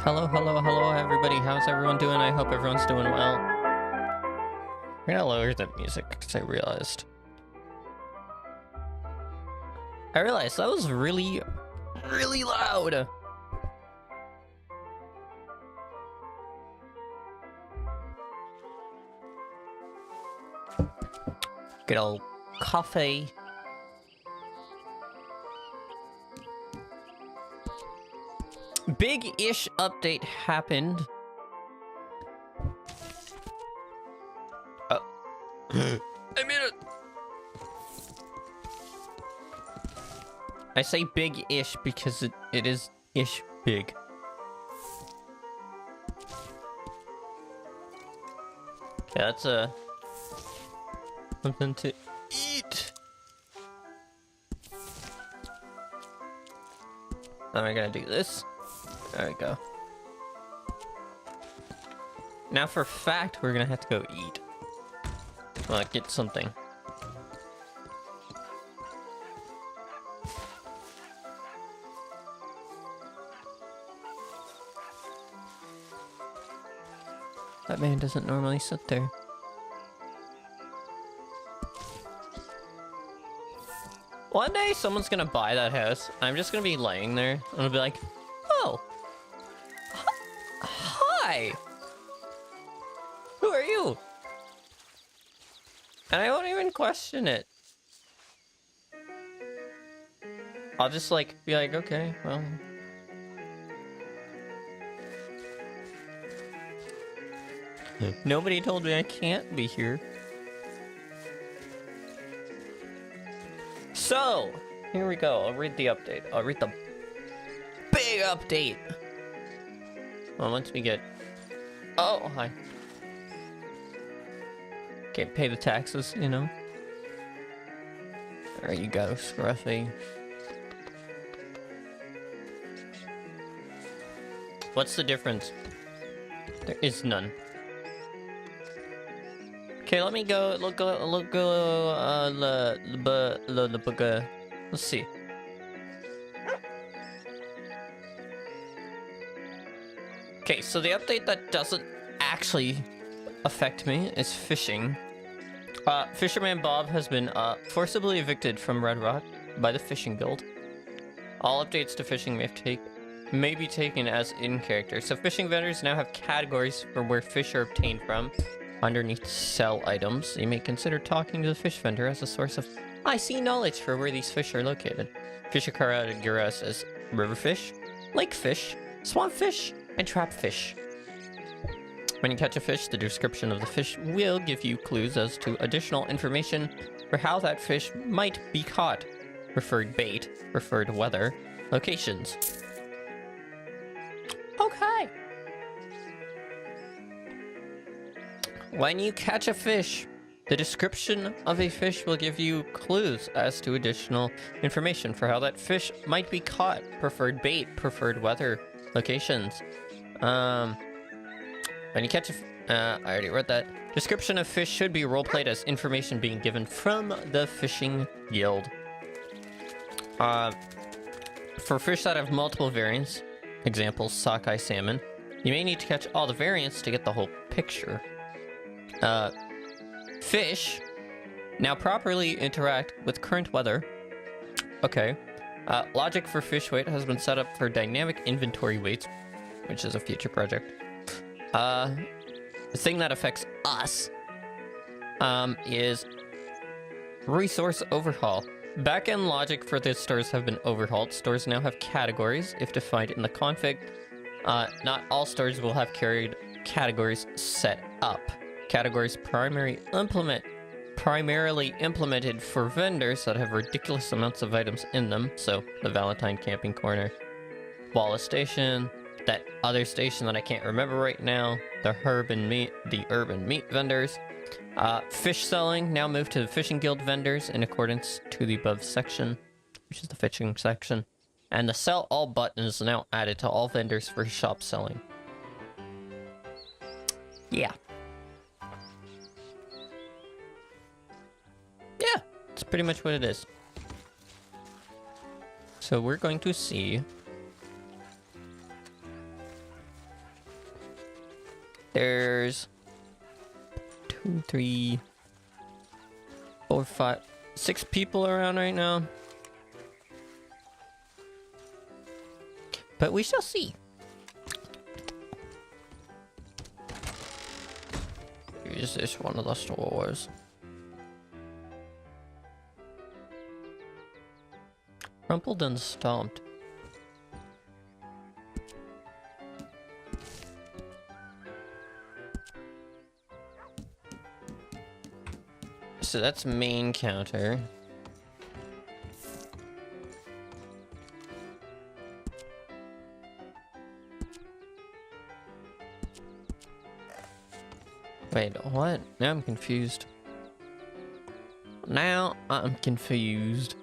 Hello, hello, hello, everybody. How's everyone doing? I hope everyone's doing well. We're gonna lower the music because I realized that was really, really loud. Good old coffee. Big-ish update happened. Oh. I made it! I say big-ish because it is ish big. Okay, that's something to eat. Then we're gonna do this. There we go. Now for a fact, we're gonna have to go eat. Get something. That man doesn't normally sit there. One day, someone's gonna buy that house. I'm just gonna be laying there, and I'll be like, "Oh, hi. Who are you?" And I won't even question it. I'll just be like, "Okay, well." Nobody told me I can't be here. So, here we go. I'll read the update. I'll read the big update. Well, once we get... Oh, hi. Can't pay the taxes, you know? There you go, Scruffy. What's the difference? There is none. Okay, let me go. Let's see. Okay, so the update that doesn't actually affect me is fishing. Fisherman Bob has been forcibly evicted from Red Rock by the Fishing Guild. All updates to fishing may be taken as in character. So fishing vendors now have categories for where fish are obtained from. Underneath sell items, you may consider talking to the fish vendor as a source of I-see knowledge for where these fish are located. Fish are categorized as river fish, lake fish, swamp fish, and trap fish. When you catch a fish, the description of the fish will give you clues as to additional information for how that fish might be caught. Preferred bait, preferred weather, locations. Okay. When you catch a fish, the description of a fish will give you clues as to additional information for how that fish might be caught. Preferred bait, preferred weather, locations. When you catch I already read that. Description of fish should be roleplayed as information being given from the Fishing Guild. For fish that have multiple variants, examples sockeye salmon, you may need to catch all the variants to get the whole picture. Fish now properly interact with current weather. Okay. Logic for fish weight has been set up for dynamic inventory weights, which is a future project. The thing that affects us is resource overhaul. Backend logic for the stores have been overhauled. Stores now have categories if defined in the config. Not all stores will have categories set up. Categories primarily implemented for vendors that have ridiculous amounts of items in them. So the Valentine Camping Corner, Wallace Station, that other station that I can't remember right now, the urban meat vendors. Fish selling now moved to the Fishing Guild vendors in accordance to the above section, which is the fishing section. And the sell all button is now added to all vendors for shop selling. Yeah. Yeah, that's pretty much what it is. So we're going to see There's 2, 3, 4, 5, 6 people around right now. But we shall see. Is this one of the stores? Rumpled and stomped. So that's main counter. Wait, what? Now I'm confused. Now I'm confused.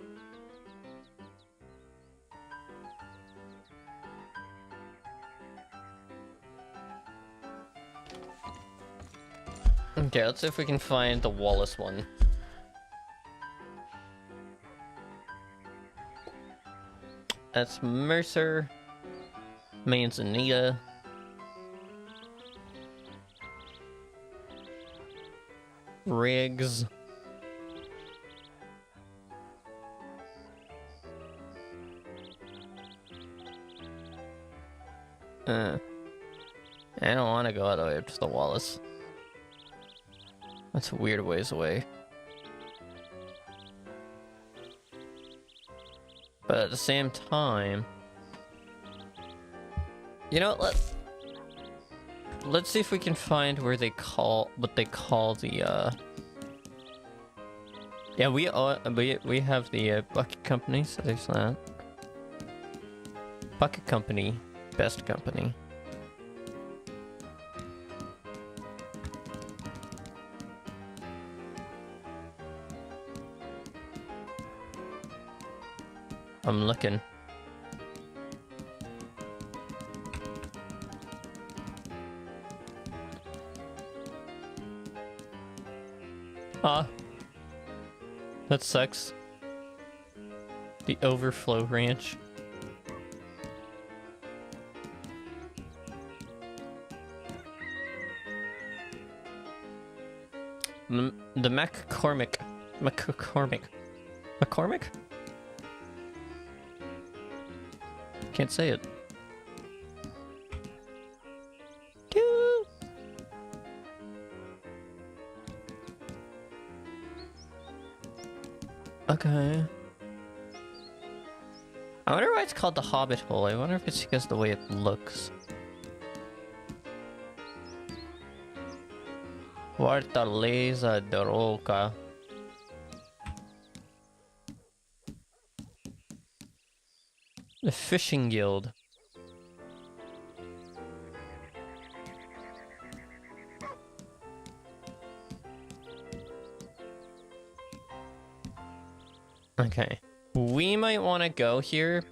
Okay, let's see if we can find the Wallace one. That's Mercer, Manzanita, Riggs, I don't want to go all the way up to the Wallace. That's a weird ways away. But at the same time, you know, let's see if we can find where they call what they call the yeah, we have the bucket company, so there's that. Bucket company, best company. I'm looking. That sucks. The Overflow Ranch. The McCormick. McCormick? Can't say it. Okay. I wonder why it's called the Hobbit Hole. I wonder if it's because of the way it looks. Fortaleza de Roca. The Fishing Guild. Okay. We might want to go here.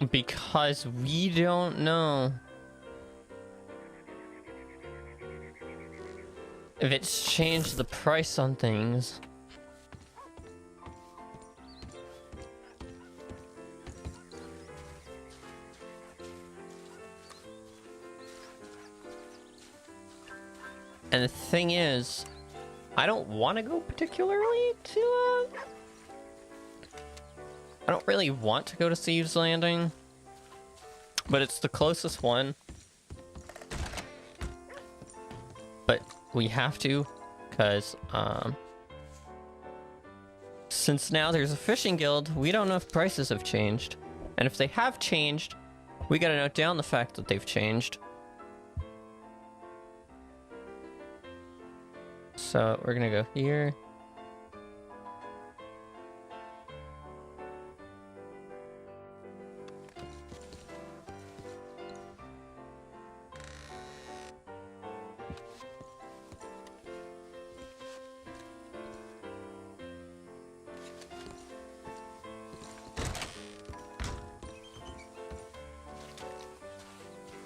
Because we don't know if it's changed the price on things. And the thing is, I don't want to go particularly to, I don't really want to go to Thieves Landing, but it's the closest one. But we have to, because, since now there's a fishing guild, we don't know if prices have changed. And if they have changed, we gotta note down the fact that they've changed. So we're gonna go here.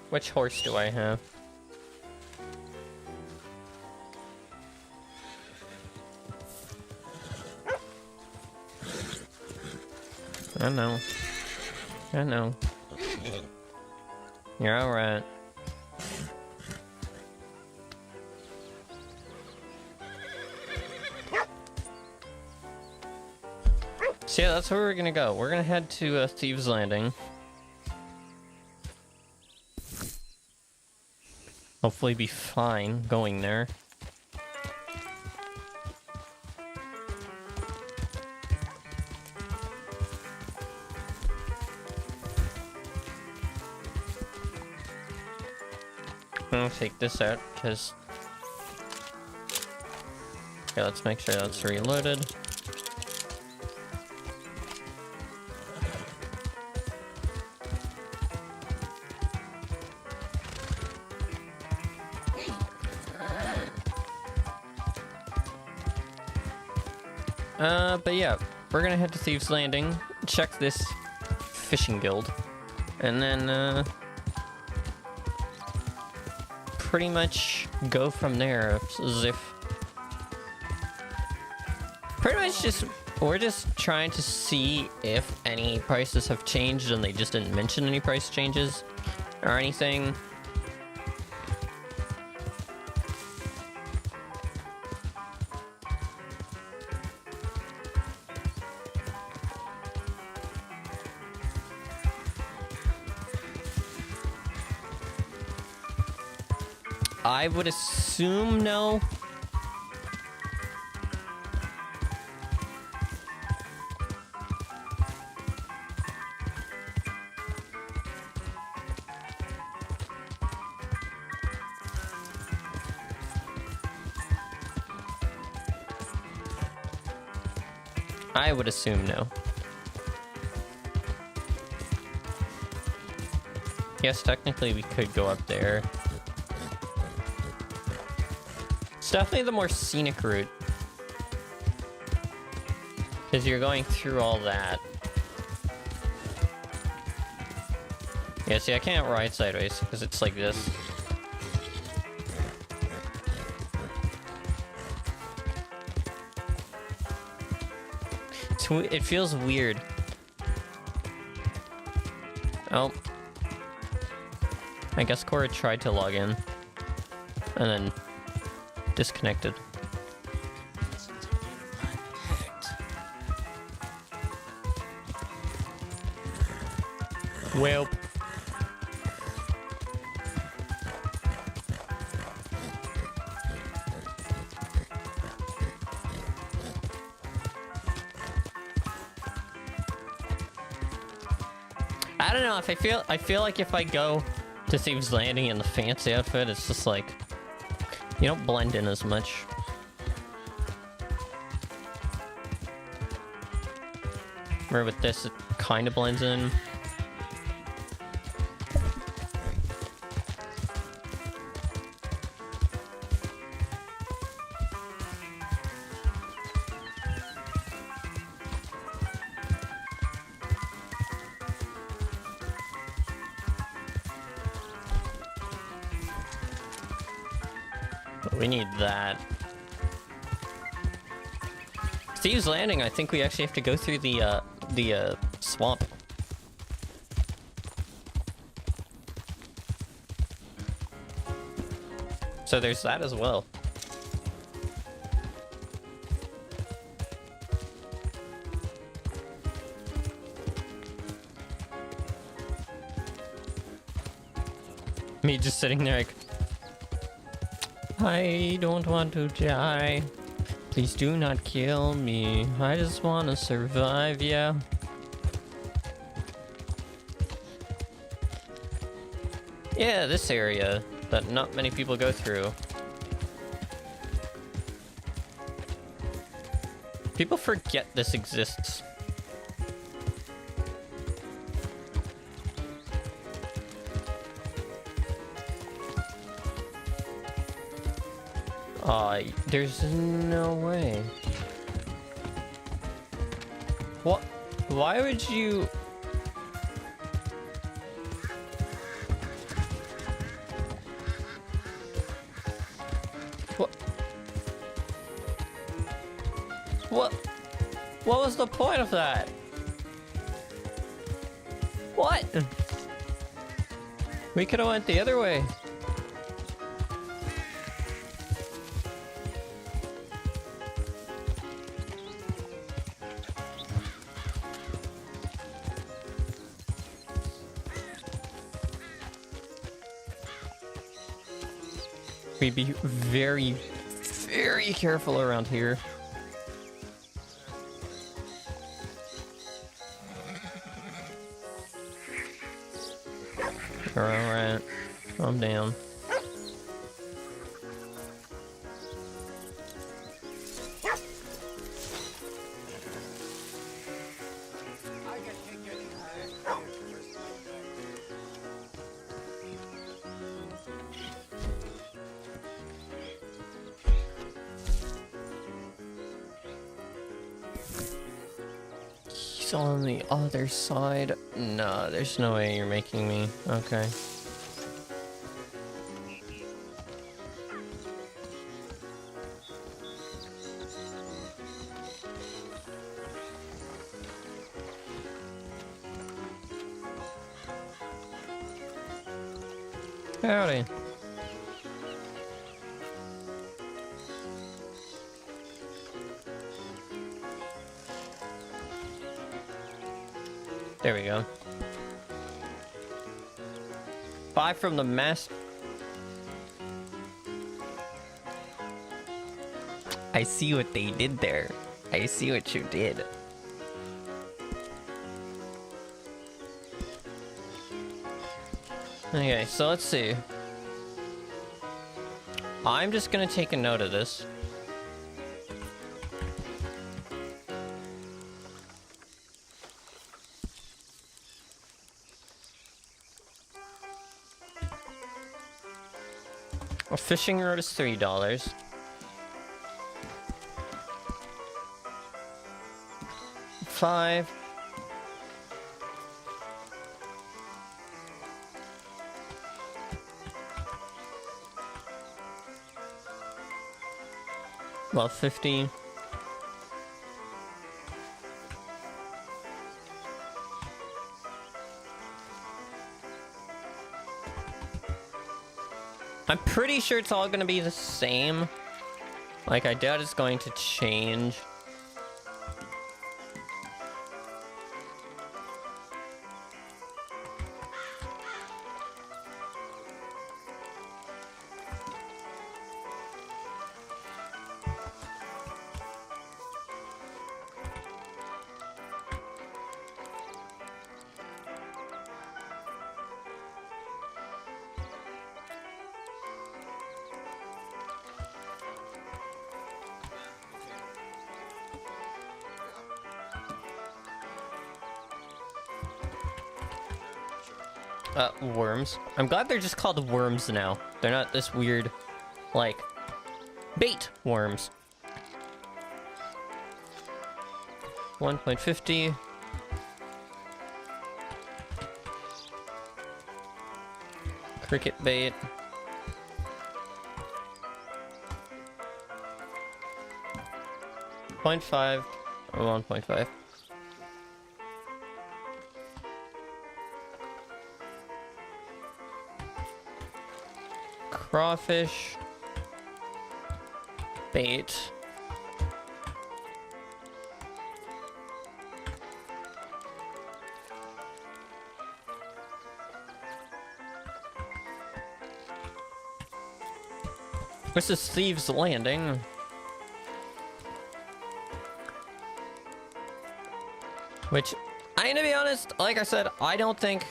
Which horse do I have? I know. You're alright. So yeah, that's where we're gonna go. We're gonna head to Thieves Landing. Hopefully be fine going there. I'm gonna take this out because... Okay, let's make sure that's reloaded. But yeah, we're gonna head to Thieves Landing, check this fishing guild, and then, pretty much go from there, as if... Pretty much just, we're just trying to see if any prices have changed, and they just didn't mention any price changes, or anything. I would assume no. I would assume no. Yes, technically we could go up there. It's definitely the more scenic route. Because you're going through all that. Yeah, see, I can't ride sideways because it's like this. It feels weird. Oh. I guess Cora tried to log in. And then disconnected. Well. I don't know if I feel like if I go to Thieves Landing in the fancy outfit, it's just like you don't blend in as much. Where with this, it kind of blends in. We need that. Thieves Landing, I think we actually have to go through the swamp. So there's that as well. Me just sitting there like... I don't want to die. Please do not kill me. I just want to survive, yeah. Yeah, this area that not many people go through. People forget this exists. There's no way. What? Why would you... What? What was the point of that? What? We could have went the other way. We'd be very, very careful around here. Alright, calm down. He's on the other side. No, there's no way you're making me. Okay. Howdy. There we go. 5 from the master. I see what they did there. I see what you did. Okay, so let's see. I'm just gonna take a note of this. A fishing rod is $3. $5. Well, 15. I'm pretty sure it's all gonna be the same. Like, I doubt it's going to change. Worms. I'm glad they're just called worms now. They're not this weird, like, bait worms. 1.50. Cricket bait. .5 or 1.5. Crawfish bait. This is Thieves Landing. Which, I'm gonna be honest, like I said, I don't think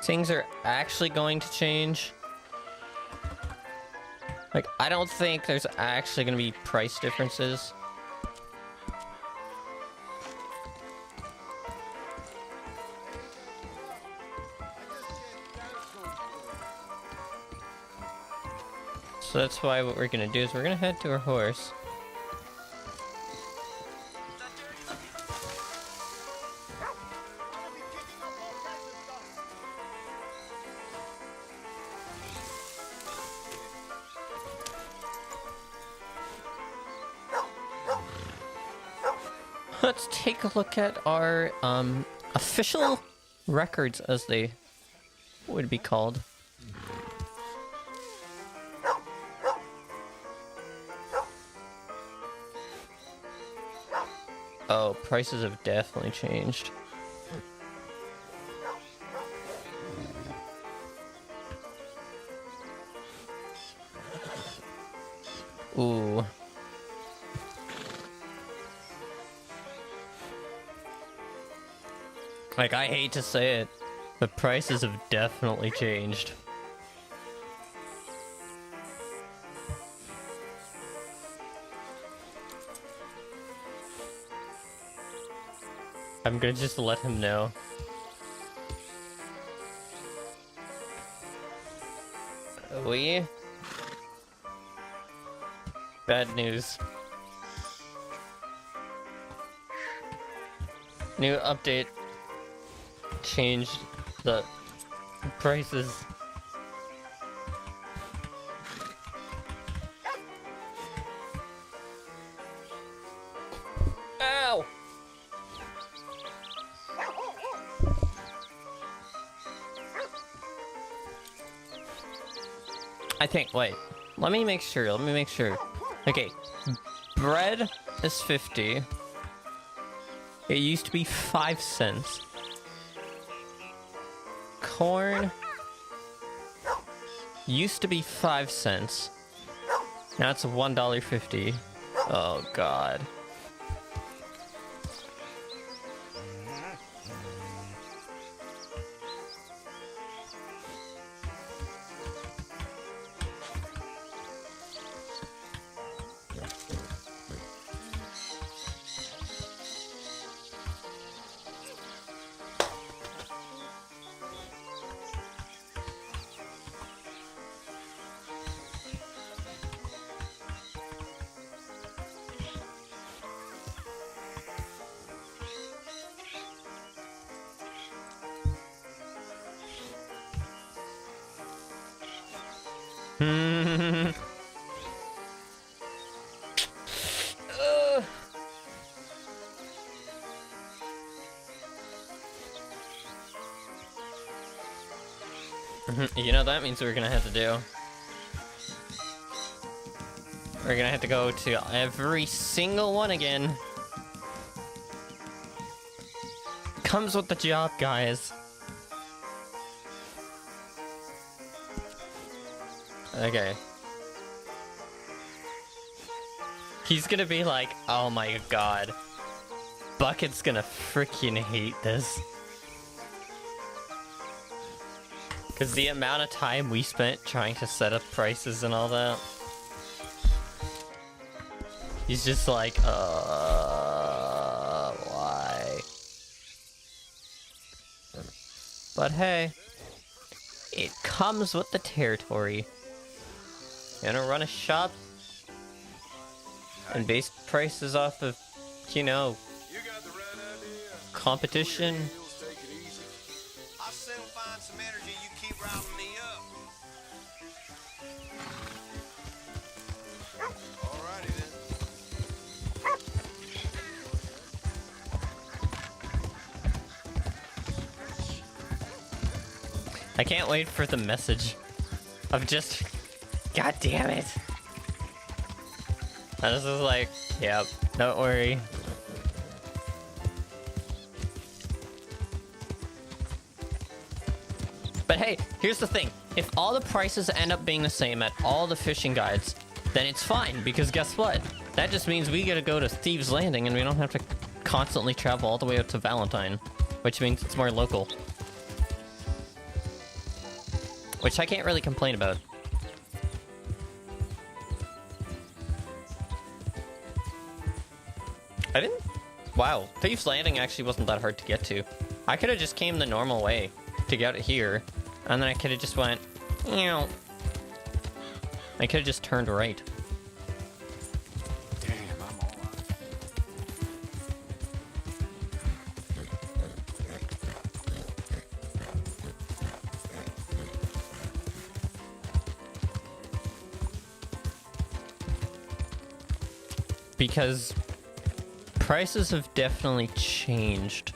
things are actually going to change. Like, I don't think there's actually gonna be price differences. So that's why what we're gonna do is we're gonna head to our horse. Let's take a look at our official records, as they would be called. Oh, prices have definitely changed. Ooh. Like, I hate to say it, but prices have definitely changed. I'm gonna just let him know. We? Bad news. New update changed the prices. Ow! I think, wait, let me make sure. Okay, bread is 50. It used to be 5 cents. Corn used to be 5 cents. Now it's $1.50. Oh god. You know, that means we're gonna have to do. We're gonna have to go to every single one again. Comes with the job, guys. Okay. He's gonna be like, oh my god. Bucket's gonna freaking hate this. Because the amount of time we spent trying to set up prices and all that. He's just like, why? But hey, it comes with the territory. You gonna run a shop and base prices off of, you know, competition. I'll soon find some energy. You keep riling me up. Alrighty then. I can't wait for the message of just, god damn it. I was just like, yep, don't worry. But hey, here's the thing. If all the prices end up being the same at all the fishing guides, then it's fine, because guess what? That just means we gotta go to Thieves Landing and we don't have to constantly travel all the way out to Valentine, which means it's more local. Which I can't really complain about. I didn't... Wow, Thieves Landing actually wasn't that hard to get to. I could have just came the normal way to get it here, and then I could have just went, you know, I could have just turned right. Damn, I'm all out. Because prices have definitely changed.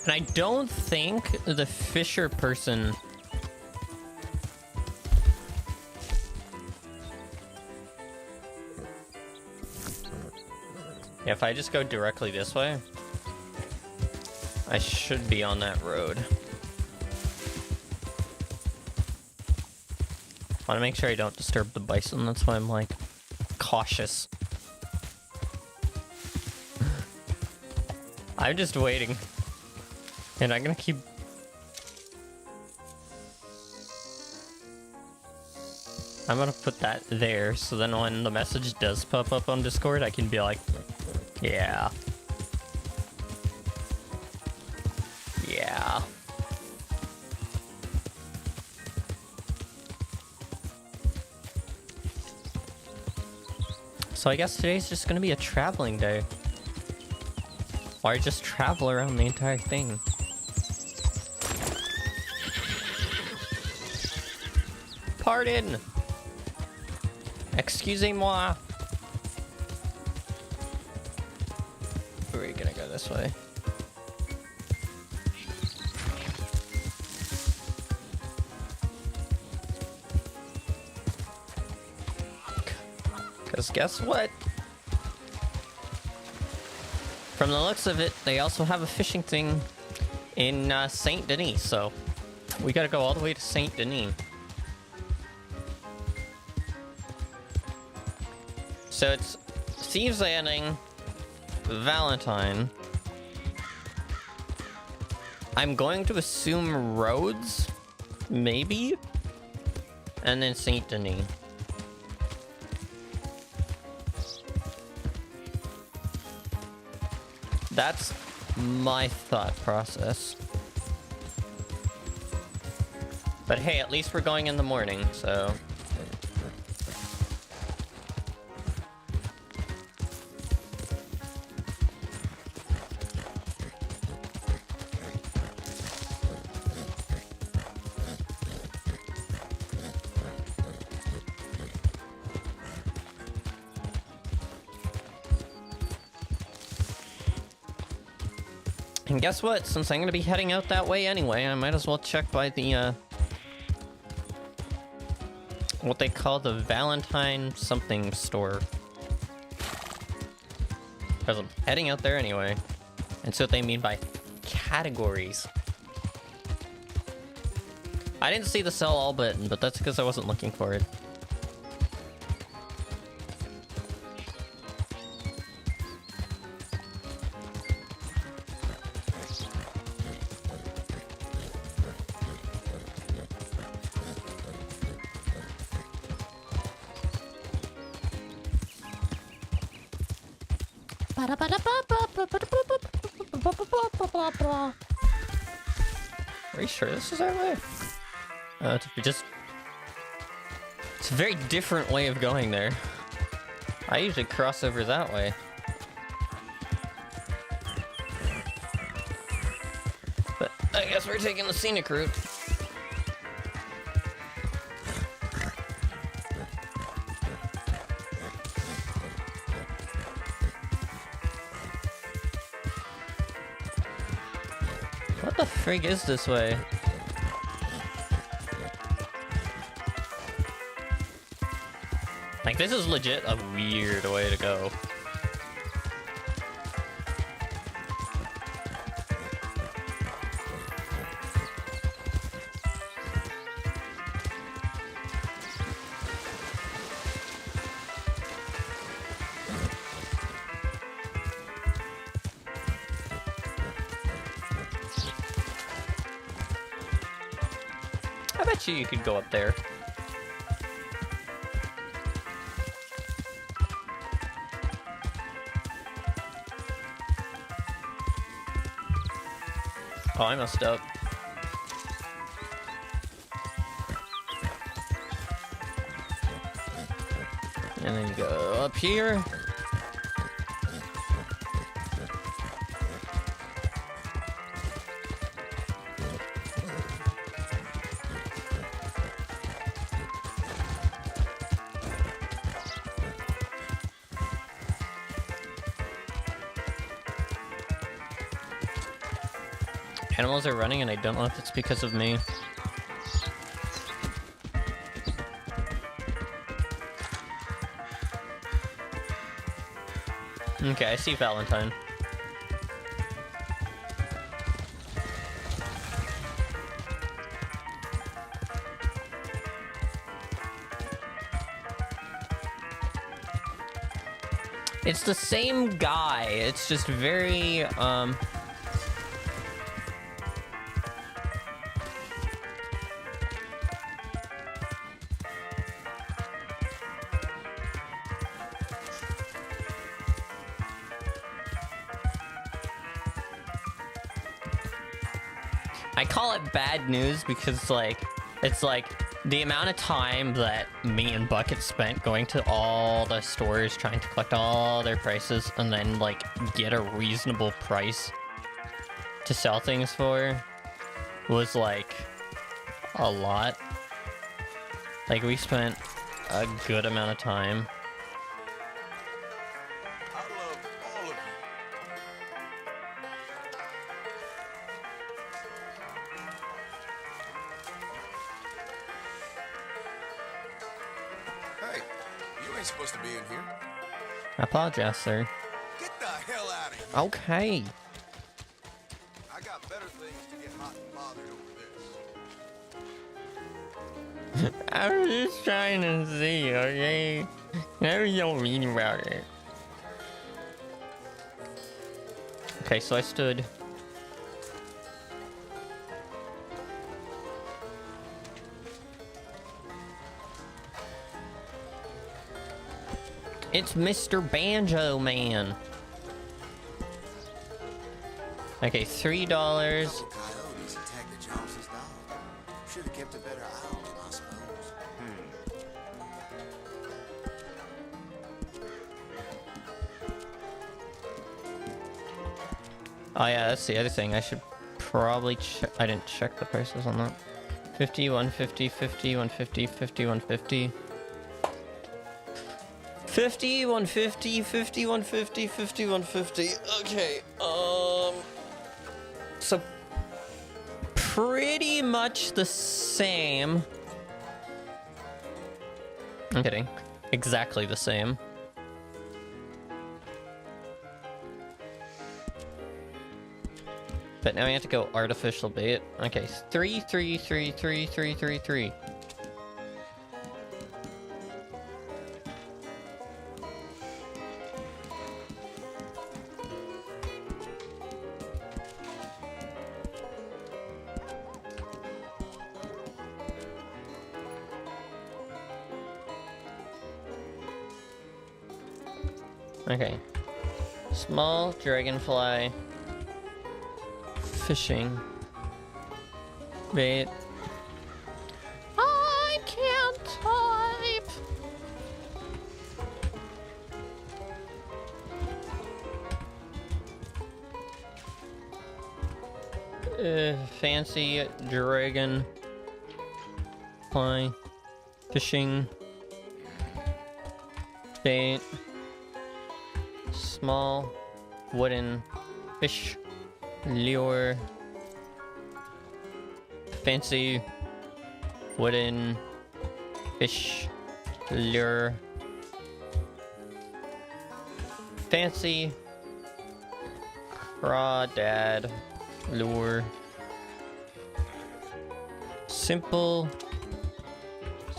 And I don't think the fisher person... Yeah, if I just go directly this way, I should be on that road. I want to make sure I don't disturb the bison, that's why I'm like cautious. I'm just waiting. And I'm gonna keep... I'm gonna put that there, so then when the message does pop up on Discord, I can be like, yeah. Yeah. So I guess today's just gonna be a traveling day. Or just travel around the entire thing. Pardon! Excusez-moi! We're gonna go this way. Because guess what? From the looks of it, they also have a fishing thing in Saint Denis, so we gotta go all the way to Saint Denis. So it's Thieves Landing, Valentine. I'm going to assume Rhodes, maybe, and then Saint Denis. That's my thought process. But hey, at least we're going in the morning, so... And guess what? Since I'm gonna be heading out that way anyway, I might as well check by the, what they call the Valentine something store. Because I'm heading out there anyway. And so what they mean by categories. I didn't see the sell all button, but that's because I wasn't looking for it. Are you sure this is our way? It's a very different way of going there. I usually cross over that way. But I guess we're taking the scenic route. What the frig is this way? Like, this is legit a weird way to go. I bet you could go up there. Oh, I messed up. And then go up here. Animals are running and I don't know if it's because of me. Okay, I see Valentine. It's the same guy. It's just very, I call it bad news because, like, it's like the amount of time that me and Bucket spent going to all the stores trying to collect all their prices and then, like, get a reasonable price to sell things for was, like, a lot. Like, we spent a good amount of time. I love all of you. Hey, you ain't supposed to be in here. I apologize, sir. Get the hell out of here. Okay. I got better things to get hot and bothered over this. I was just trying to see, okay? Never don't read about it. Okay, so I stood. It's Mr. Banjo Man. Okay, $3. Coyotes attacked the Johnson's dog. Should have kept a better eye on him, I suppose. Oh yeah, that's the other thing. I should probably check. I didn't check the prices on that. 50, 150, 50, 150, 50, 150. 50, 150, 50, 150, 50, 150. Okay, so pretty much the same. I'm kidding. Exactly the same. But now we have to go artificial bait. Okay, 3, 3, 3, 3, 3, 3, 3. Okay. Small dragonfly. Fishing. Bait. I can't type. Fancy dragon. Fly. Fishing. Bait. Small wooden fish lure. Fancy wooden fish lure. Fancy crawdad lure. Simple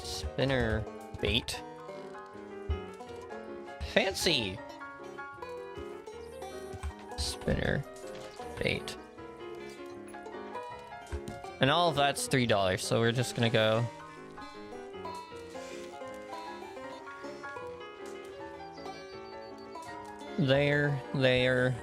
spinner bait. Fancy spinner bait. And all of that's $3, so we're just gonna go there.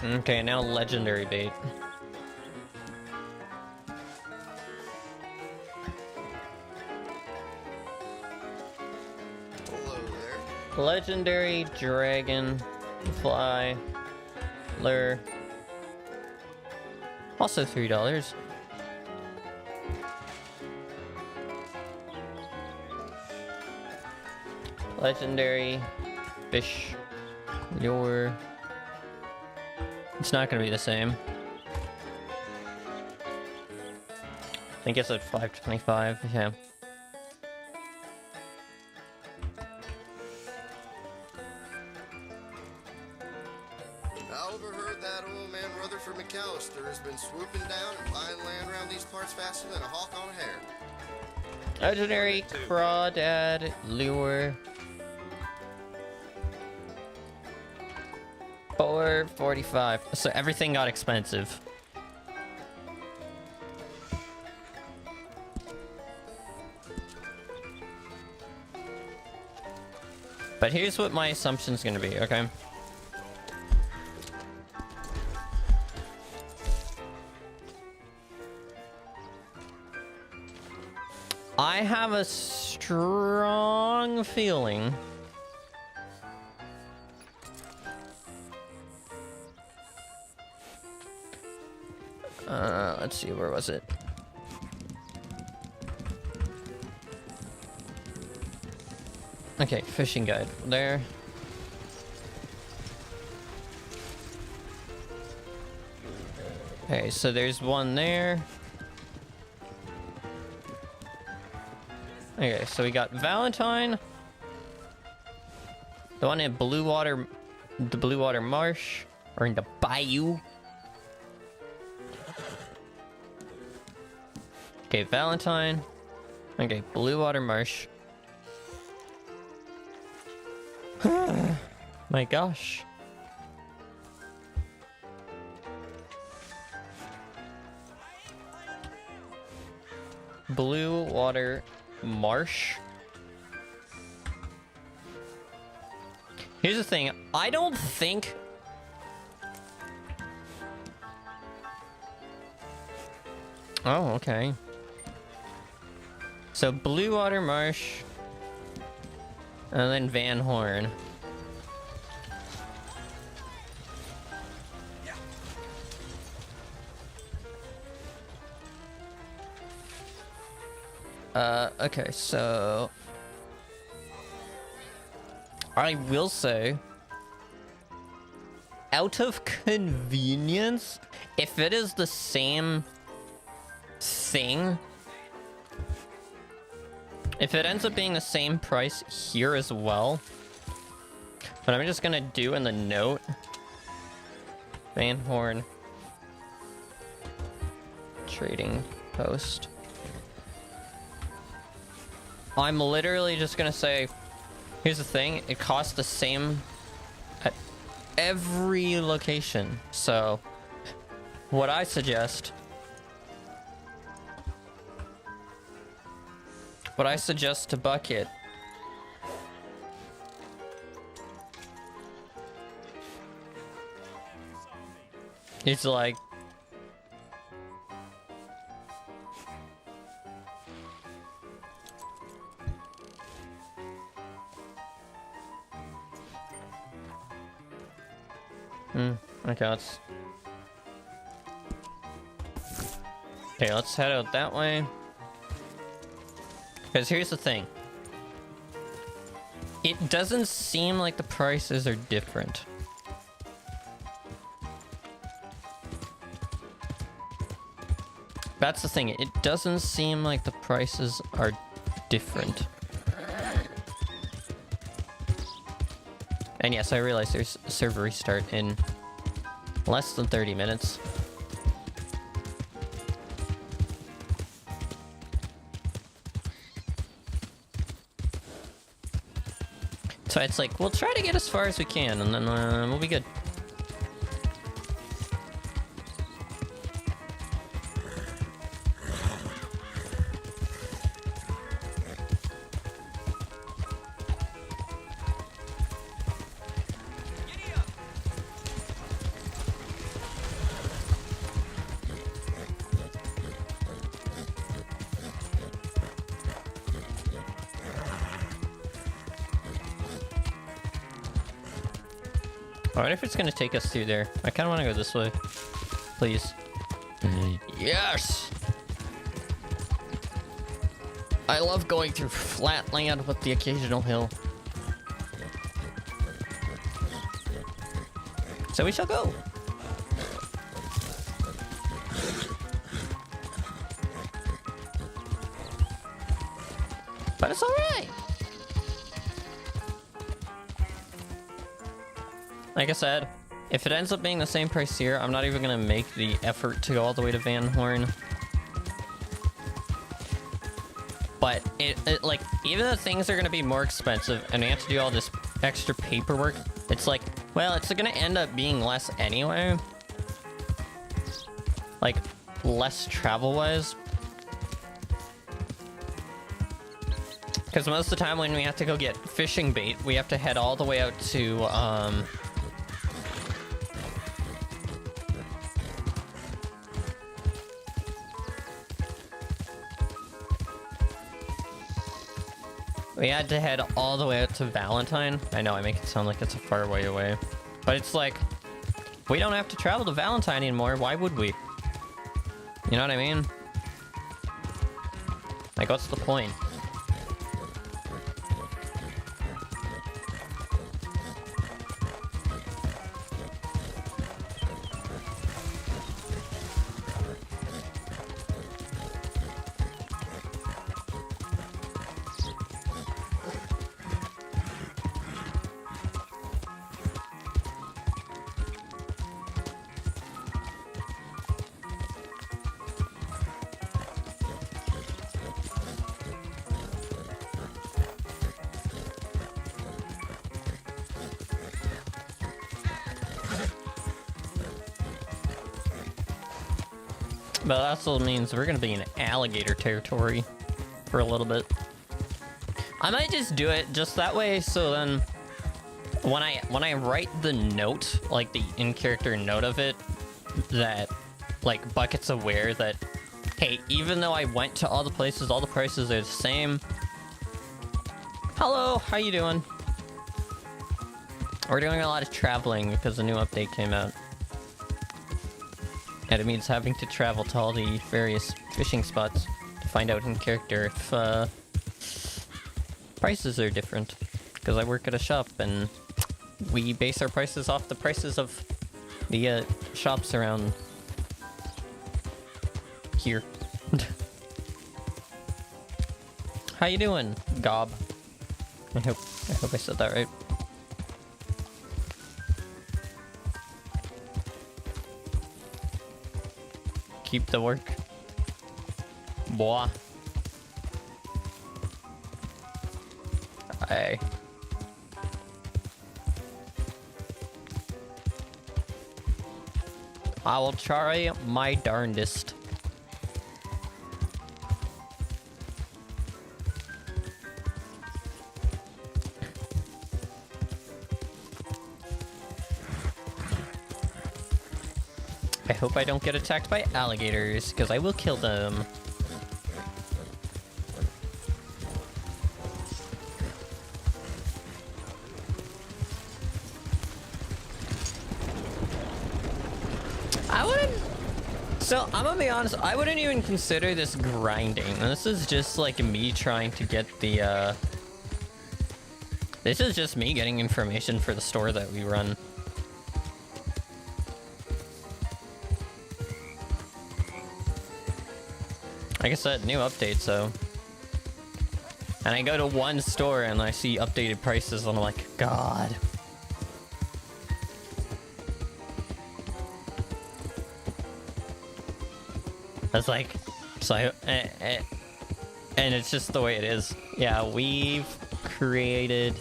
Okay, now legendary bait. Hello there. Legendary dragon fly lure. Also $3. Legendary fish lure. It's not gonna be the same. I think it's at 525, yeah. I overheard that old man Rutherford McAllister has been swooping down and buying land around these parts faster than a hawk on a hare. Legendary crawdad lure. $4.45. So everything got expensive. But here's what my assumption's gonna be, okay? I have a strong feeling let's see, where was it? Okay, fishing guide there. Okay, so there's one there. Okay, so we got Valentine. The one in Blue Water, the Blue Water Marsh, or in the Bayou. Okay, Valentine. Okay, Blue Water Marsh. My gosh. Blue Water Marsh. Here's the thing, I don't think oh, okay. So Blue Water Marsh and then Van Horn. Okay, so I will say, out of convenience, if it is the same thing, if it ends up being the same price here as well, but I'm just gonna do in the note, Van Horn trading post. I'm literally just gonna say, here's the thing, it costs the same at every location. So, what I suggest to Bucket is like, okay, let's head out that way. Because here's the thing. It doesn't seem like the prices are different. That's the thing. It doesn't seem like the prices are different. And yes, I realize there's a server restart in less than 30 minutes. So it's like, we'll try to get as far as we can, and then we'll be good. I wonder if it's gonna take us through there. I kind of want to go this way. Please. Yes! I love going through flat land with the occasional hill. So we shall go. But it's alright. Like I said, if it ends up being the same price here, I'm not even gonna make the effort to go all the way to Van Horn. But it like, even though things are gonna be more expensive and we have to do all this extra paperwork, it's like, well, it's gonna end up being less anyway. Like, less travel-wise. Because most of the time when we have to go get fishing bait, we have to head all the way out to, we had to head all the way out to Valentine. I know, I make it sound like it's a far way away. But it's like, we don't have to travel to Valentine anymore, why would we? You know what I mean? Like, what's the point? But that also means we're gonna be in alligator territory for a little bit. I might just do it just that way, so then when I write the note, like the in-character note of it, that like Bucket's aware that, hey, even though I went to all the places, all the prices are the same. Hello, how you doing? We're doing a lot of traveling because the new update came out. And it means having to travel to all the various fishing spots to find out in character if prices are different. Because I work at a shop and we base our prices off the prices of the shops around here. How you doing, Gob? I hope I said that right. Keep the work. Boah. Aye. I will try my darndest. I hope I don't get attacked by alligators, because I will kill them. I wouldn't... So, I'm gonna be honest, I wouldn't even consider this grinding. This is just like me trying to get the, This is just me getting information for the store that we run. Like I said, new update, so... And I go to one store and I see updated prices and I'm like, God. That's like... So I... and it's just the way it is. Yeah, we've created...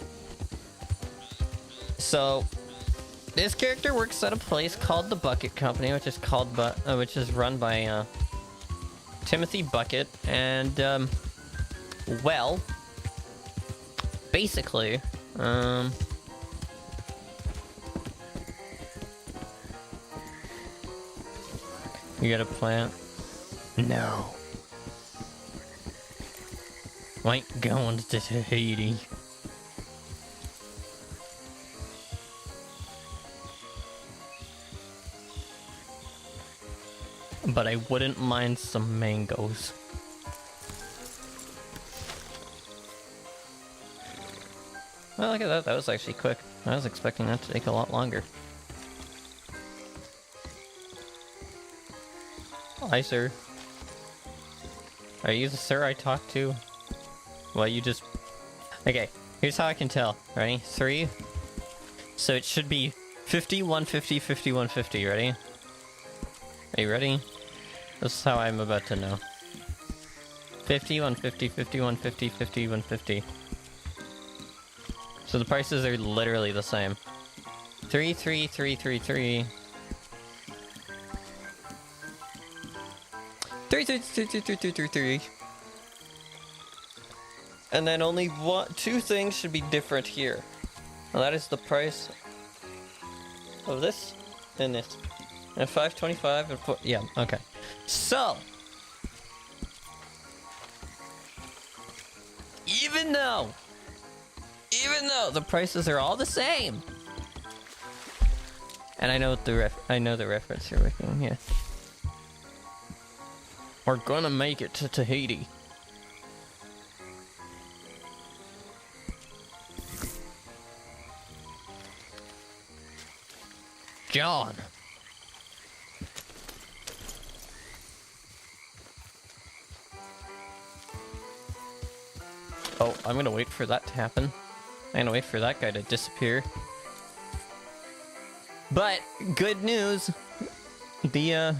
So... This character works at a place called the Bucket Company, which is called... which is run by, Timothy Bucket, and, well, basically, you got a plant? No. I ain't going to Tahiti. but I wouldn't mind some mangoes. Well, look at that. That was actually quick. I was expecting that to take a lot longer. Hi, sir. Are you the sir I talked to? Well, you just... Okay, here's how I can tell. Ready? 3. So it should be 50, 150, 50, 150. Ready? Are you ready? This is how I'm about to know. 50, 150, 50, 150, 50, 150. So the prices are literally the same. 3, 3, 3, 3, 3. 3, 3, 3, 3, 3, 3, 3, 3. And then only two things should be different here. And that is the price of this and this. And 525 and 4, yeah, okay. So, even though the prices are all the same, and I know what the reference you're making here. We're gonna make it to Tahiti. John. Oh, I'm gonna wait for that to happen. I'm gonna wait for that guy to disappear. But, good news. The,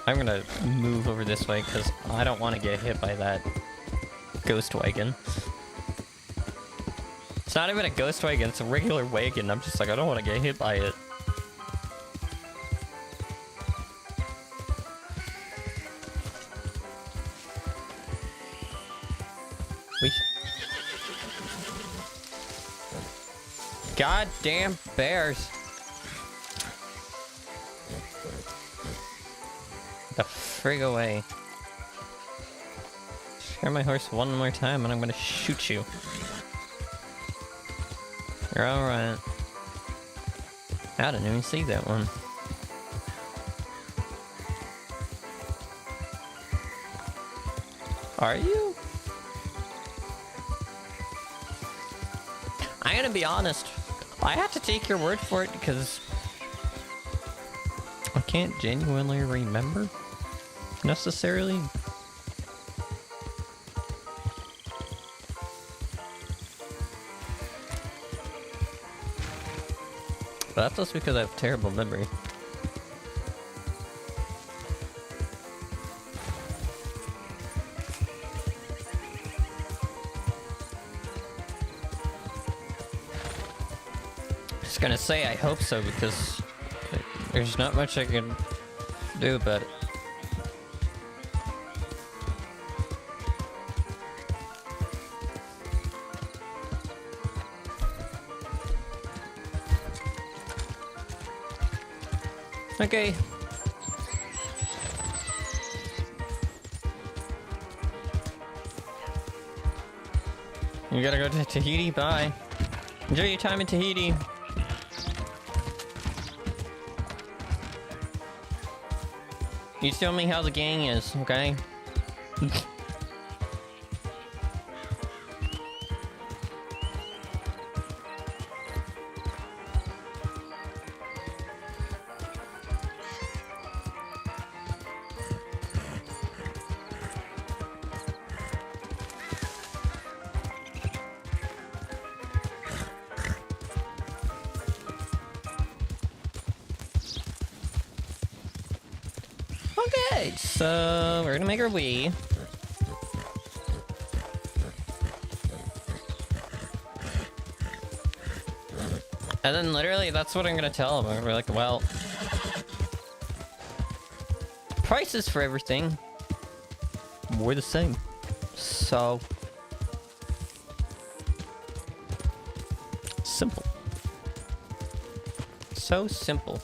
I'm gonna move over this way because I don't want to get hit by that ghost wagon. It's not even a ghost wagon, it's a regular wagon. I'm just like, I don't want to get hit by it. Goddamn bears. The frig away. Scare my horse one more time and I'm gonna shoot you. You're alright. I didn't even see that one. Are you? I'm gonna be honest. I have to take your word for it because I can't genuinely remember necessarily. But that's just because I have terrible memory. Just gonna say I hope so because there's not much I can do about it. Okay. You gotta go to Tahiti, bye. Enjoy your time in Tahiti. You tell me how the gang is, okay? Okay, so we're gonna make our way. And then literally that's what I'm gonna tell them. We're like, well, prices for everything were the same. So simple. So simple.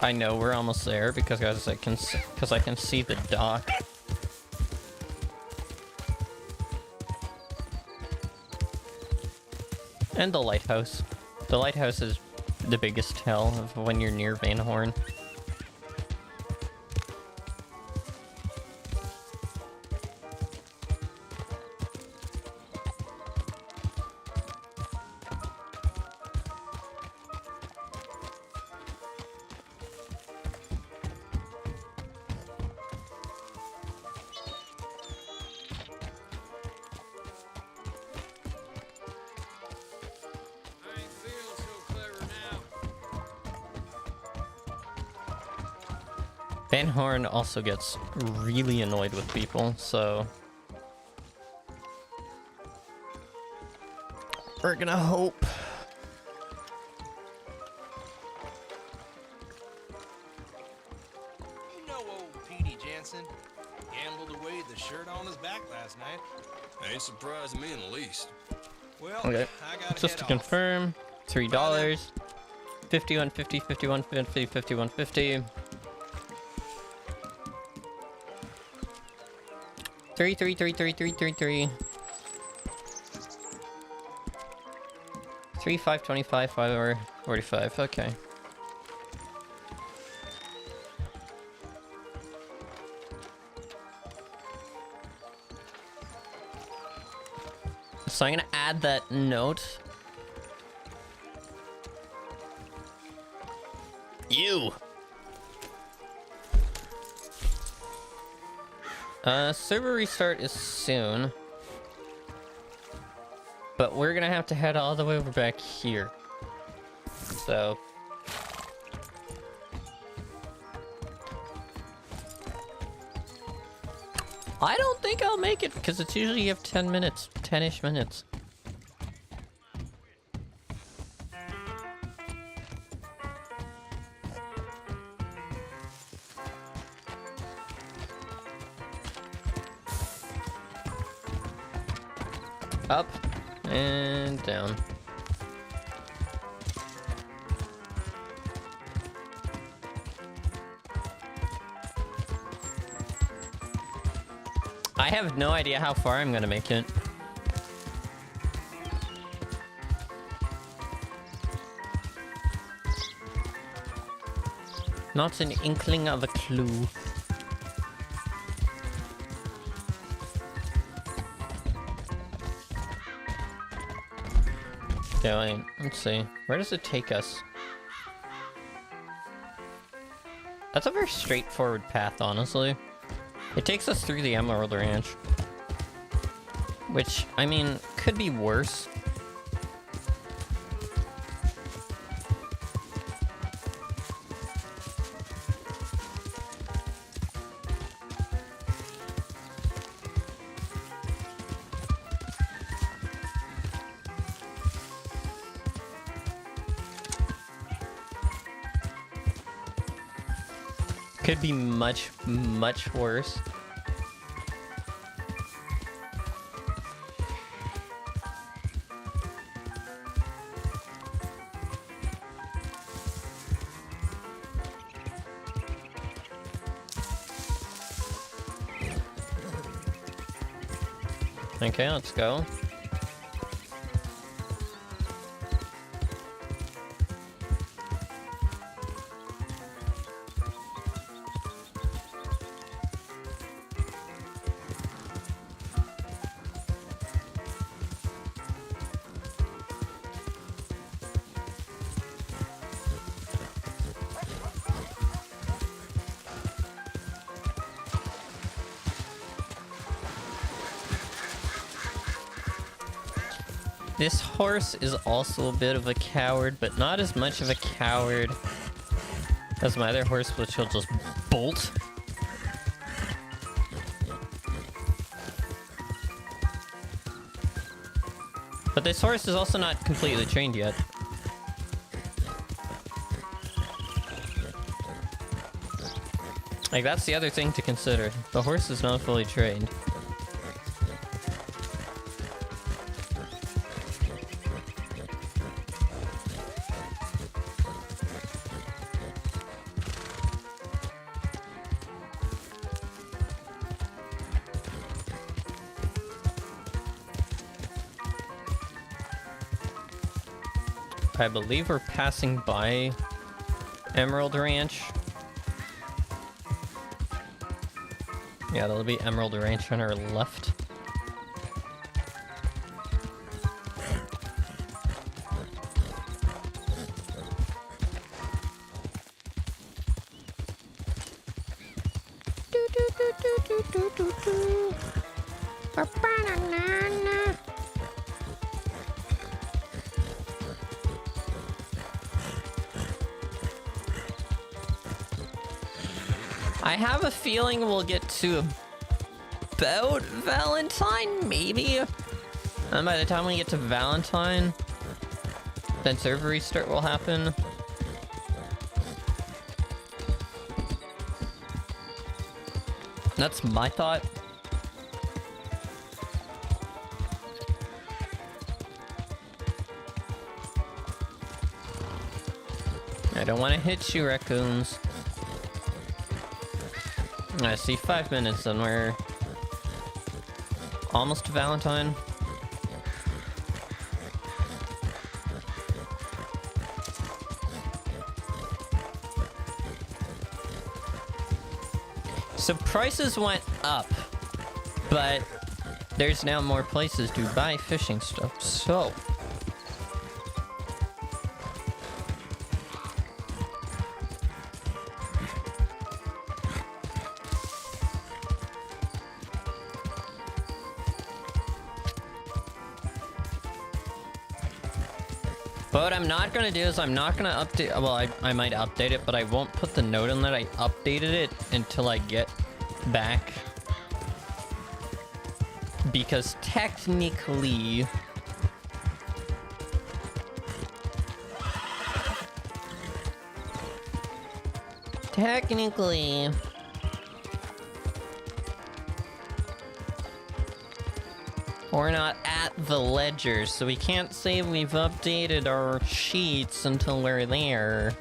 I know we're almost there because I can see the dock. And the lighthouse. The lighthouse is the biggest tell of when you're near Van Horn. Van Horn also gets really annoyed with people, so we're gonna hope. You know old Petey Jansen gambled away the shirt on his back last night. Ain't surprising me in the least. Well, Okay, I gotta just head to off. confirm, $3, 51.50, 51.50, 51.50. 3. 525, 5/45. Okay. So I'm gonna add that note. You. Server restart is soon. But we're gonna have to head all the way over back here. So... I don't think I'll make it, because it's usually you have 10 minutes, 10-ish minutes. Up and down. I have no idea how far I'm gonna make it. Not an inkling of a clue. Yeah, wait, let's see. Where does it take us? That's a very straightforward path, honestly. It takes us through the Emerald Ranch. Which, I mean, could be worse. Could be much, much worse. Okay, let's go. This horse is also a bit of a coward, but not as much of a coward as my other horse, which will just bolt. But this horse is also not completely trained yet. Like, that's the other thing to consider. The horse is not fully trained. I believe we're passing by Emerald Ranch. Yeah, that'll be Emerald Ranch on our left. I have a feeling we'll get to about Valentine, maybe? And by the time we get to Valentine, then server restart will happen. That's my thought. I don't want to hit you, raccoons. I see 5 minutes and we're almost to Valentine. So prices went up, but there's now more places to buy fishing stuff, so... But what I'm not gonna do is I'm not gonna update, well, I might update it, but I won't put the note in that I updated it until I get back. Because technically... we're not at the ledger, so we can't say we've updated our sheets until we're there.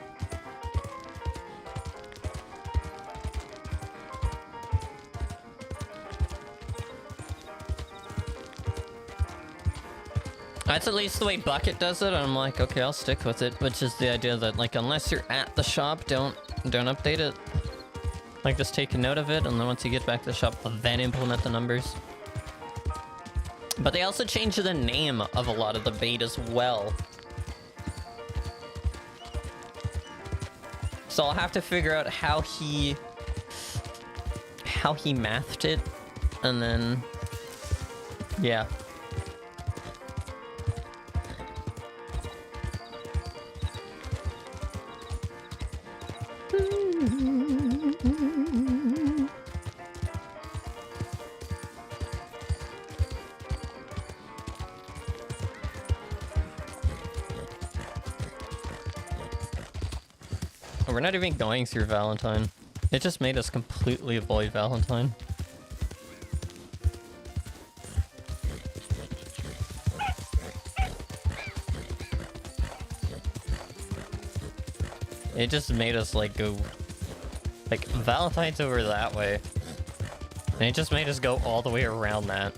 That's at least the way Bucket does it. I'm like, okay, I'll stick with it, which is the idea that, like, unless you're at the shop, don't update it. Like, just take a note of it, and then once you get back to the shop, then implement the numbers. But they also changed the name of a lot of the bait as well. So I'll have to figure out how he mathed it, and then, yeah. We're not even going through Valentine. It just made us completely avoid Valentine. It just made us like go... Like, Valentine's over that way. And it just made us go all the way around that.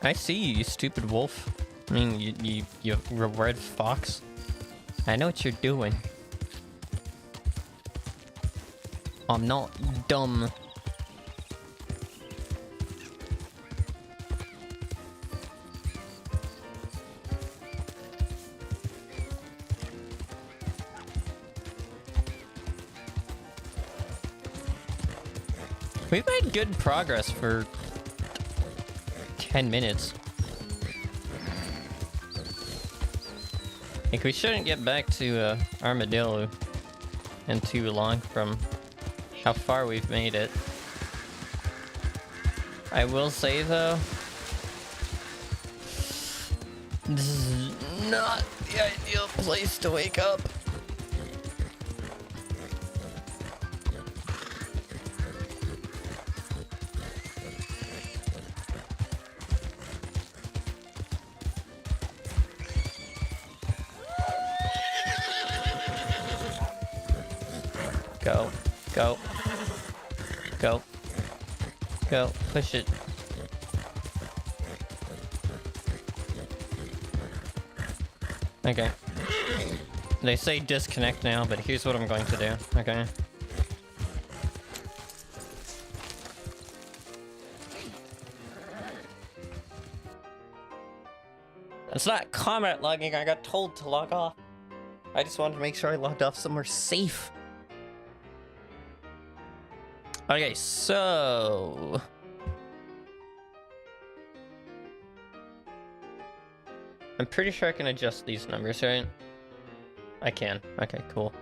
I see you, you stupid wolf. I mean, you red fox. I know what you're doing. I'm not dumb. We've made good progress for 10 minutes. Like, we shouldn't get back to Armadillo in too long from how far we've made it. I will say though, this is not the ideal place to wake up. Go. Go. Go. Go, push it. Okay. They say disconnect now, but here's what I'm going to do, okay? It's not combat logging, I got told to log off. I just wanted to make sure I logged off somewhere safe. Okay, so... I'm pretty sure I can adjust these numbers, right? I can. Okay, cool.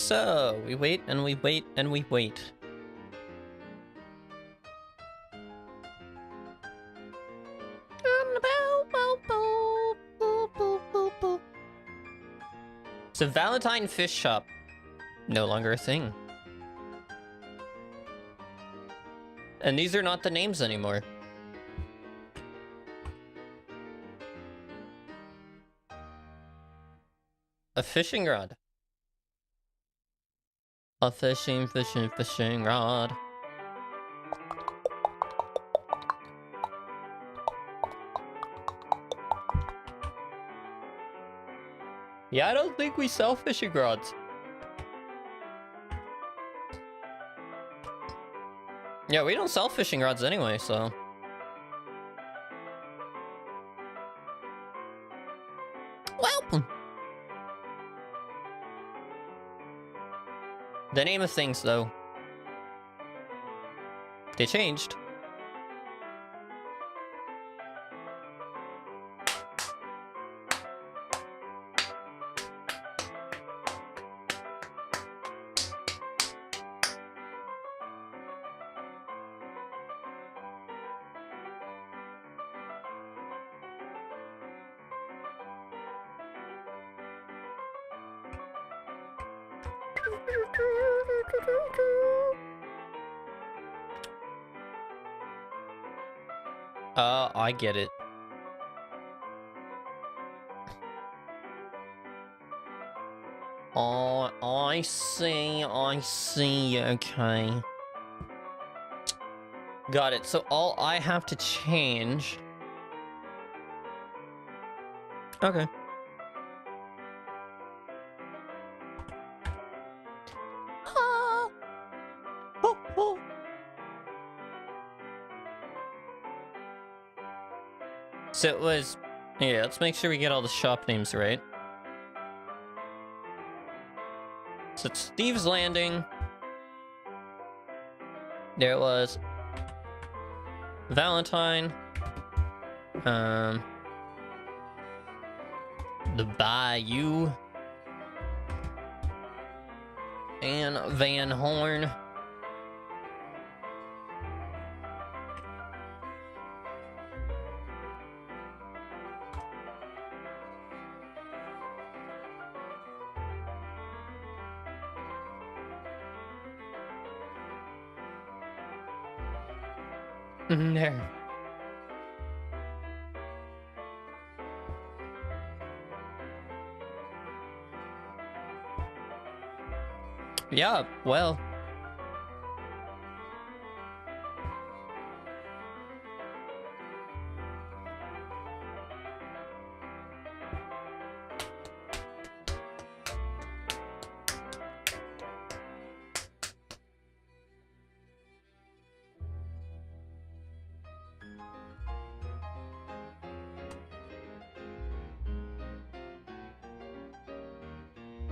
So, we wait and we wait and we wait. So, Valentine Fish Shop, no longer a thing. And these are not the names anymore. A fishing rod. A fishing rod. Yeah, I don't think we sell fishing rods. Yeah, we don't sell fishing rods anyway, so... Well... The name of things, though. They changed. I get it. Oh, I see, okay. Got it, so all I have to change... Okay. So it was... Yeah, let's make sure we get all the shop names right. So it's Steve's Landing. There was... Valentine. The Bayou. And Van Horn. There. Yeah, well.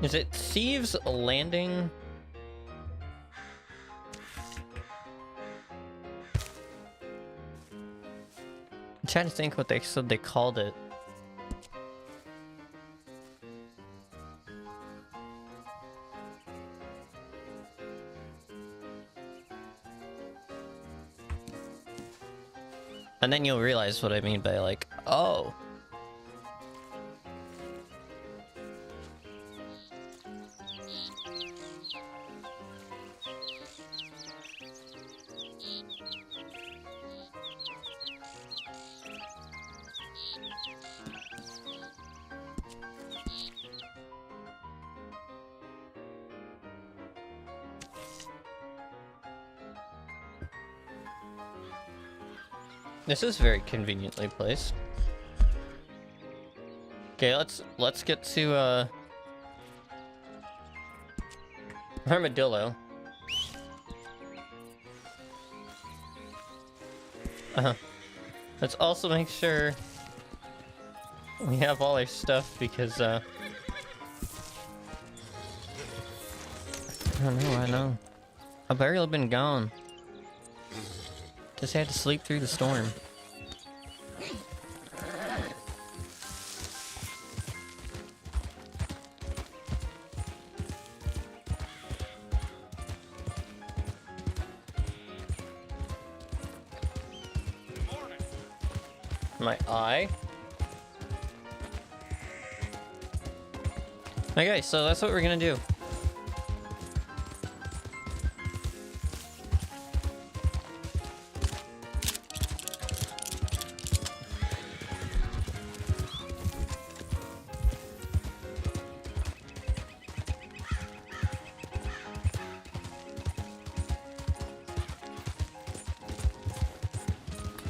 Is it Thieves Landing? I'm trying to think what they said they called it. And then you'll realize what I mean by like, oh. This is very conveniently placed. Okay, let's get to Armadillo. Let's also make sure we have all our stuff because I know. I've barely been gone. Just had to sleep through the storm. My eye. Okay, so that's what we're gonna do.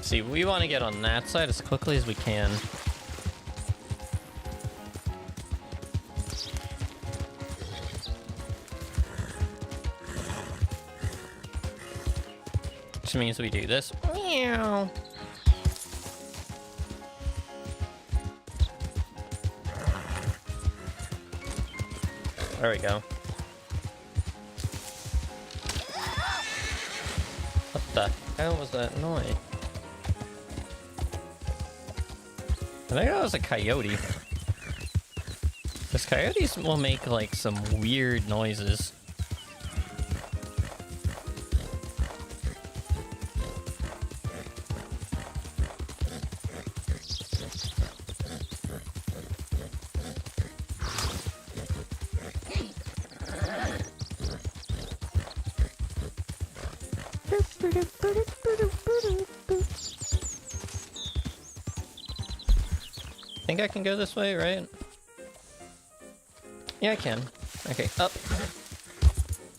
See, we want to get on that side as quickly as we can. Which means we do this. Meow. There we go. What the hell was that noise? I think that was a coyote. Because coyotes will make like some weird noises. I think I can go this way, right? Yeah, I can. Okay, up.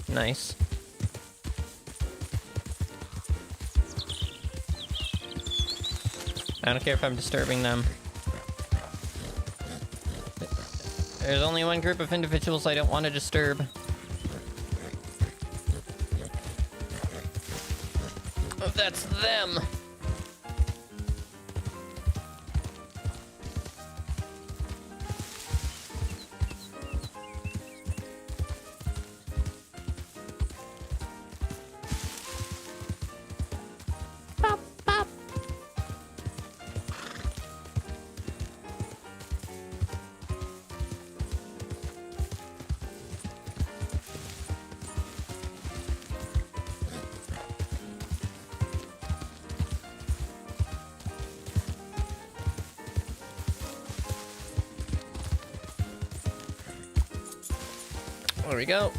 Nice. I don't care if I'm disturbing them. There's only one group of individuals I don't want to disturb. Oh, that's them! There we go.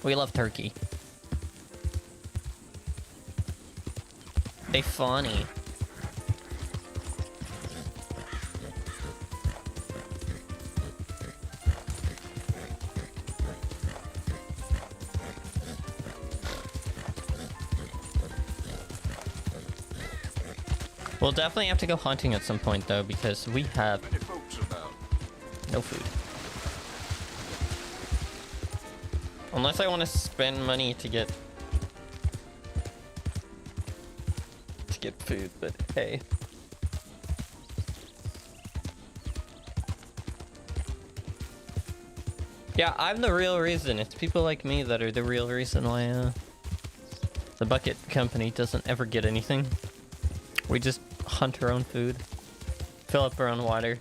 We love turkey. They funny. We'll definitely have to go hunting at some point though, because we have no food. Unless I want to spend money to get food, but hey. Yeah, I'm the real reason. It's people like me that are the real reason why the bucket company doesn't ever get anything. We just hunt our own food, fill up our own water.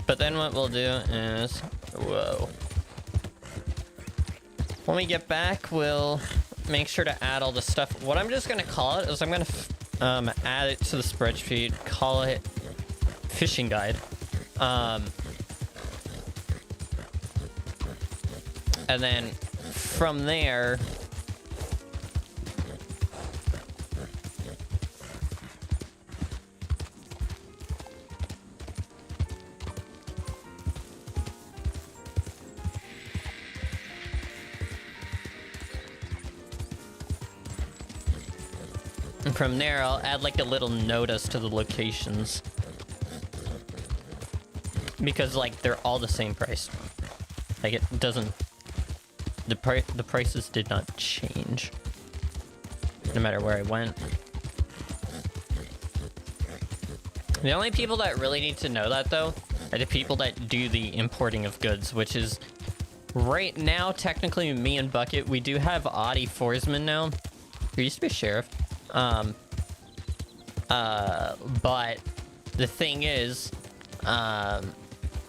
But then what we'll do is, whoa. When we get back, we'll make sure to add all the stuff. What I'm just gonna call it is I'm gonna add it to the spreadsheet, call it fishing guide. And then from there, I'll add like a little notice to the locations. Because like they're all the same price. Like it doesn't, the prices did not change no matter where I went. The only people that really need to know that though are the people that do the importing of goods, which is right now technically me and Bucket. We do have Audie Forsman now, who used to be a sheriff. But the thing is,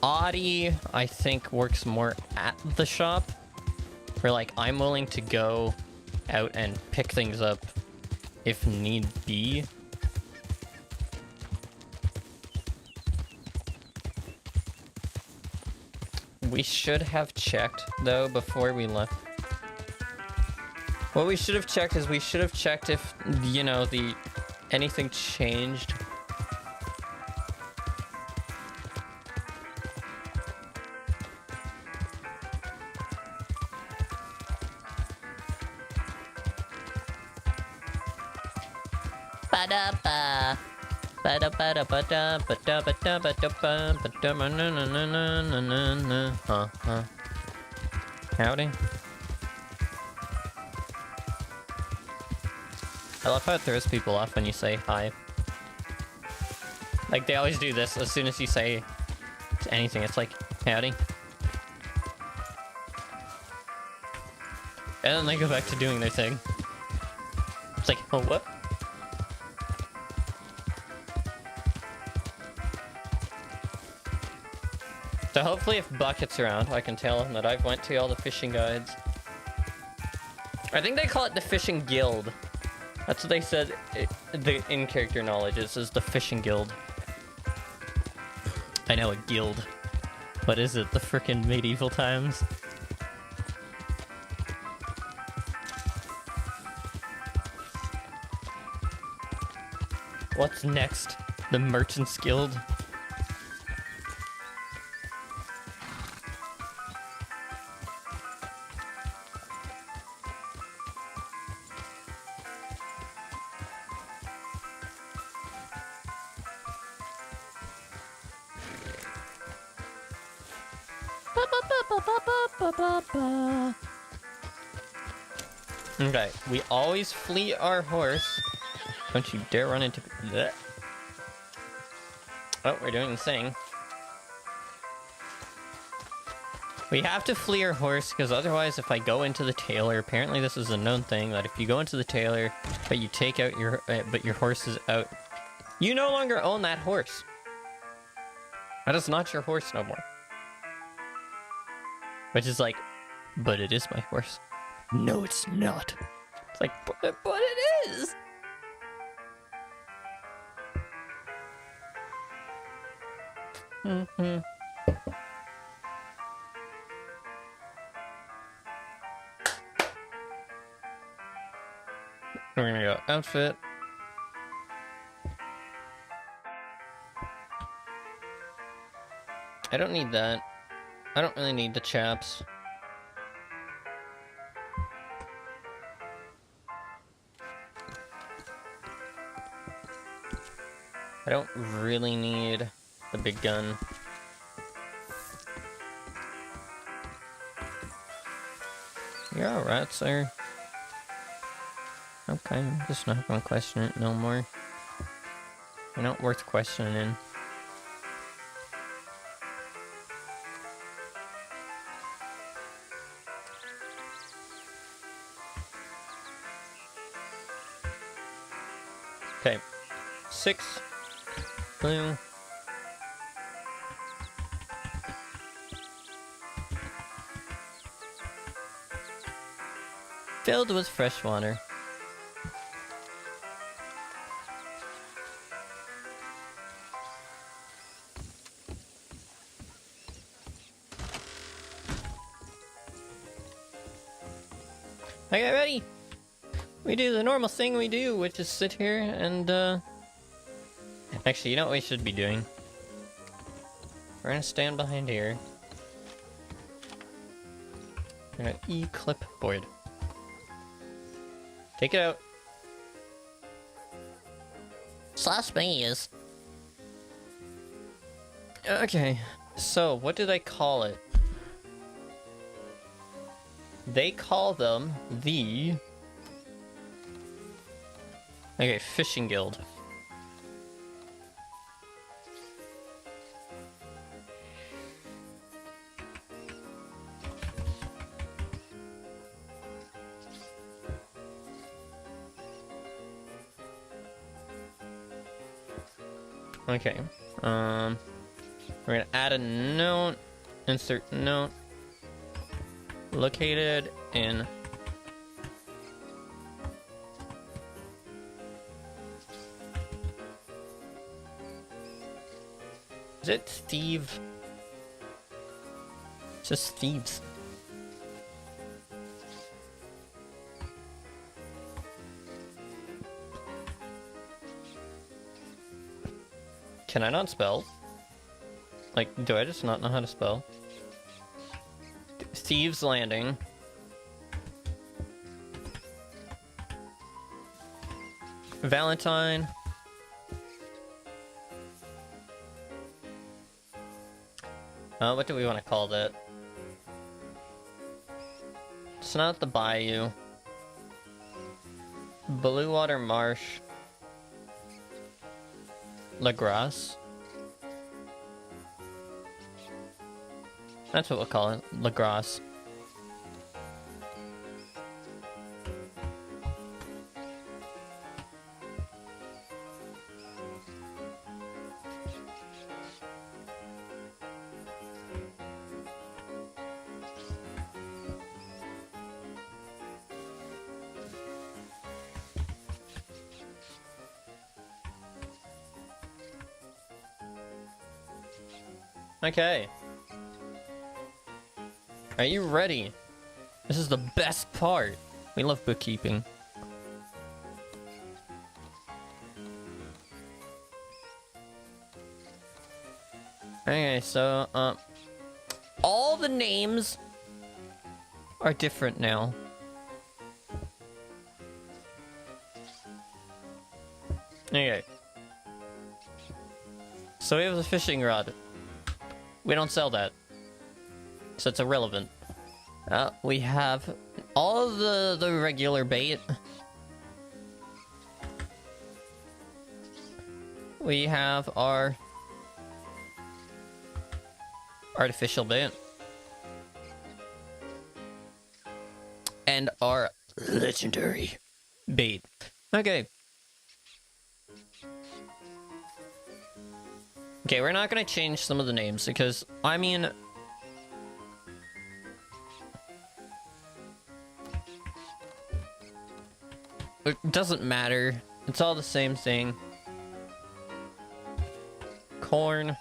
Audie, I think, works more at the shop. Where, like, I'm willing to go out and pick things up if need be. We should have checked, though, before we left. What we should have checked is we should have checked if, you know, anything changed. Ba-da-ba. Ba-da-ba-da-ba-da, ba-da-ba-da-ba-da-ba, ba-da-ba-na-na-na-na-na-na-na. Howdy. I love how it throws people off when you say hi. Like, they always do this as soon as you say anything. It's like, howdy. And then they go back to doing their thing. It's like, oh, what? So hopefully if Bucket's around, I can tell him that I've went to all the fishing guides. I think they call it the fishing guild. That's what they said the in-character knowledge is the fishing guild. I know, a guild. What is it, the frickin' medieval times? What's next? The Merchants Guild? Okay, we always fleet our horse. Don't you dare run into... Blech. Oh, we're doing the thing. We have to flee our horse, because otherwise if I go into the tailor, apparently this is a known thing, that if you go into the tailor, but you take out your... but your horse is out, you no longer own that horse. That is not your horse no more. Which is like, but it is my horse. No, it's not. It's like, but it is. Mm-hmm. We're gonna go outfit. I don't need that. I don't really need the chaps. I don't really need the big gun. You're alright, sir. Okay, I'm just not gonna question it no more. You're not worth questioning. Okay. 6. Blue. Filled with fresh water. Okay, ready? We do the normal thing we do, which is sit here and, Actually, you know what we should be doing? We're gonna stand behind here. We're gonna E-clipboard. Take it out. Slash bees. Okay, so what do they call it? They call them the... Okay, Fishing Guild. Okay, we're gonna add a note, insert note, located in Is it Steve? It's just Steve's. Can I not spell? Like, do I just not know how to spell? Steve's Landing. Valentine. What do we want to call that? It's not the Bayou. Blue Water Marsh. La Grasse. That's what we'll call it. La Grasse. Okay. Are you ready? This is the best part. We love bookkeeping. Okay, so, all the names are different now. Okay. So we have the fishing rod. We don't sell that, so it's irrelevant. We have all of the regular bait. We have our artificial bait. And our legendary bait. Okay. Okay, we're not gonna change some of the names because, I mean... It doesn't matter. It's all the same thing. Corn.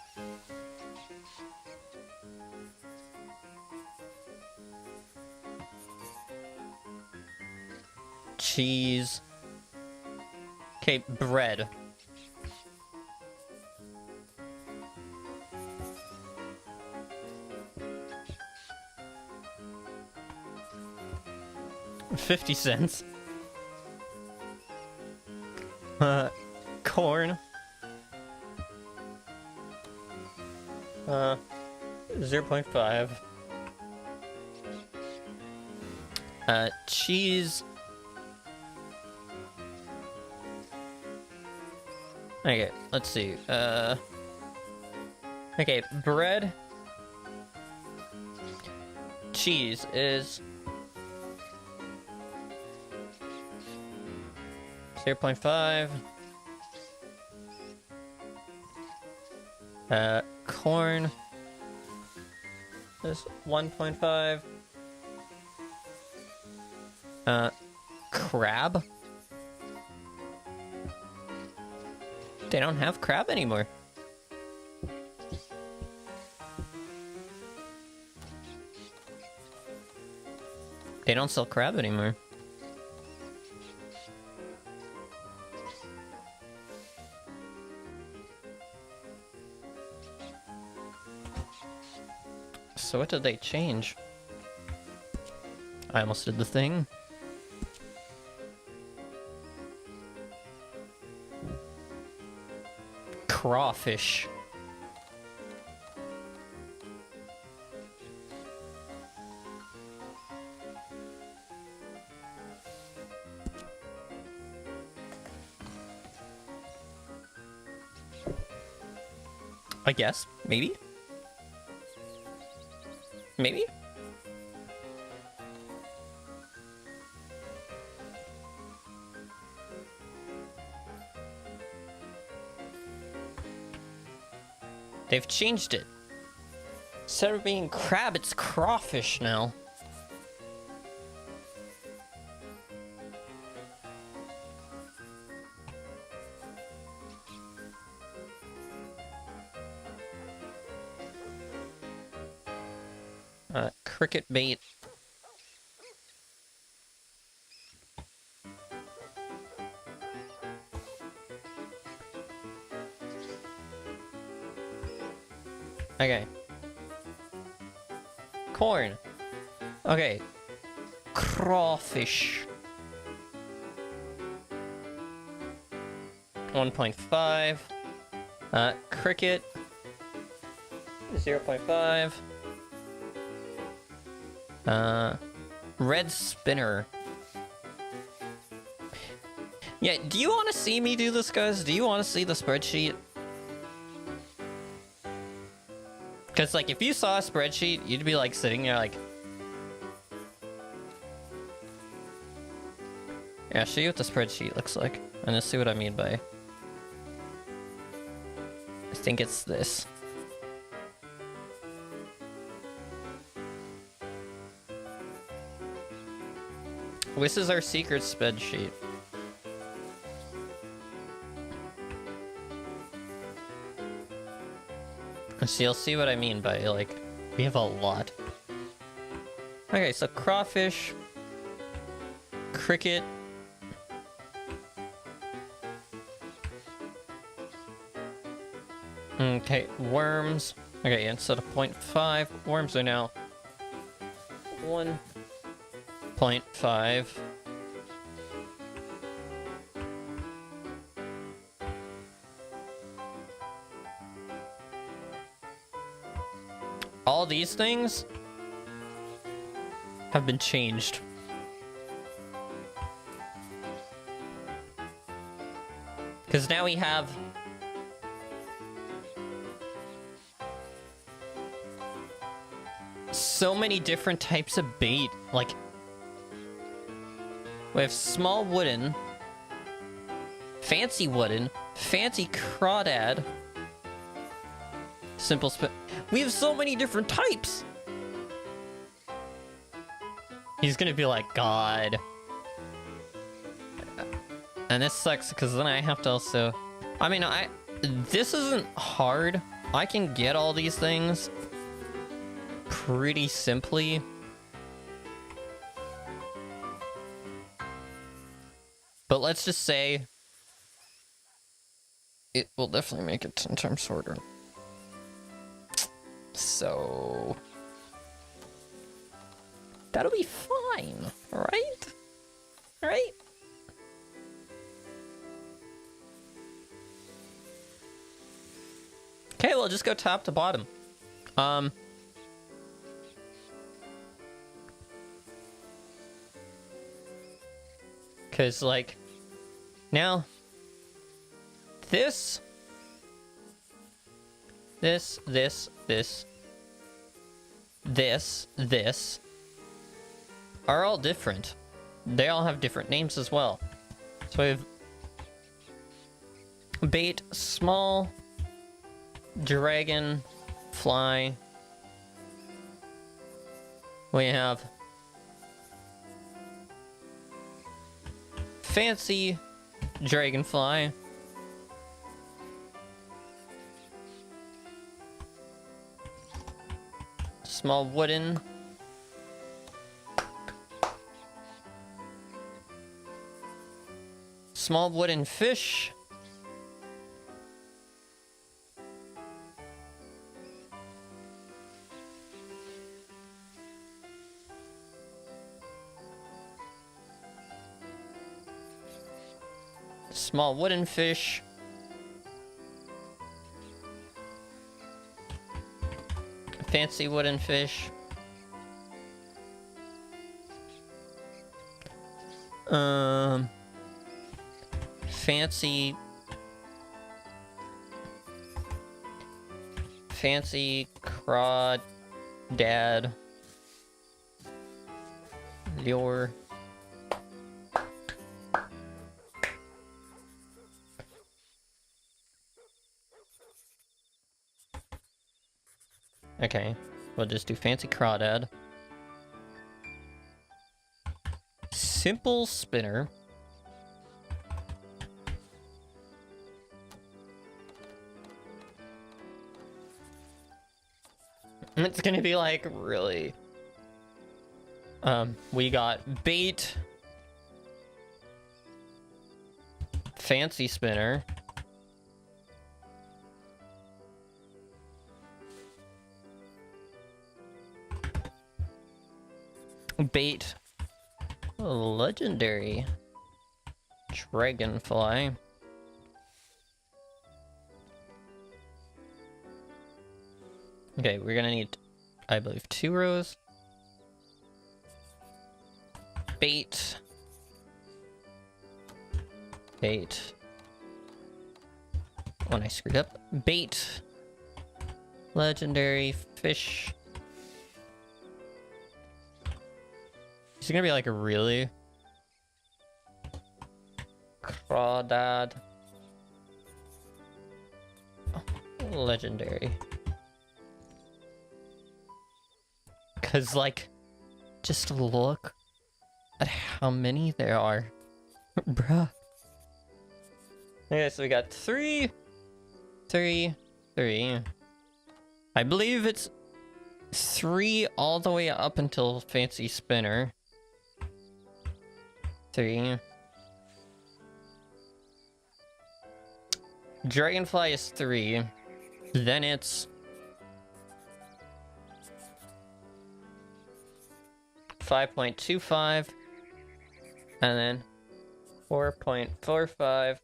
Cheese. Okay, bread. $0.50. Corn. 0.5. Cheese. Okay, let's see. Okay, bread. Cheese is 0.5. Corn is 1.5. Crab. They don't have crab anymore. They don't sell crab anymore. So what did they change? I almost did the thing. Crawfish. I guess. Maybe? Maybe? They've changed it. Instead of being crab, it's crawfish now. Cricket bait. Okay. Corn. Okay. Crawfish. 1.5. Cricket. 0.5. Red spinner. Yeah, do you want to see me do this, guys? Do you want to see the spreadsheet? Because, like, if you saw a spreadsheet, you'd be, like, sitting there, like... Yeah, I'll show you what the spreadsheet looks like. And just see what I mean by... I think it's this. This is our secret spreadsheet. So you'll see what I mean by, like, we have a lot. Okay, so crawfish, cricket, okay, worms. Okay, instead of 0.5, worms are now 1.5. All these things have been changed. Because now we have so many different types of bait. Like, we have small wooden, fancy crawdad, simple spin. We have so many different types. He's gonna be like, God. And this sucks because then I have to also... I mean, this isn't hard. I can get all these things pretty simply. But let's just say it will definitely make it 10 times harder. So that'll be fine, right? Right? Okay, we'll just go top to bottom. Because, like, now, this, are all different. They all have different names as well. So we have bait, small, dragon, fly. We have fancy dragonfly. Small wooden. Small wooden fish. Small wooden fish. Fancy wooden fish. Fancy crawdad lure. Okay, we'll just do fancy crawdad. Simple spinner. It's gonna be like really. We got bait, fancy spinner, bait, legendary dragonfly. Okay, we're gonna need, I believe, 2 rows. Bait. Bait. Oh, and I screwed up. Bait. Legendary fish. Is it gonna be like a really crawdad? Oh, legendary. Cause like, just look at how many there are, bruh. Okay, so we got 3, 3, 3. I believe it's 3 all the way up until fancy spinner. 3. Dragonfly is 3. Then it's 5.25, and then 4.45.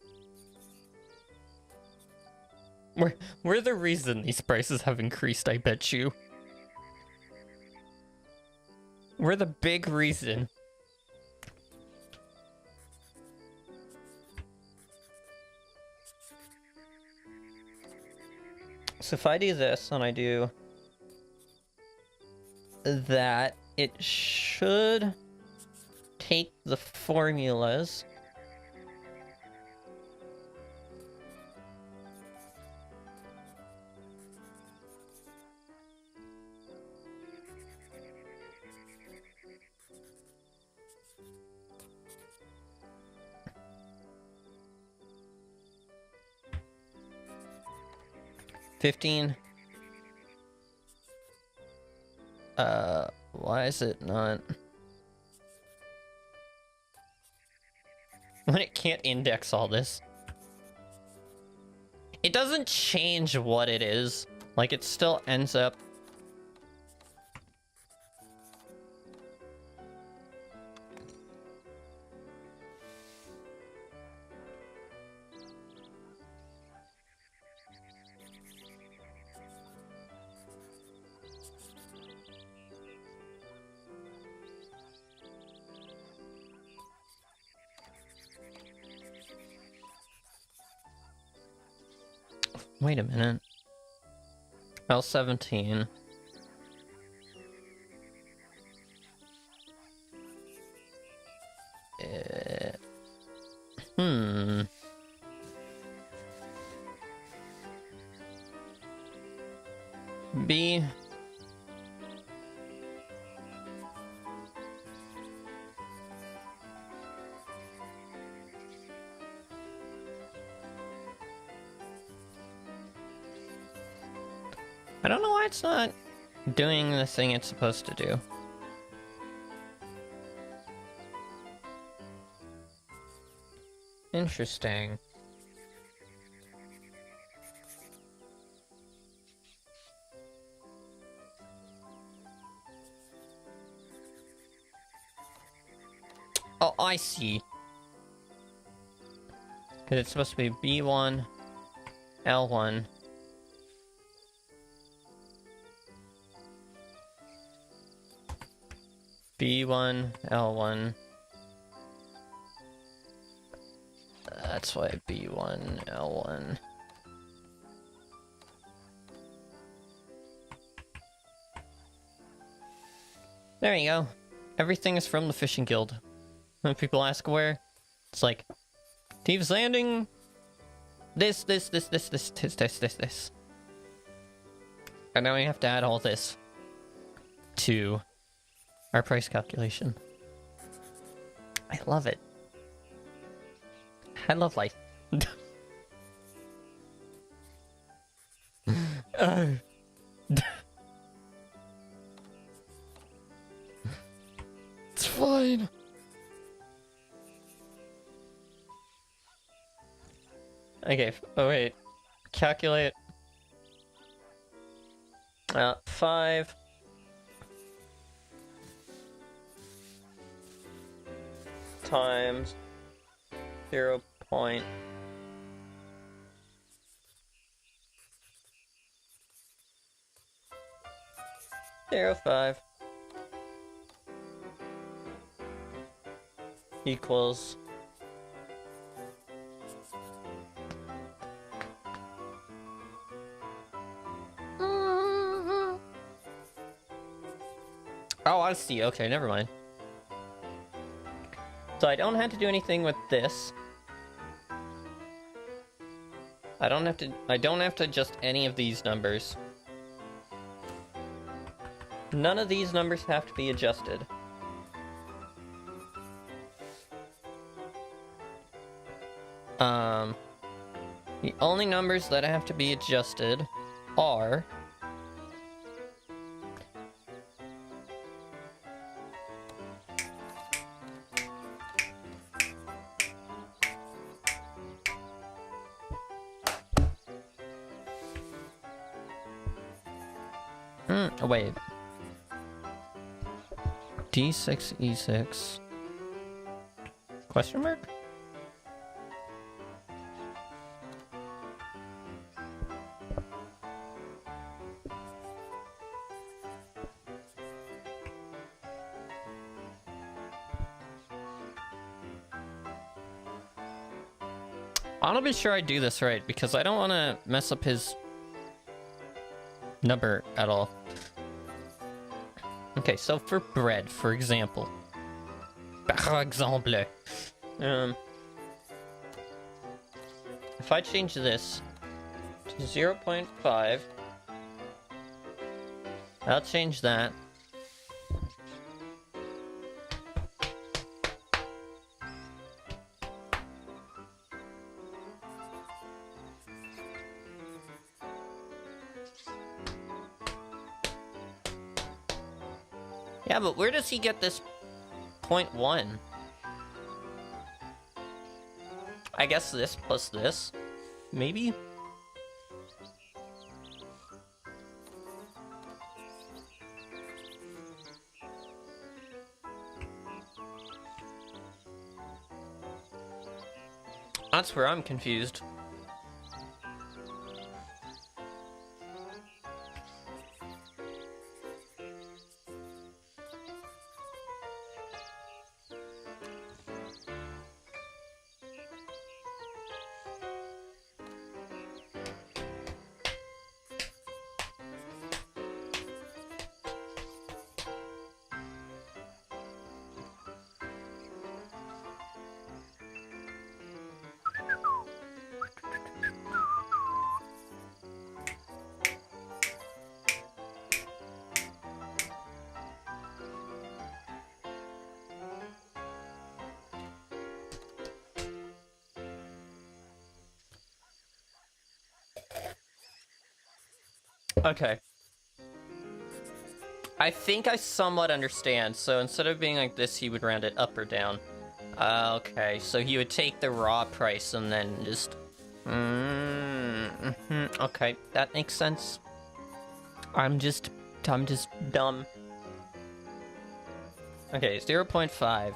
We're the reason these prices have increased, I bet you. We're the big reason. So if I do this and I do that, it should take the formulas. $15. Why is it not? When it can't index all this. It doesn't change what it is. Like, it still ends up. Wait a minute. L17. Hmm. B. I don't know why it's not doing the thing it's supposed to do. Interesting. Oh, I see. Because it's supposed to be B1, L1. B1, L1. That's why B1, L1. There you go. Everything is from the Fishing Guild. When people ask where, it's like, Thieves Landing, this. And now we have to add all this to our price calculation. I love it. I love life. It's fine. Okay, oh wait. Calculate. 5 times 0.05 equals Oh, I see. Okay, never mind. So I don't have to do anything with this. I don't have to adjust any of these numbers. None of these numbers have to be adjusted. The only numbers that have to be adjusted are oh, wait. D6, E6. Question mark? I want to be sure I do this right, because I don't want to mess up his number at all. Okay, so for bread, for example. Par exemple. If I change this to 0.5, I'll change that. Yeah, but where does he get this 0.1? I guess this plus this, maybe? That's where I'm confused. Okay. I think I somewhat understand. So instead of being like this, he would round it up or down. Okay, so he would take the raw price and then just... Okay, that makes sense. I'm just dumb. Okay, 0.5.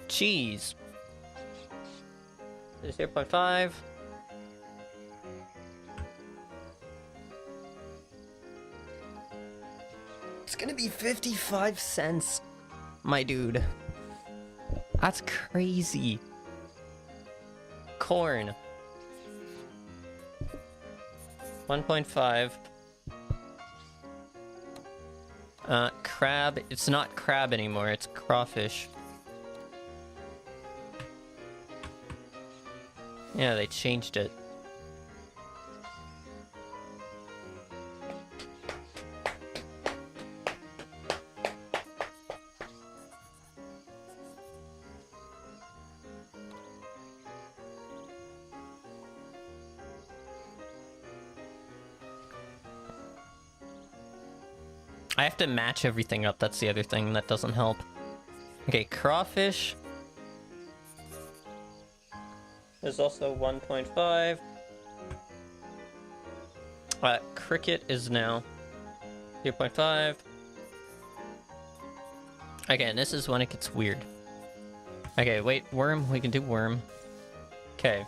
Cheese. 0.5. It's gonna be 55 cents, my dude. That's crazy. Corn. 1.5. Crab. It's not crab anymore, it's crawfish. Yeah, they changed it. I have to match everything up, that's the other thing that doesn't help. Okay, crawfish is also 1.5. Cricket is now 0.5. Okay, and this is when it gets weird. Okay, wait, worm, we can do worm. Okay.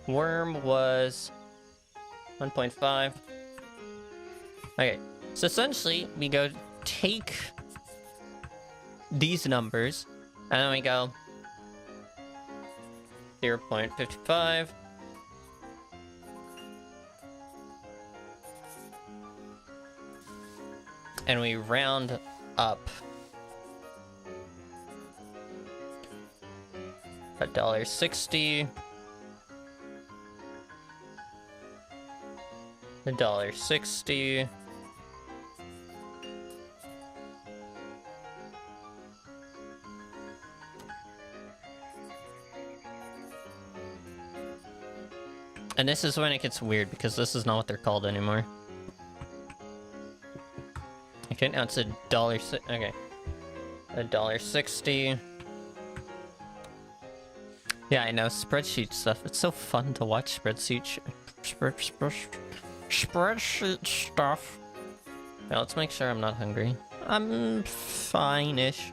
Worm was 1.5. Okay, so essentially, we go take these numbers, and then we go 0.55. And we round up $1.60. $1.60. And this is when it gets weird, because this is not what they're called anymore. Okay, now it's $1.60. Okay. $1.60. Yeah, I know, spreadsheet stuff. It's so fun to watch spreadsheet stuff. Now let's make sure I'm not hungry. I'm fine-ish.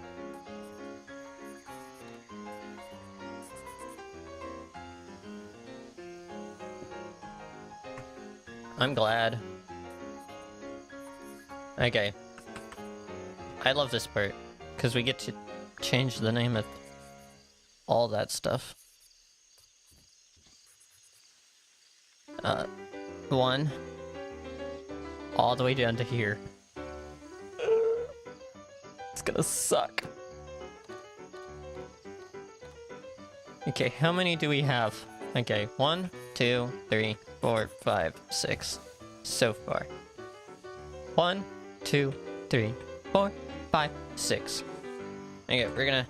I'm glad. Okay. I love this part, because we get to change the name of all that stuff. 1. All the way down to here. It's gonna suck. Okay, how many do we have? Okay, 1, 2, 3, 4, 5, 6. So far. 1, 2, 3, 4, 5, 6. Okay, we're gonna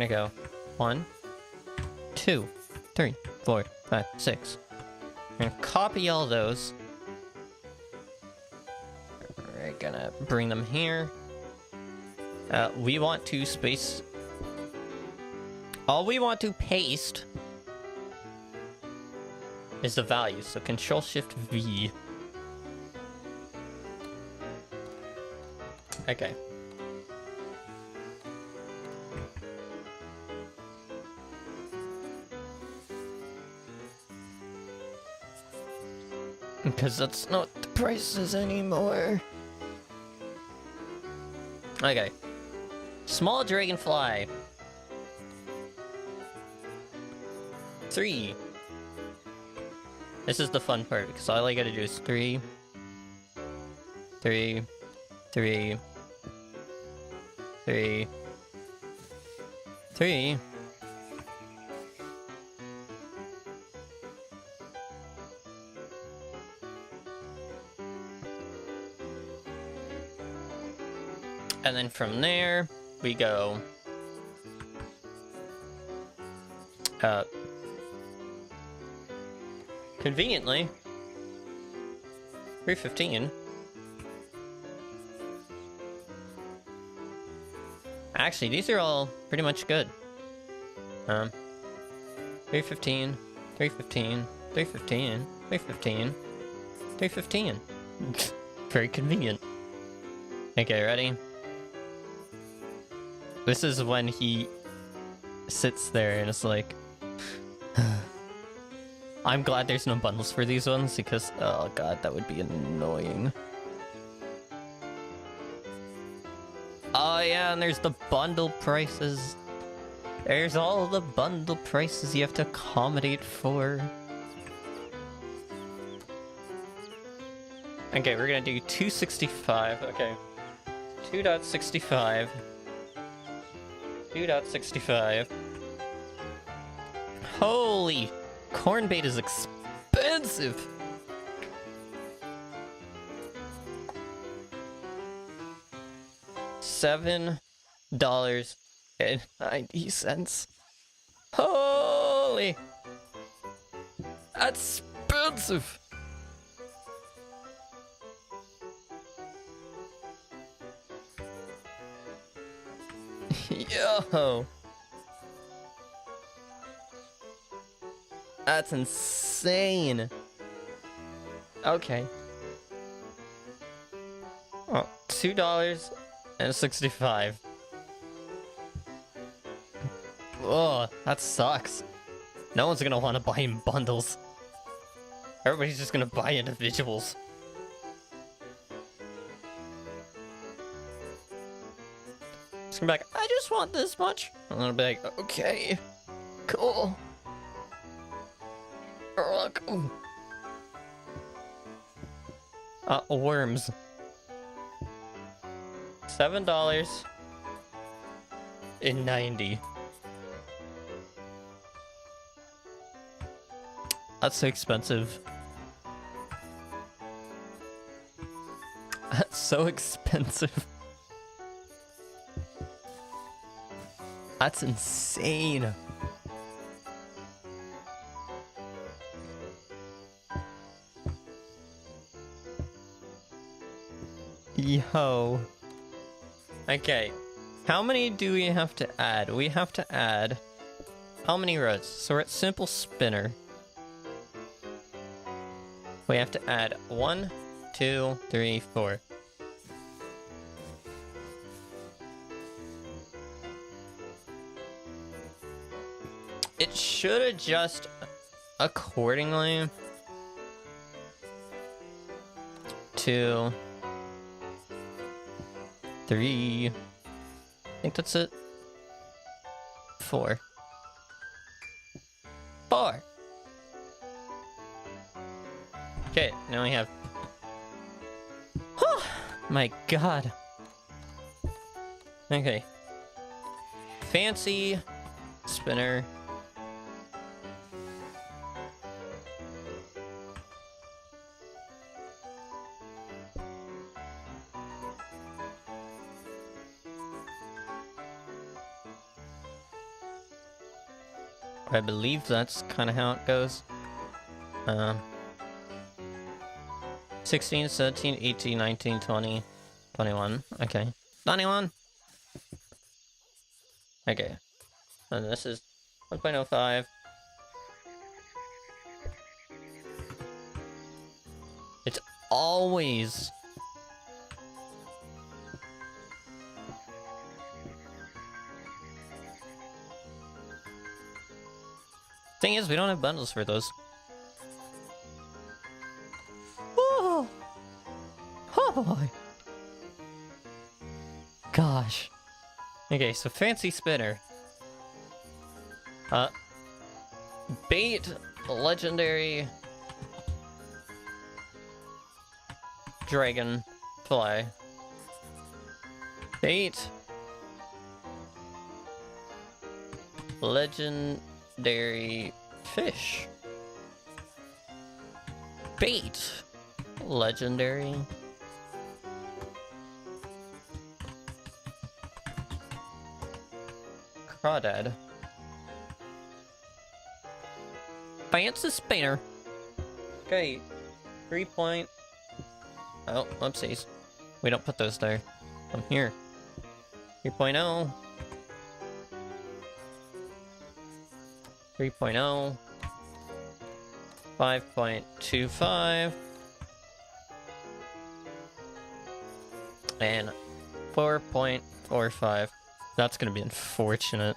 go 1, 2, 3, 4, 5, 6. We're gonna copy all those. We're gonna bring them here. We want to space. All we want to paste is the value, so Control-Shift-V. Okay. Because that's not the prices anymore. Okay. Small dragonfly. 3. This is the fun part, because all I gotta do is 3, 3, 3, 3, 3. And then from there, we go Conveniently, 315. Actually, these are all pretty much good. 315, 315, 315, 315, 315. Very convenient. Okay, ready? This is when he sits there and it's like, I'm glad there's no bundles for these ones because, oh god, that would be annoying. Oh yeah, and there's the bundle prices. There's all the bundle prices you have to accommodate for. Okay, we're gonna do 265. Okay. 2.65. 2.65. Holy! Corn bait is expensive! $7.90. Holy! That's expensive! Yo! That's insane! Okay. Oh, $2.65. Oh, that sucks. No one's gonna want to buy in bundles. Everybody's just gonna buy individuals. Just gonna be like, I just want this much. I'm gonna be like, okay, cool. Cool. Worms. $7.90. That's so expensive. That's so expensive. That's insane. Yo. Okay. How many do we have to add? We have to add... How many rows? So we're at simple spinner. We have to add 1, 2, 3, 4. It should adjust accordingly. 2, 3. I think that's it. 4. 4. Okay, now we have... My god. Okay. Fancy spinner. I believe that's kind of how it goes. 16, 17, 18, 19, 20, 21. Okay. 21! Okay. And this is 1.05. It's always... Thing is, we don't have bundles for those. Oh, oh boy. Gosh. Okay, so fancy spinner. Bait, legendary, dragonfly. Bait, legendary fish. Bait, legendary. Crawdad. Fancy spinner. Okay. 3 point... Oh, whoopsies. We don't put those there. I'm here. 3.0. 3.0. 5.25. And 4.45. That's gonna be unfortunate.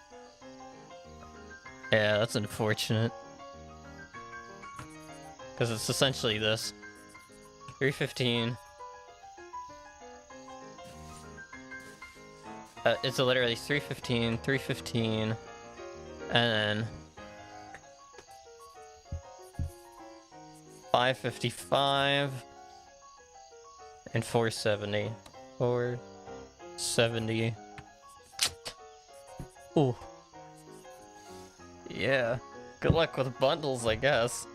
Yeah, that's unfortunate. Because it's essentially this. 315. It's literally 315, 315, and then 555 and 470. 470. Ooh. Yeah. Good luck with bundles, I guess.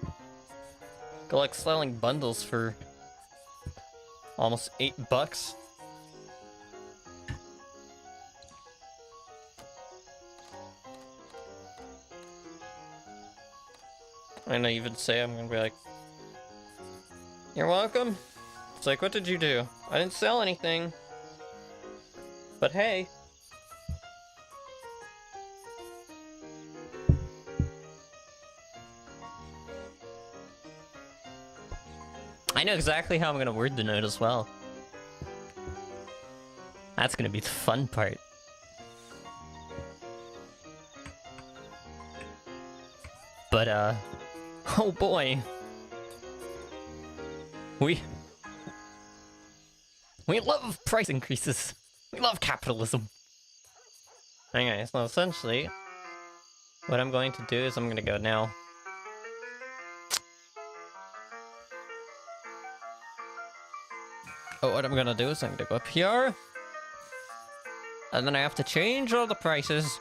Good luck selling bundles for almost $8. And I even say I'm gonna be like, you're welcome. It's like, what did you do? I didn't sell anything. But hey. I know exactly how I'm gonna word the note as well. That's gonna be the fun part. But, oh boy. We love price increases. We love capitalism. Okay, so essentially, what I'm going to do is I'm gonna go now. Oh, what I'm gonna do is I'm gonna go up here. And then I have to change all the prices.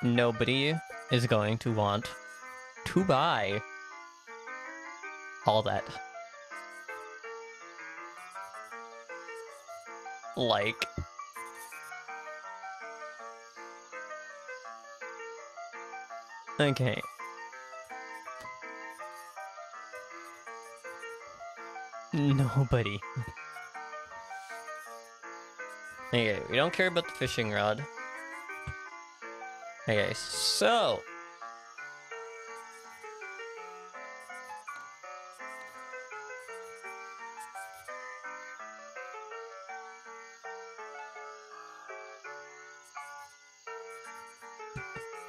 Nobody is going to want to buy all that. Like... Okay. Nobody. Okay, we don't care about the fishing rod. Okay, so...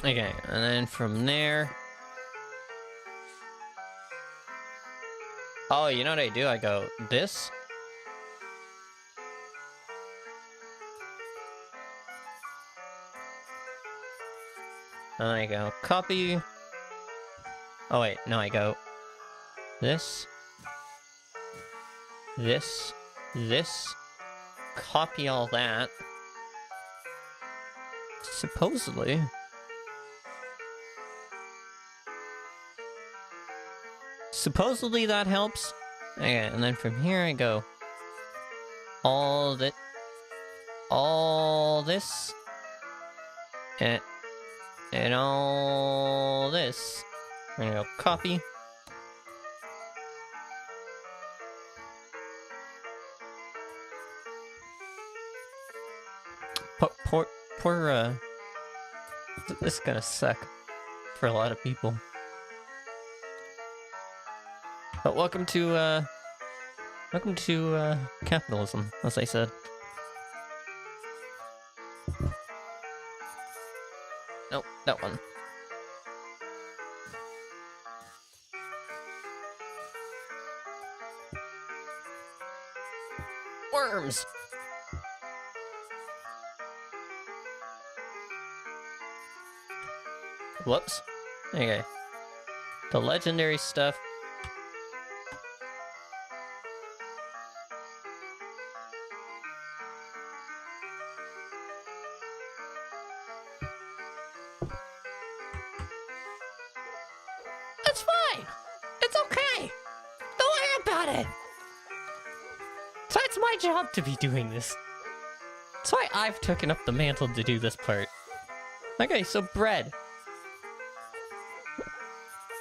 Okay, and then from there... Oh, you know what I do? I go this. And then I go copy. Oh wait, no, I go this, this, this, copy all that. Supposedly. Supposedly that helps. Okay, and then from here I go all that, all this, and all this. I'm gonna go copy. This is gonna suck for a lot of people. But welcome to capitalism, as I said. Nope, that one. Worms! Whoops. Okay. The legendary stuff. It's fine! It's okay! Don't worry about it! So it's my job to be doing this. That's why I've taken up the mantle to do this part. Okay, so bread.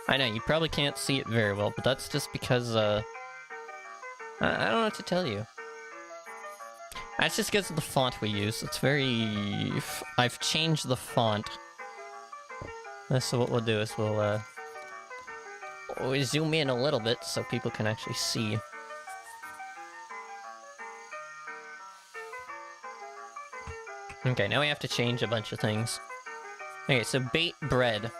I know, you probably can't see it very well, but that's just because, I don't know what to tell you. That's just because of the font we use. It's very... I've changed the font. So what we'll do is we'll zoom in a little bit so people can actually see. Okay, now we have to change a bunch of things. Okay, so bait bread.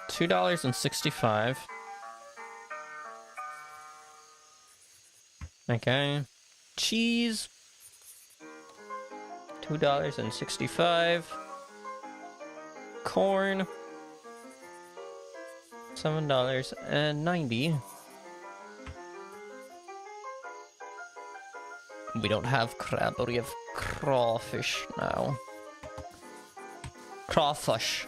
$2.65. Okay. Cheese. $2.65. Corn. $7.90. We don't have crab, but we have crawfish now. Crawfish.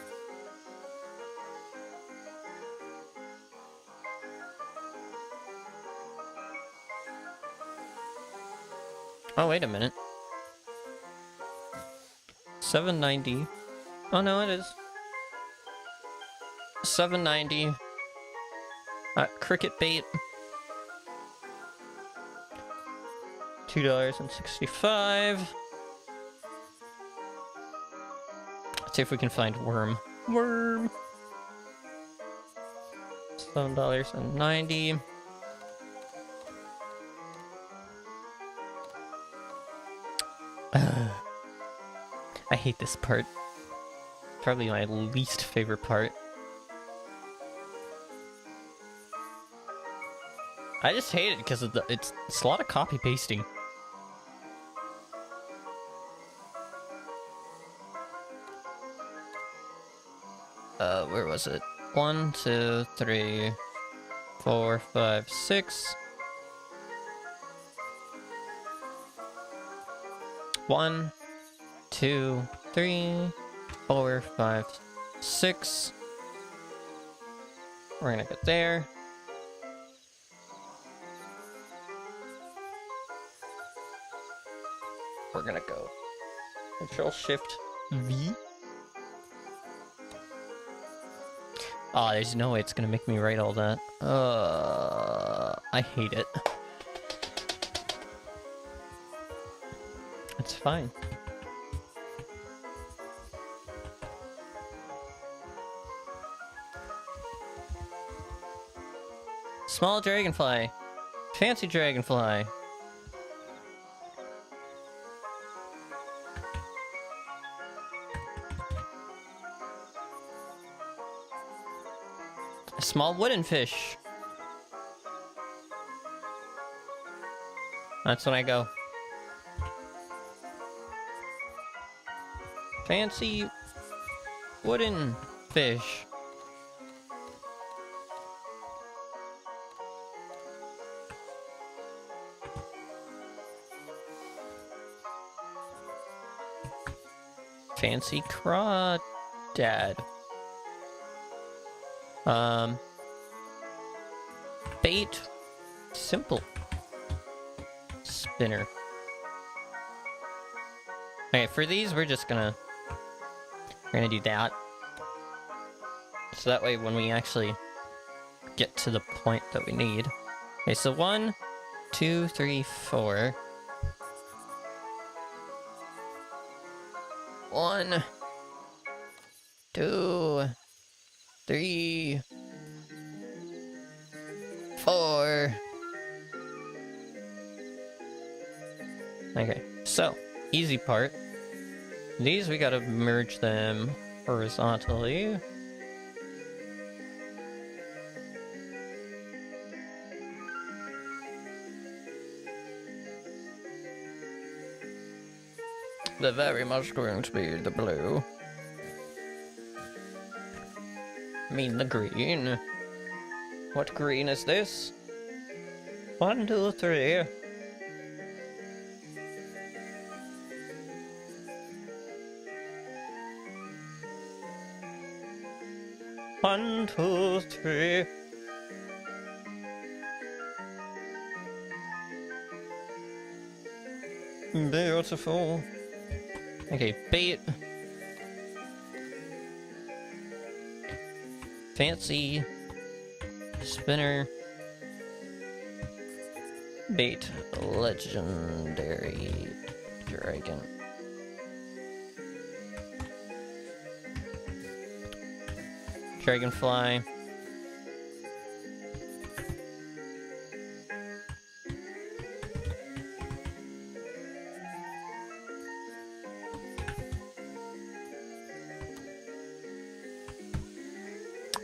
Oh, wait a minute. $7.90. Oh, no, it is. $7.90. Cricket bait. $2.65. Let's see if we can find worm. Worm. $7.90. I hate this part. Probably my least favorite part. I just hate it because of it's a lot of copy pasting. Where was it? 1, 2, 3, 4, 5, 6. 1, 2, 3, 4, 5, 6. We're gonna get there. We're gonna go Control-Shift-V. Ah, oh, there's no way it's gonna make me write all that. I hate it. It's fine. Small dragonfly. Fancy dragonfly. A small wooden fish. That's when I go. Fancy wooden fish. Fancy crawdad. Bait. Simple. Spinner. Okay, for these we're gonna do that. So that way when we actually get to the point that we need. Okay, so 1, 2, 3, 4. 1, 2, 3, 4. Okay, so easy part. These we gotta merge them horizontally. They're very much going to be the blue. I mean the green. What green is this? 1, 2, 3. 1, 2, 3. Beautiful. Okay, bait. Fancy. Spinner. Bait. Legendary dragon. Dragonfly.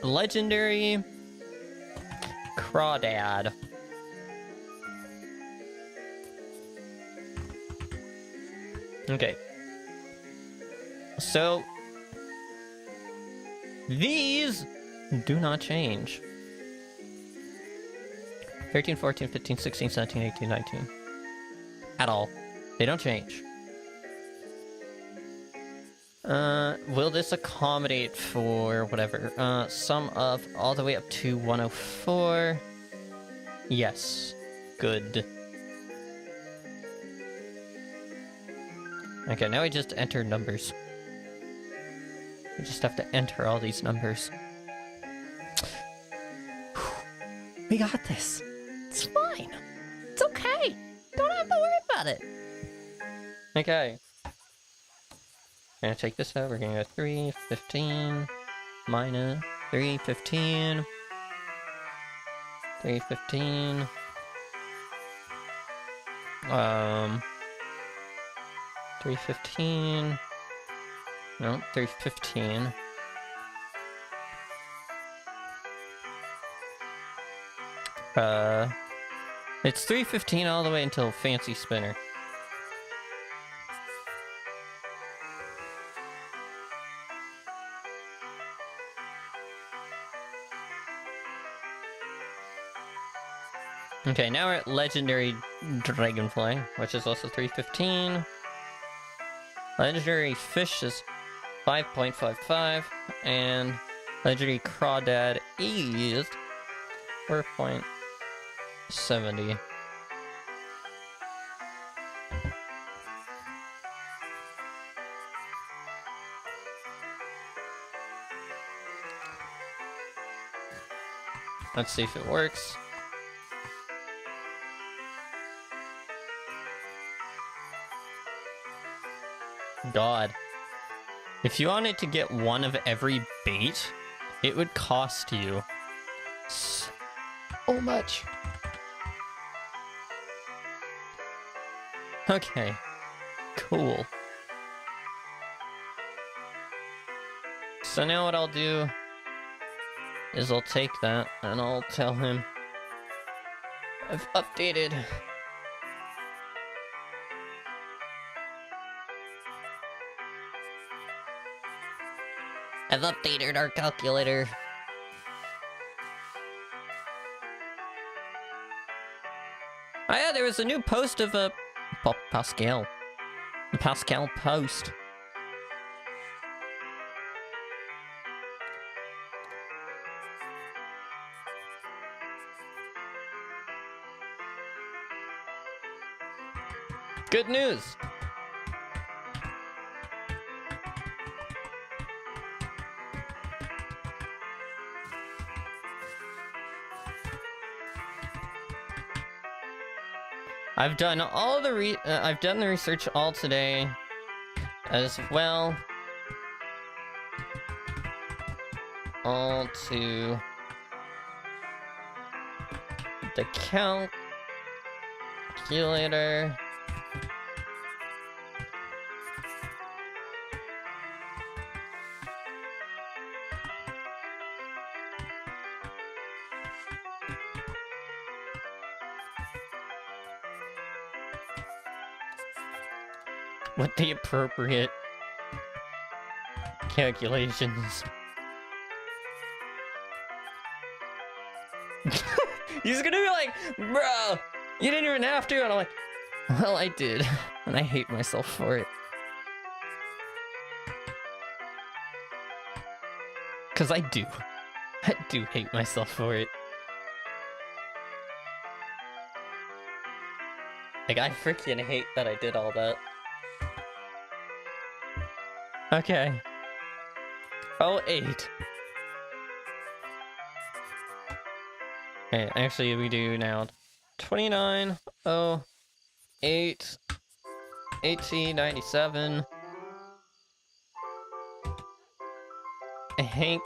Legendary Crawdad. Okay. So these do not change. 13, 14, 15, 16, 17, 18, 19. At all. They don't change. Will this accommodate for whatever? Sum of all the way up to 104. Yes. Good. Okay, now we just enter numbers. We just have to enter all these numbers. We got this. It's fine. It's okay. Don't have to worry about it. Okay. We're gonna take this out. We're gonna go 3, 15, minus 3, 15, 3, 15. 315. No, 315. It's 315 all the way until Fancy Spinner. Okay, now we're at Legendary Dragonfly, which is also 315. Legendary Fish is 5.55, and Legendary Crawdad is 4.70. Let's see if it works. God. If you wanted to get one of every bait, it would cost you so much. Okay. Cool. So now what I'll do is I'll take that and I'll tell him I've updated. I've updated our calculator. Oh yeah, there was a new post of a Pascal. The Pascal post. Good news. I've done all the I've done the research all today as well. All to the calculator. What the appropriate calculations. He's gonna be like, bro, you didn't even have to. And I'm like, well, I did. And I hate myself for it. Because I do. I do hate myself for it. Like, I freaking hate that I did all that. Okay. 08. Okay, actually we do now 29, 08, 1897, Hank,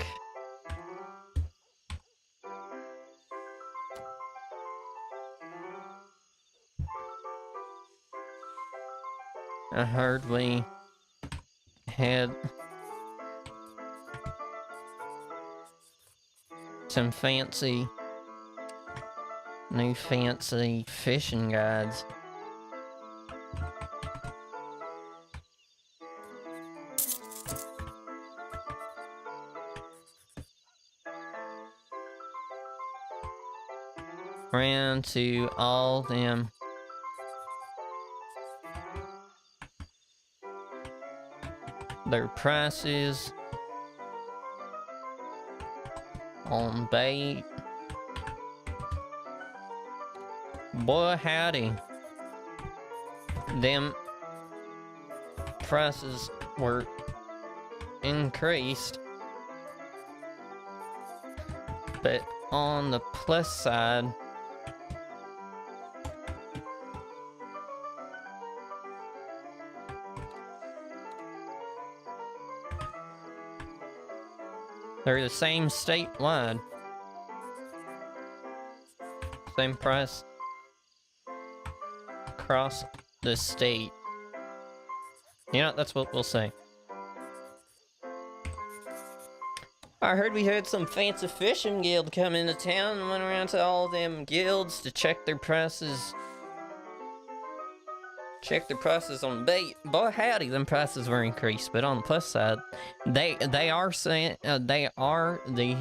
I heard we had some new fancy fishing guides. Ran to all them their prices on bait. Boy howdy, them prices were increased, but on the plus side, they're the same statewide. Same price across the state. You know, that's what we'll say. I heard we had some fancy fishing guild come into town and went around to all them guilds to check their prices. Check their prices on bait. Boy howdy, them prices were increased. But on the plus side, they are saying they're the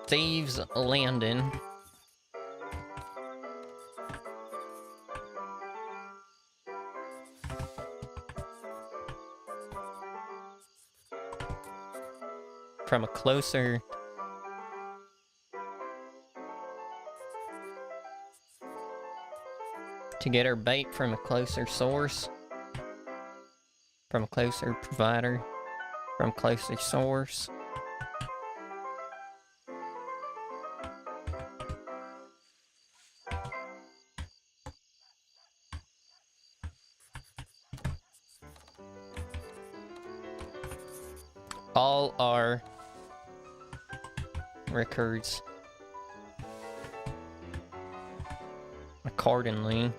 Thieves Landing. From a closer to get our bait from a closer source, from a closer provider, from closer source. All our records accordingly.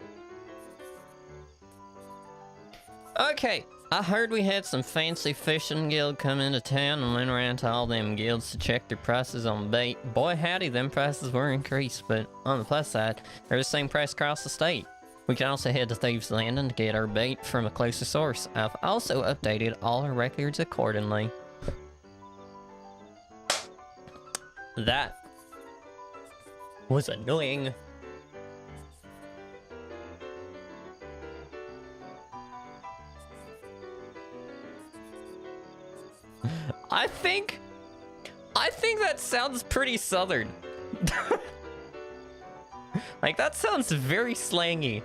Okay, I heard we had some fancy fishing guild come into town and went around to all them guilds to check their prices on bait. Boy howdy, them prices were increased, but on the plus side, they're the same price across the state. We can also head to Thieves Landing to get our bait from a closer source. I've also updated all our records accordingly. That was annoying. I think that sounds pretty southern. Like, that sounds very slangy.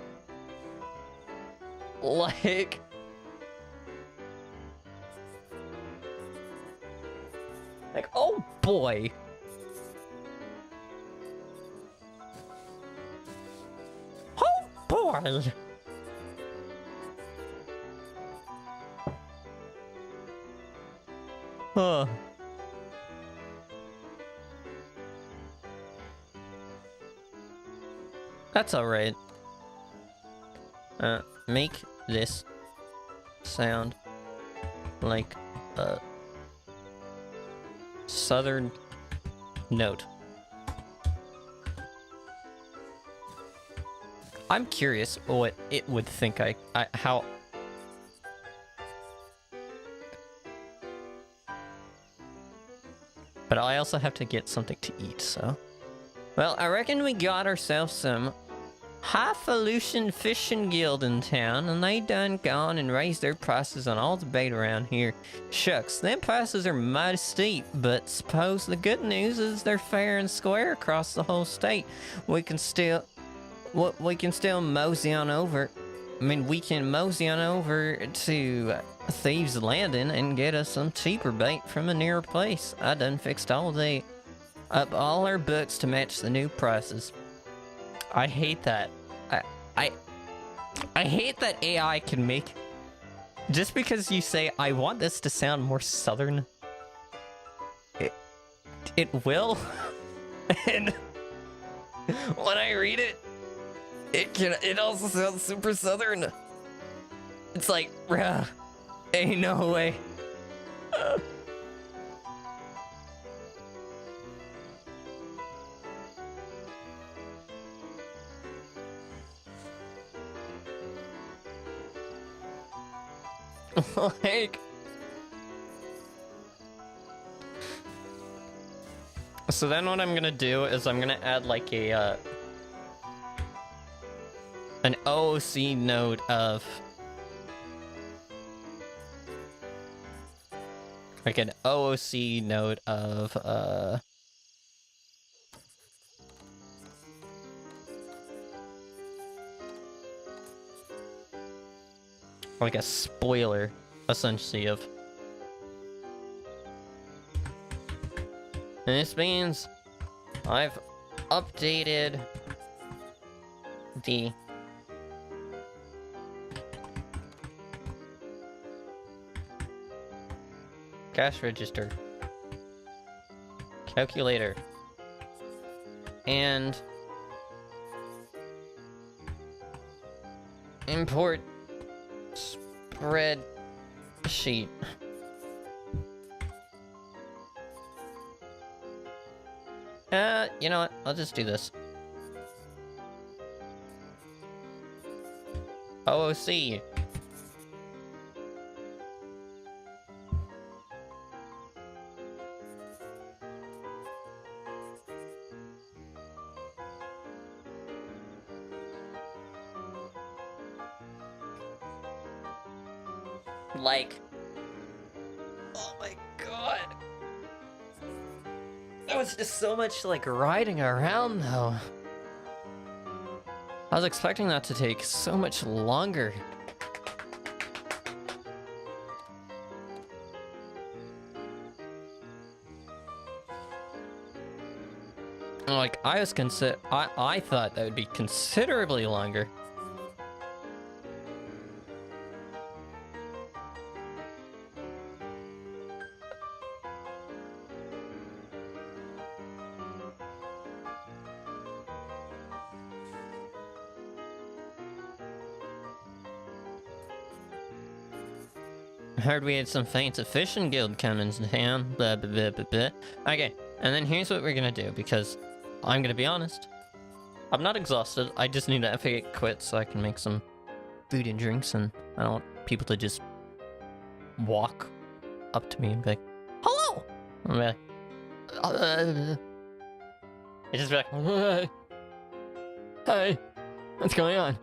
Like... Like, oh boy. Oh boy. Huh. That's alright. Make this sound like a southern note. I'm curious what it would think how... But I also have to get something to eat, so... Well, I reckon we got ourselves some highfalutin fishing guild in town, and they done gone and raised their prices on all the bait around here. Shucks, them prices are mighty steep, but suppose the good news is they're fair and square across the whole state. We can still mosey on over. I mean, we can mosey on over to Thieves Landing and get us some cheaper bait from a nearer place. I done fixed up all our books to match the new prices. I hate that. I hate that AI can make... Just because you say, I want this to sound more southern, it will. And when I read it, it also sounds super southern. It's like, bruh, ain't no way. Like... So then what I'm gonna do is I'm gonna add like a, an OOC node of... Like an OOC node of, like a spoiler, essentially, of... And this means I've updated the cash register, calculator, and import spreadsheet. You know what? I'll just do this. OOC. Like... Oh my god. That was just so much, like, riding around, though. I was expecting that to take so much longer. Like, I thought that would be considerably longer. I heard we had some fancy fishing guild coming to town, blah blah blah blah blah. Okay, and then here's what we're gonna do, because I'm gonna be honest, I'm not exhausted, I just need to epic quit so I can make some food and drinks, and I don't want people to just walk up to me and be like, hello! I'm like, it just be like, hey, what's going on?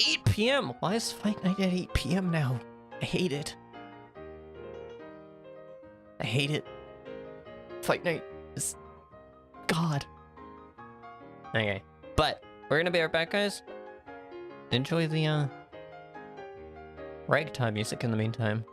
8 p.m. Why is Fight Night at 8 p.m. now? I hate it. I hate it. Fight Night is... God. Okay. But, we're gonna be right back, guys. Enjoy the, ragtime music in the meantime.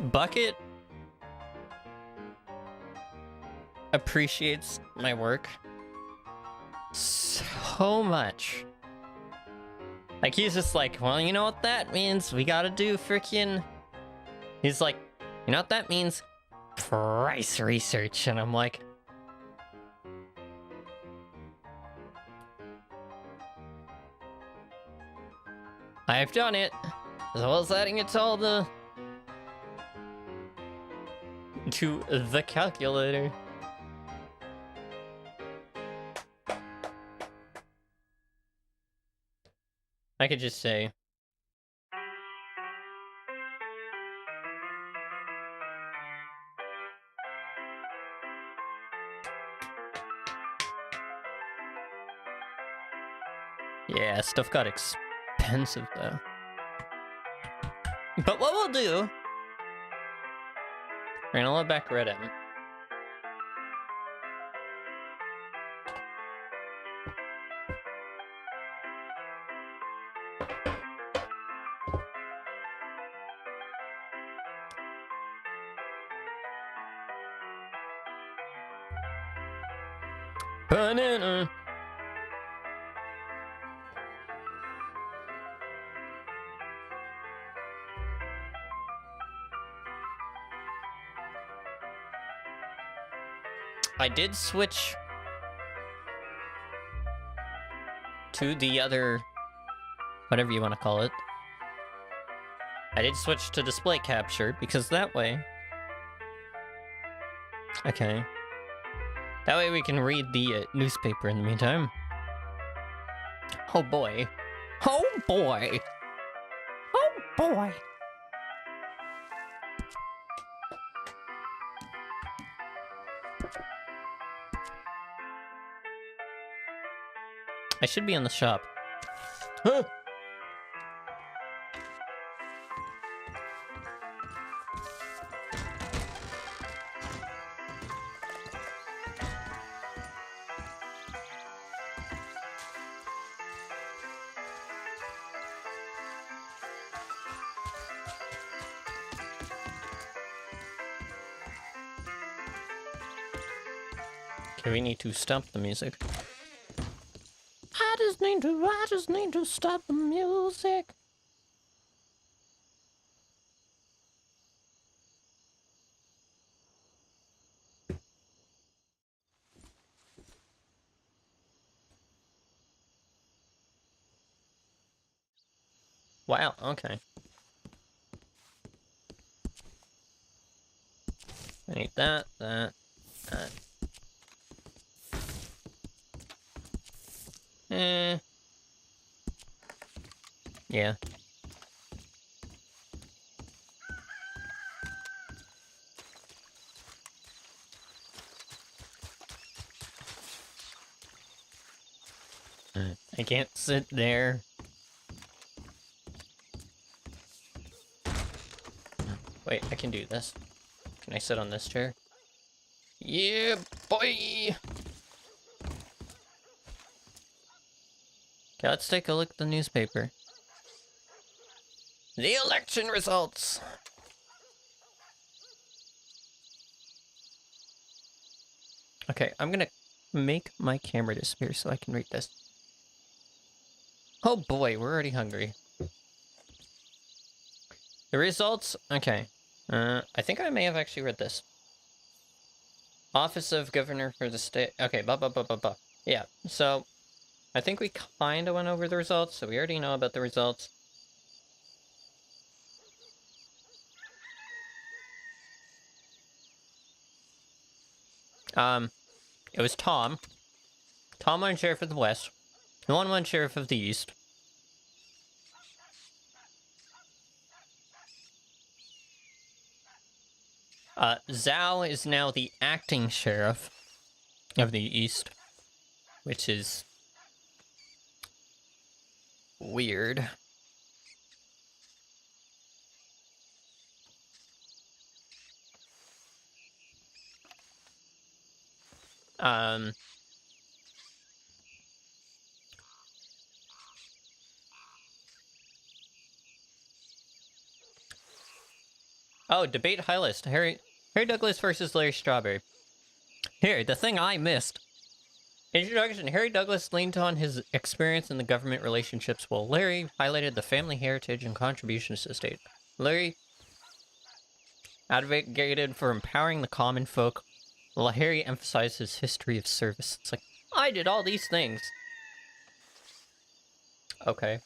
Bucket appreciates my work so much. Like, he's just like, well, you know what that means? We gotta do freaking... He's like, you know what that means? Price research. And I'm like... I've done it. As well as adding it to all the... to the calculator. I could just say... Yeah, stuff got expensive though. But what we'll do... We're gonna let back red him. Banana. I did switch to the other, whatever you want to call it. I did switch to display capture because that way, okay, that way we can read the newspaper in the meantime. Oh boy. Oh boy. Oh boy. I should be in the shop. Huh. Okay, we need to stop the music. I just need to stop the music. Wow, okay. I need that. Yeah. I can't sit there. Wait, I can do this. Can I sit on this chair? Yeah, boy! Okay, let's take a look at the newspaper. The election results! Okay, I'm gonna make my camera disappear so I can read this. Oh boy, we're already hungry. The results, okay. I think I may have actually read this. Office of Governor for the state, okay, blah. Yeah, so, I think we kinda went over the results, so we already know about the results. It was Tom. Tom won Sheriff of the West. One won Sheriff of the East. Zhao is now the acting Sheriff of the East, which is weird. Oh, debate high list. Harry Douglas versus Larry Strawberry. Here, the thing I missed. Introduction. Harry Douglas leaned on his experience in the government relationships, while Larry highlighted the family heritage and contributions to the state. Larry advocated for empowering the common folk, while Harry emphasized his history of service. It's like, I did all these things. Okay.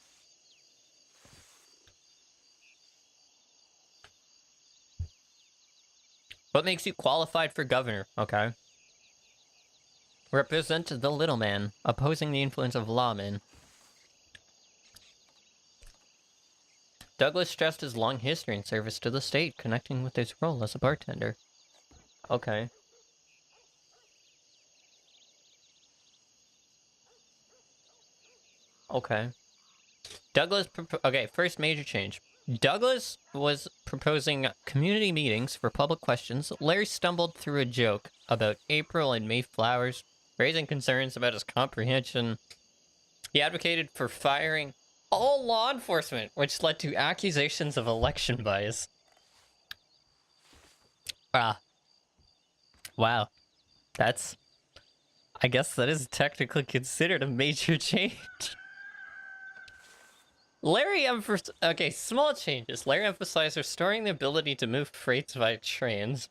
What makes you qualified for governor? Okay. Represent the little man, opposing the influence of lawmen. Douglas stressed his long history in service to the state, connecting with his role as a bartender. Okay. Okay. Okay, first major change. Douglas was proposing community meetings for public questions. Larry stumbled through a joke about April and May flowers, raising concerns about his comprehension. He advocated for firing all law enforcement, which led to accusations of election bias. Wow. I guess that is technically considered a major change. Okay, small changes. Larry emphasized restoring the ability to move freights via trains.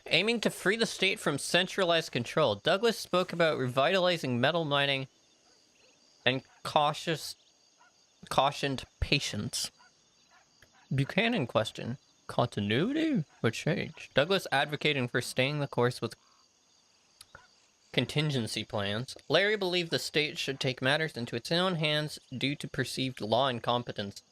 Aiming to free the state from centralized control. Douglas spoke about revitalizing metal mining and cautioned patience. Buchanan question. Continuity or change? Douglas advocating for staying the course with contingency plans. Larry believed the state should take matters into its own hands due to perceived law incompetence.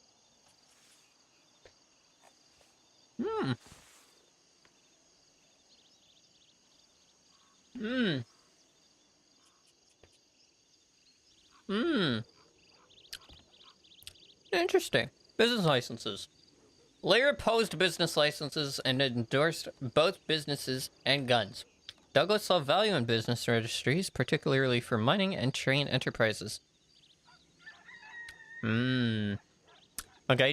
Interesting. Business licenses. Larry opposed business licenses and endorsed both businesses and guns. Douglas saw value in business registries, particularly for mining and train enterprises. Okay,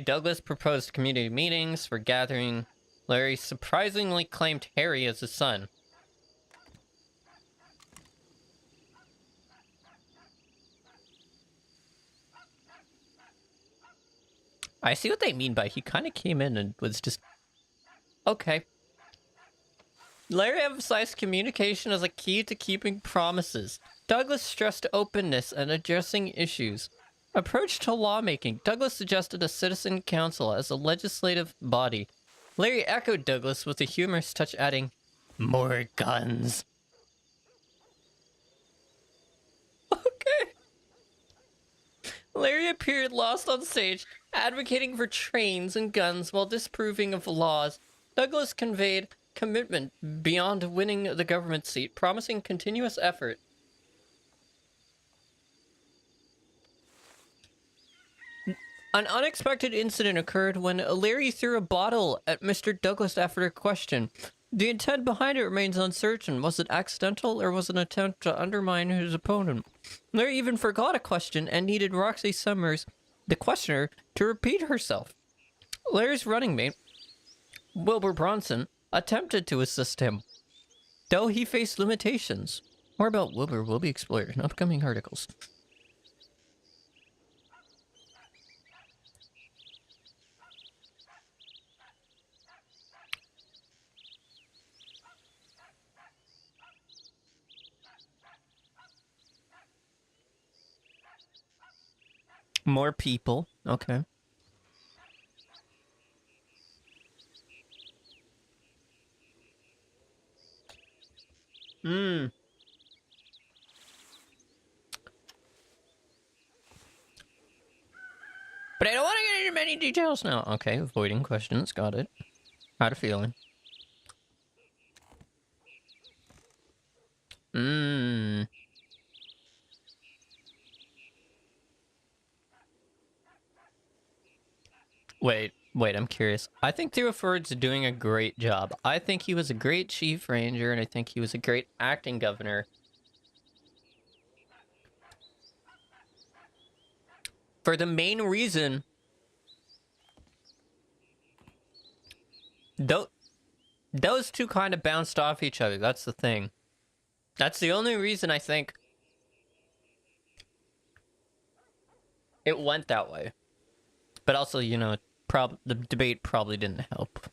Douglas proposed community meetings for gathering. Larry surprisingly claimed Harry as his son. I see what they mean by he kind of came in and was just... Okay. Larry emphasized communication as a key to keeping promises. Douglas stressed openness and addressing issues. Approach to lawmaking. Douglas suggested a citizen council as a legislative body. Larry echoed Douglas with a humorous touch, adding, "More guns." Okay. Larry appeared lost on stage, advocating for trains and guns while disapproving of laws. Douglas conveyed commitment beyond winning the government seat, promising continuous effort. An unexpected incident occurred when Larry threw a bottle at Mr. Douglas after a question. The intent behind it remains uncertain. Was it accidental or was it an attempt to undermine his opponent? Larry even forgot a question and needed Roxy Summers, the questioner, to repeat herself. Larry's running mate, Wilbur Bronson, attempted to assist him, though he faced limitations. More about Wilbur will be explored in upcoming articles. More people. Okay. But I don't want to get into many details now. Okay, avoiding questions. Got it. Had a feeling. Wait, I'm curious. I think Thruford's doing a great job. I think he was a great chief ranger, and I think he was a great acting governor. For the main reason... Those two kind of bounced off each other. That's the thing. That's the only reason I think it went that way. But also, you know, the debate probably didn't help.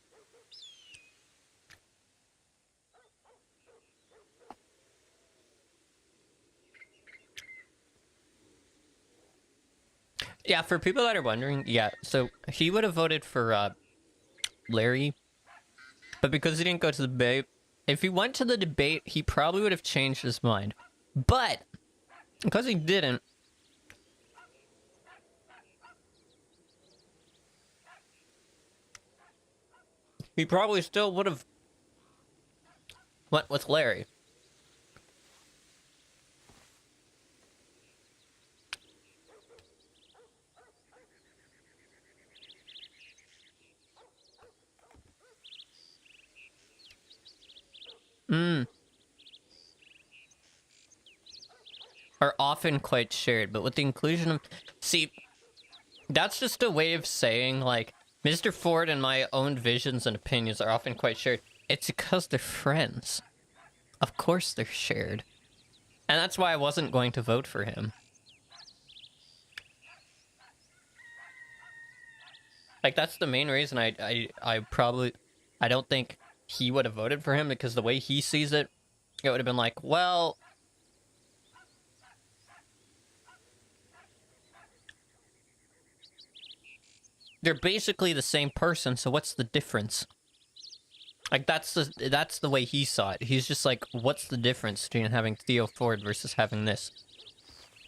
Yeah, for people that are wondering, yeah, so he would have voted for Larry. But because he didn't go to the debate, if he went to the debate, he probably would have changed his mind. But, because he didn't, he probably still would have went with Larry. Are often quite shared, but with the inclusion of... See, that's just a way of saying, like, Mr. Ford and my own visions and opinions are often quite shared. It's because they're friends. Of course they're shared. And that's why I wasn't going to vote for him. Like, that's the main reason I don't think he would have voted for him, because the way he sees it, it would have been like, well... They're basically the same person, so what's the difference? Like, that's the way he saw it. He's just like, what's the difference between having Theo Ford versus having this?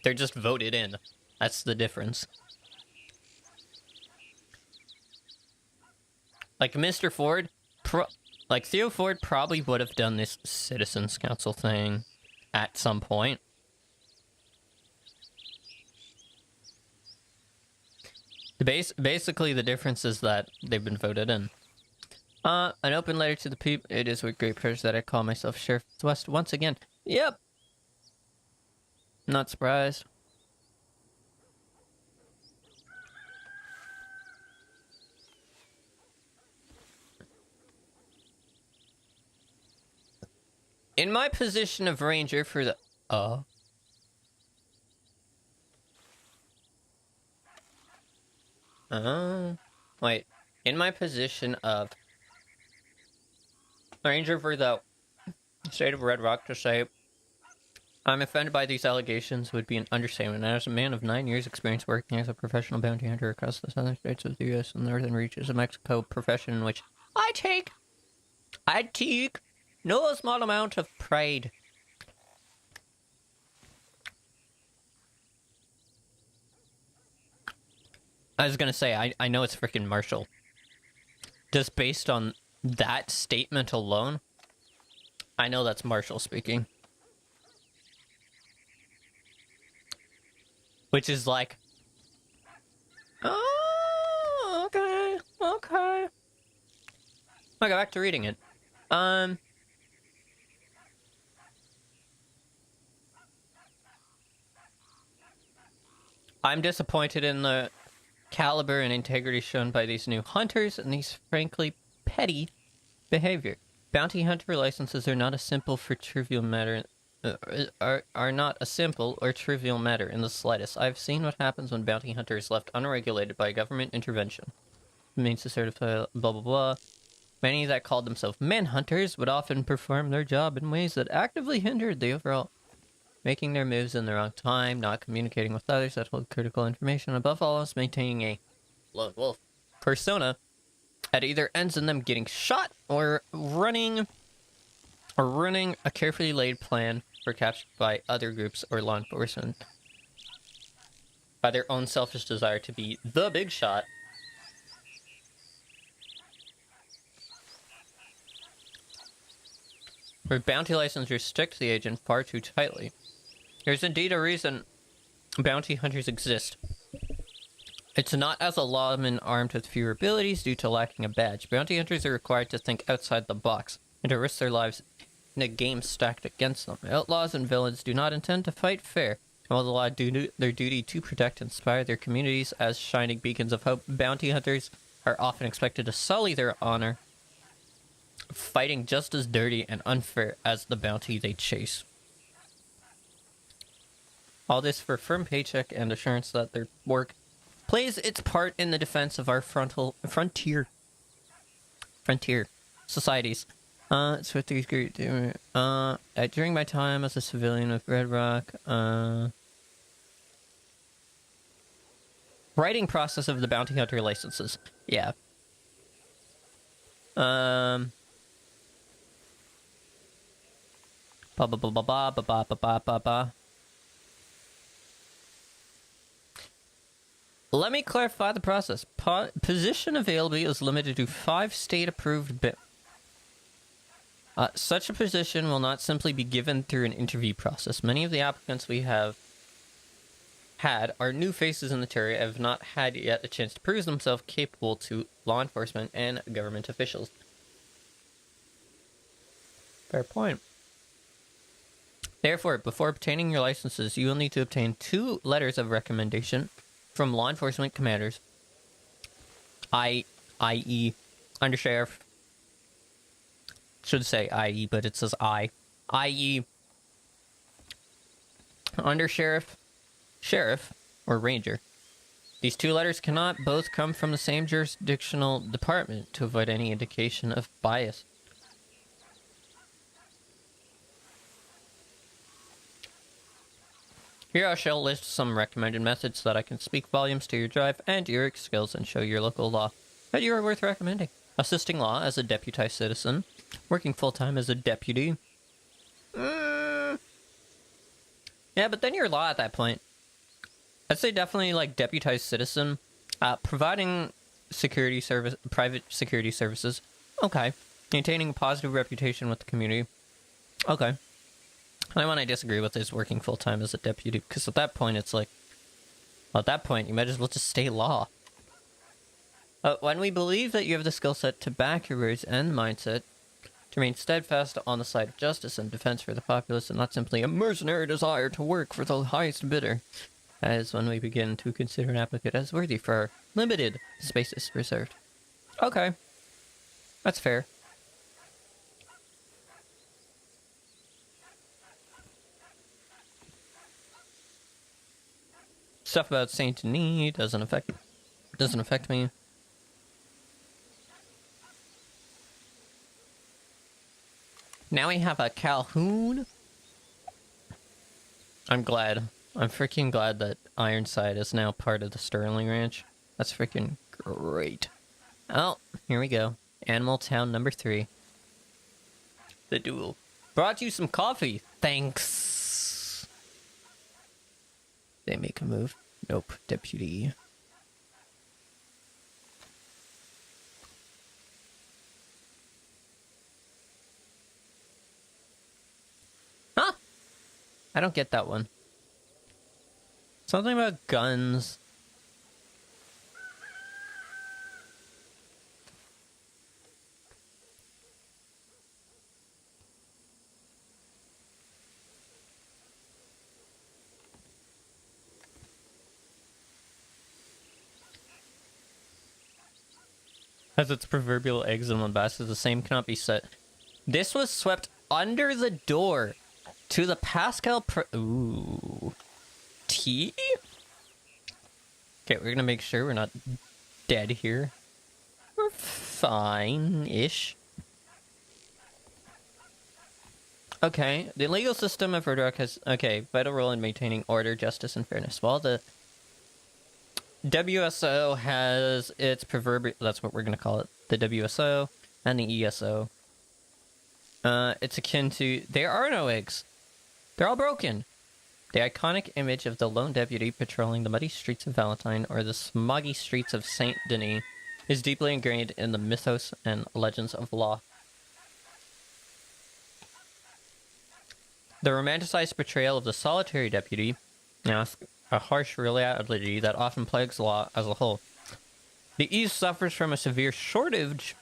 They're just voted in. That's the difference. Like, Mr. Ford, like, Theo Ford probably would have done this Citizens Council thing at some point. Basically, the difference is that they've been voted in. An open letter to the people. It is with great pleasure that I call myself Sheriff West once again. Yep. Not surprised. In my position of ranger for the... Wait. In my position of ranger for the state of Red Rock to say, I'm offended by these allegations would be an understatement. As a man of 9 years' experience working as a professional bounty hunter across the southern states of the U.S. and northern reaches of Mexico, profession in which I take no small amount of pride. I was gonna say, I know it's freaking Marshall. Just based on that statement alone, I know that's Marshall speaking. Which is like... Oh, okay, okay. I'll go back to reading it. I'm disappointed in the caliber and integrity shown by these new hunters and these frankly petty behavior. Bounty hunter licenses are not a simple for trivial matter. Are not a simple or trivial matter in the slightest. I've seen what happens when bounty hunter is left unregulated by government intervention. It means to certify blah blah blah. Many that called themselves manhunters would often perform their job in ways that actively hindered the overall, making their moves in the wrong time, not communicating with others that hold critical information, above all else maintaining a lone wolf persona at either ends in them getting shot or running a carefully laid plan for capture by other groups or law enforcement by their own selfish desire to be the big shot. Where bounty license restricts the agent far too tightly. There's indeed a reason bounty hunters exist. It's not as a lawman armed with fewer abilities due to lacking a badge. Bounty hunters are required to think outside the box and to risk their lives in a game stacked against them. Outlaws and villains do not intend to fight fair. While the law do their duty to protect and inspire their communities as shining beacons of hope, bounty hunters are often expected to sully their honor, fighting just as dirty and unfair as the bounty they chase. All this for firm paycheck and assurance that their work plays its part in the defense of our frontier societies. It's what these great during my time as a civilian with Red Rock, writing process of the bounty hunter licenses. Yeah. Ba ba ba ba ba ba ba ba ba ba. Let me clarify the process. Position availability is limited to 5 state-approved such a position will not simply be given through an interview process. Many of the applicants we have had are new faces in the area and have not had yet a chance to prove themselves capable to law enforcement and government officials. Fair point. Therefore, before obtaining your licenses, you will need to obtain 2 letters of recommendation from law enforcement commanders, i.e. Undersheriff. Should say IE, but it says i.e. Undersheriff, Sheriff, or Ranger. These 2 letters cannot both come from the same jurisdictional department to avoid any indication of bias. Here I shall list some recommended methods that I can speak volumes to your drive and your skills and show your local law that you are worth recommending. Assisting law as a deputized citizen. Working full-time as a deputy. Yeah, but then you're law at that point. I'd say definitely like deputized citizen. Providing security service, private security services. Okay. Maintaining a positive reputation with the community. Okay. The only one I disagree with is working full-time as a deputy, because at that point it's like, well, at that point you might as well just stay law. When we believe that you have the skill set to back your words and mindset, to remain steadfast on the side of justice and defense for the populace, and not simply a mercenary desire to work for the highest bidder, as when we begin to consider an applicant as worthy for our limited spaces reserved. Okay. That's fair. Stuff about Saint Denis doesn't affect me. Now we have a Calhoun. I'm freaking glad that Ironside is now part of the Sterling Ranch. That's freaking great. Oh, here we go. Animal Town number 3. The duel. Brought you some coffee. Thanks. They make a move. Nope. Deputy. Huh? I don't get that one. Something about guns. Has its proverbial eggs in one basket, the same cannot be set. This was swept under the door to the Pascal Ooh. Tea? Okay, we're gonna make sure we're not dead here. We're fine-ish. Okay, the legal system of Red Rock has, vital role in maintaining order, justice, and fairness. While the WSO has its proverbial, that's what we're going to call it, the WSO and the ESO. It's akin to, there are no eggs. They're all broken. The iconic image of the lone deputy patrolling the muddy streets of Valentine or the smoggy streets of Saint Denis is deeply ingrained in the mythos and legends of law. The romanticized portrayal of the solitary deputy, a harsh reality that often plagues law as a whole. The East suffers from a severe shortage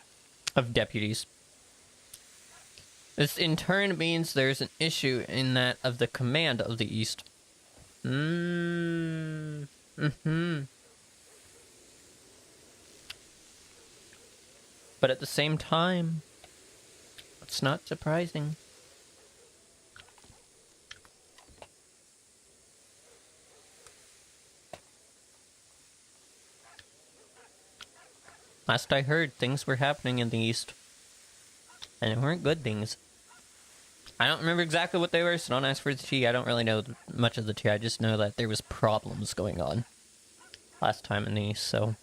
of deputies. This in turn means there's an issue in that of the command of the East. But at the same time, it's not surprising. Last I heard, things were happening in the East. And it weren't good things. I don't remember exactly what they were, so don't ask for the tea. I don't really know much of the tea. I just know that there was problems going on last time in the East, so...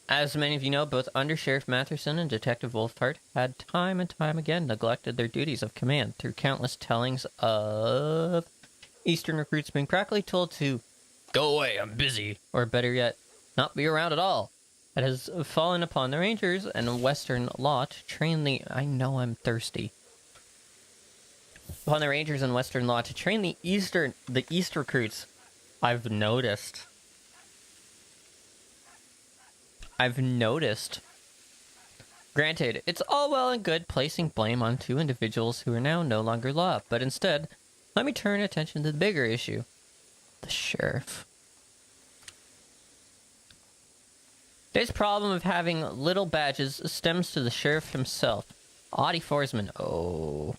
As many of you know, both Under Sheriff Matherson and Detective Wolfhart had time and time again neglected their duties of command through countless tellings of Eastern recruits being practically told to go away, I'm busy, or better yet, not be around at all. It has fallen upon the Rangers and Western law to train the... I know I'm thirsty. Upon the Rangers and Western law to train the East recruits. I've noticed. Granted, it's all well and good placing blame on two individuals who are now no longer law, but instead, let me turn attention to the bigger issue. The sheriff. This problem of having little badges stems to the sheriff himself, Audie Forsman. Oh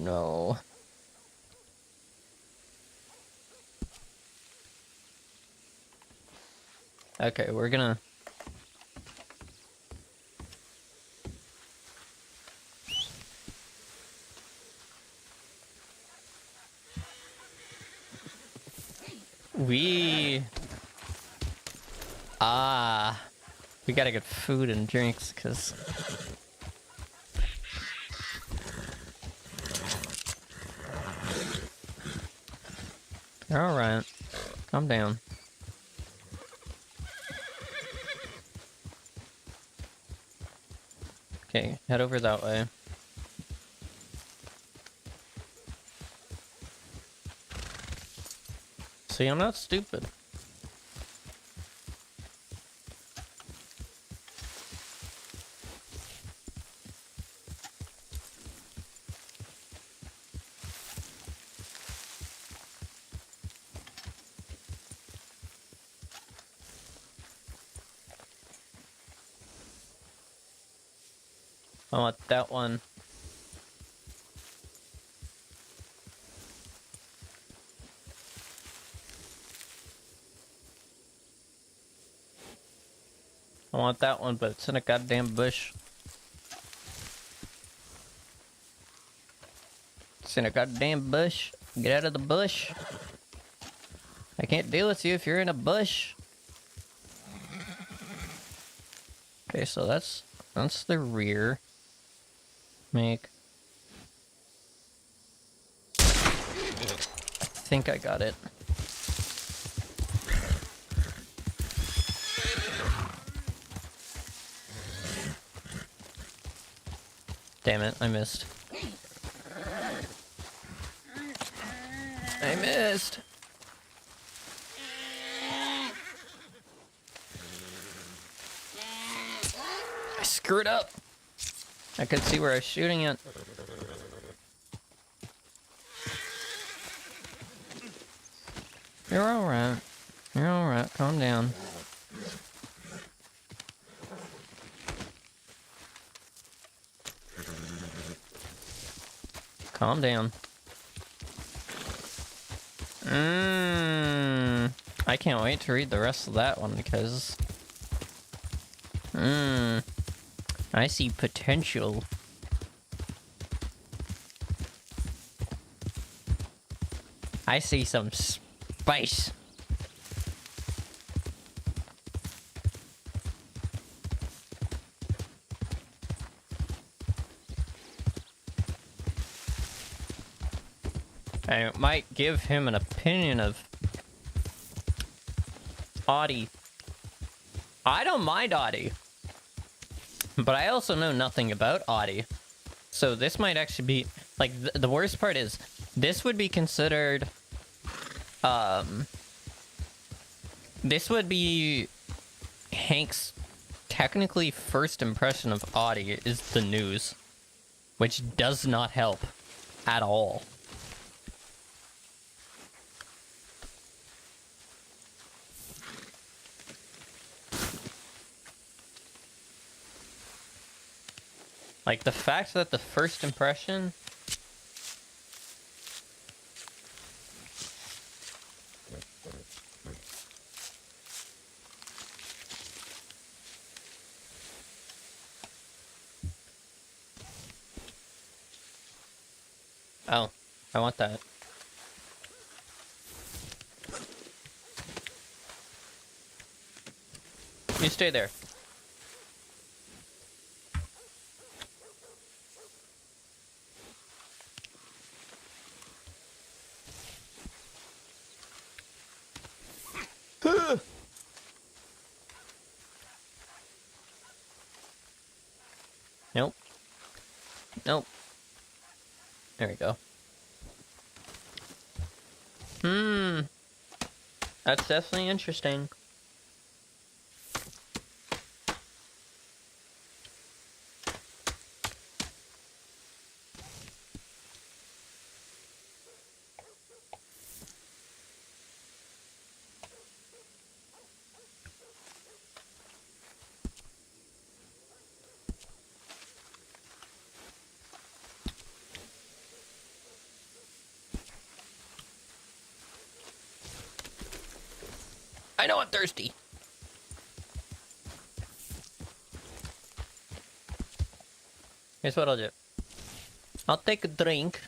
no. Okay, we're gonna... We gotta get food and drinks, because... Alright. Calm down. Okay, head over that way. See, I'm not stupid. I want that one. I want that one, but it's in a goddamn bush. It's in a goddamn bush. Get out of the bush. I can't deal with you if you're in a bush. Okay, so that's the rear. Make. I think I got it. Damn it, I missed. I missed! I screwed up! I could see where I was shooting it. You're alright. You're alright, calm down. Calm down. I can't wait to read the rest of that one because... I see potential. I see some spice. I might give him an opinion of Audie. I don't mind Audie. But I also know nothing about Audie. So this might actually be... Like, the worst part is, this would be considered... This would be Hank's technically first impression of Audie is the news. which does not help at all. Like, the fact that the first impression... Oh, I want that. You stay there. Nope. Nope. There we go. That's definitely interesting. I know I'm thirsty. Here's what I'll do. I'll take a drink.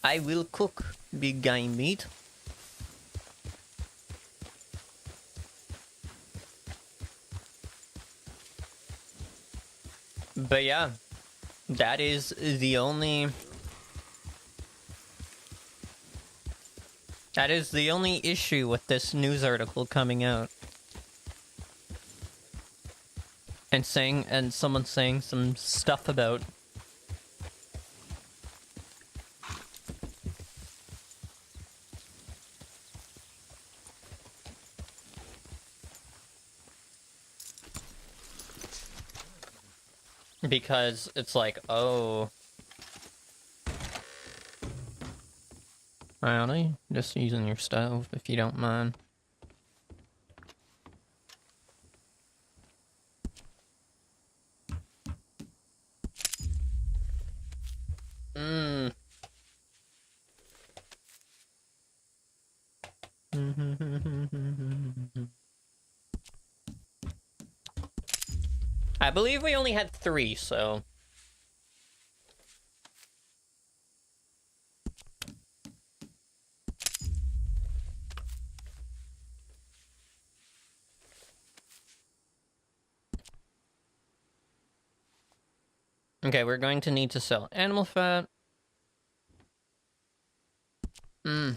I will cook big guy meat. But yeah, that is the only... That is the only issue with this news article coming out. And someone saying some stuff about... Because it's like, oh... Howdy, just using your stove, if you don't mind. I believe we only had 3, so... Okay, we're going to need to sell animal fat. I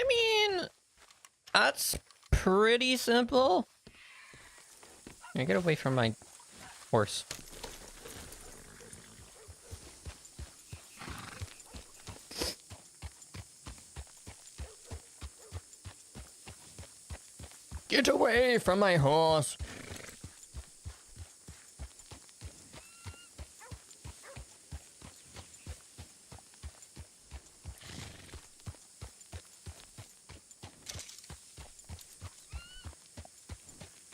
mean, that's pretty simple. Now get away from my horse. Get away from my horse.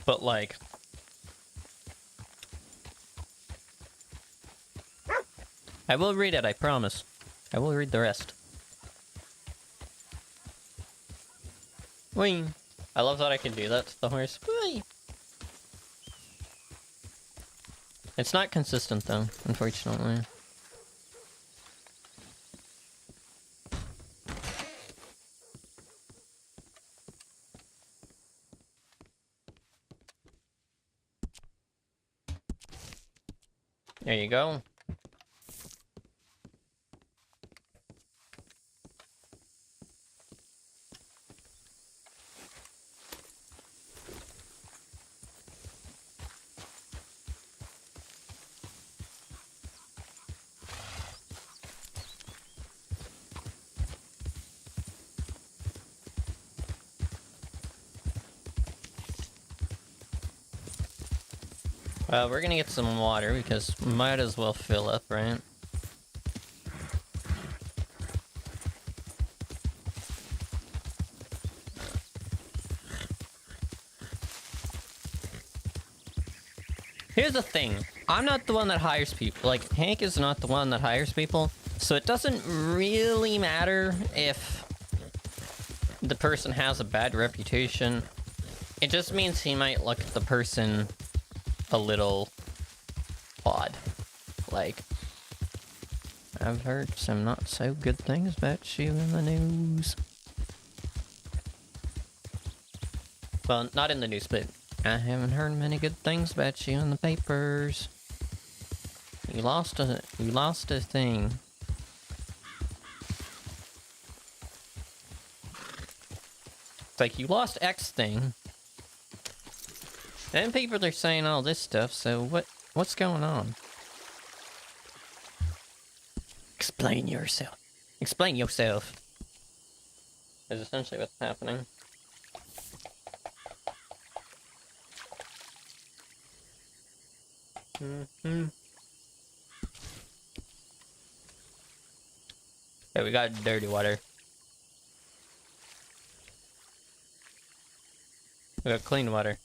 But like... I will read it, I promise. I will read the rest. Whee! I love that I can do that to the horse. Whee! It's not consistent though, unfortunately. There you go. We're gonna get some water because might as well fill up, right? Here's the thing. I'm not the one that hires people. Like, Hank is not the one that hires people. So it doesn't really matter if the person has a bad reputation. It just means he might look at the person a little odd. Like, I've heard some not so good things about you in the news. Well, not in the news, but I haven't heard many good things about you in the papers. You lost a thing. It's like you lost X thing. And people are saying all this stuff, so what's going on? Explain yourself. Explain yourself. Is essentially what's happening. Yeah, we got dirty water. We got clean water.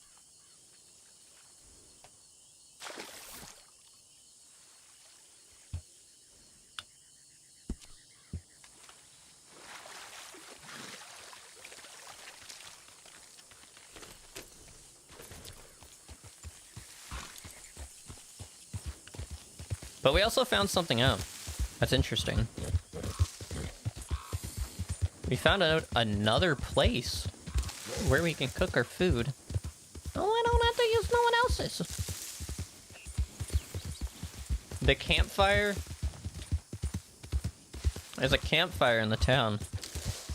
But we also found something out that's interesting. We found out another place where we can cook our food. Oh, I don't have to use no one else's. The campfire. There's a campfire in the town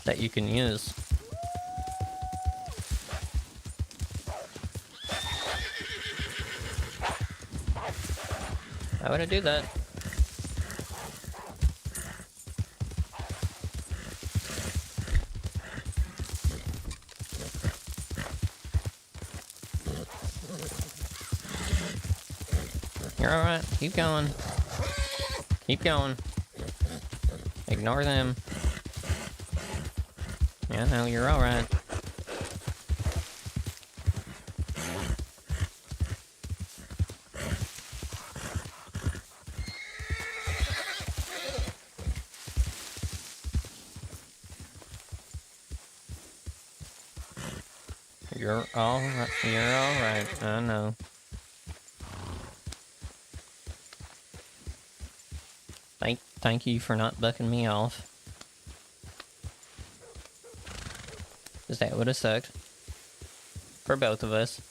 that you can use. How would I do that? You're alright. Keep going. Keep going. Ignore them. Yeah, no, you're alright. You're alright. You're alright. I know. Thank you for not bucking me off. 'Cause that would have sucked. For both of us.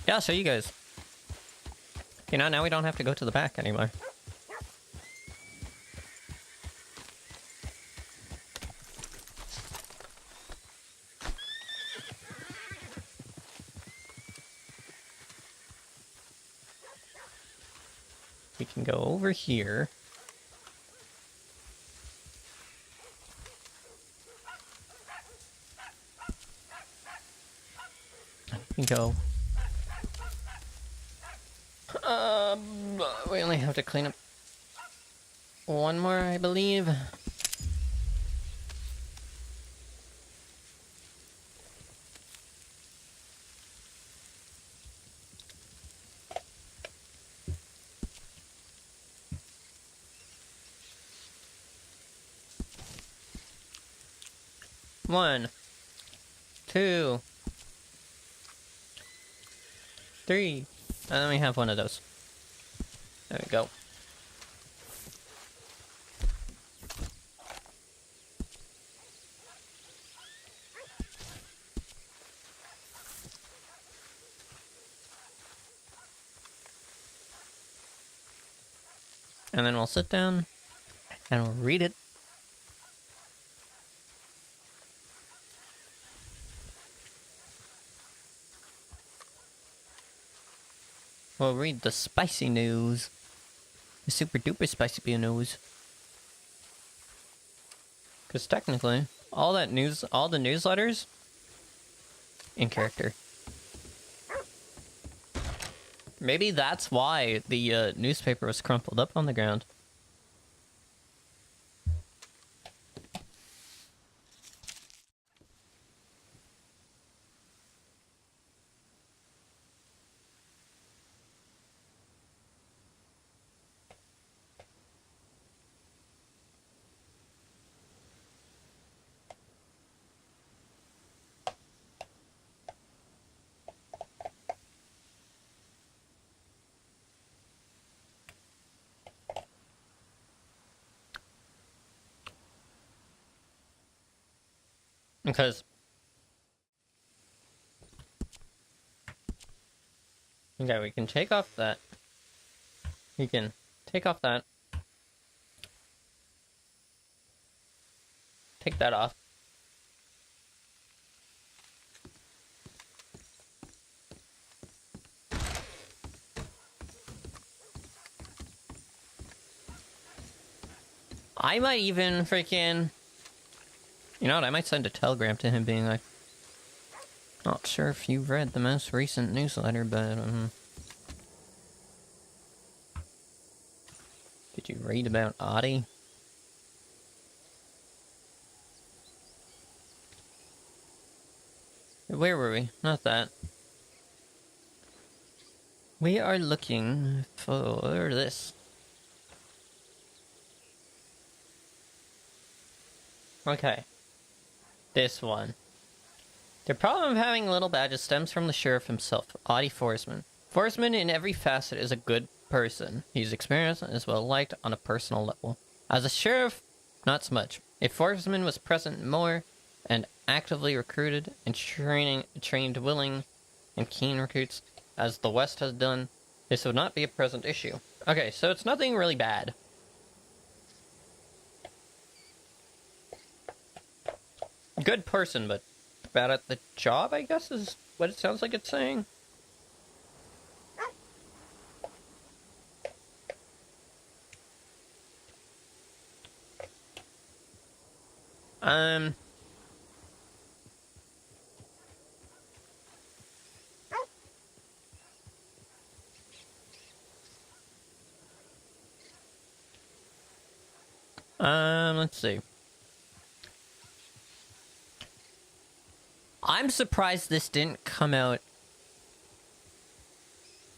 Yeah, I'll show you guys. You know, now we don't have to go to the back anymore. We can go over here. We can go. We only have to clean up one more, I believe. One, two, three, and then we have one of those. There we go. And then we'll sit down and we'll read it. We'll read the spicy news. The super duper spicy news. Because technically, all the newsletters, in character. Maybe that's why the newspaper was crumpled up on the ground. Because okay, we can take off that. We can take off that. Take that off. I might even freaking... You know what, I might send a telegram to him being like, not sure if you've read the most recent newsletter, but, did you read about Audie? Where were we? Not that. We are looking for this. Okay. This one. The problem of having little badges stems from the sheriff himself, Audie Forsman. Forsman in every facet is a good person. He's experienced and is well liked on a personal level. As a sheriff, not so much. If Forsman was present more and actively recruited and trained willing and keen recruits, as the West has done, this would not be a present issue. Okay, so it's nothing really bad. Good person, but bad at the job, I guess, is what it sounds like it's saying. Let's see. I'm surprised this didn't come out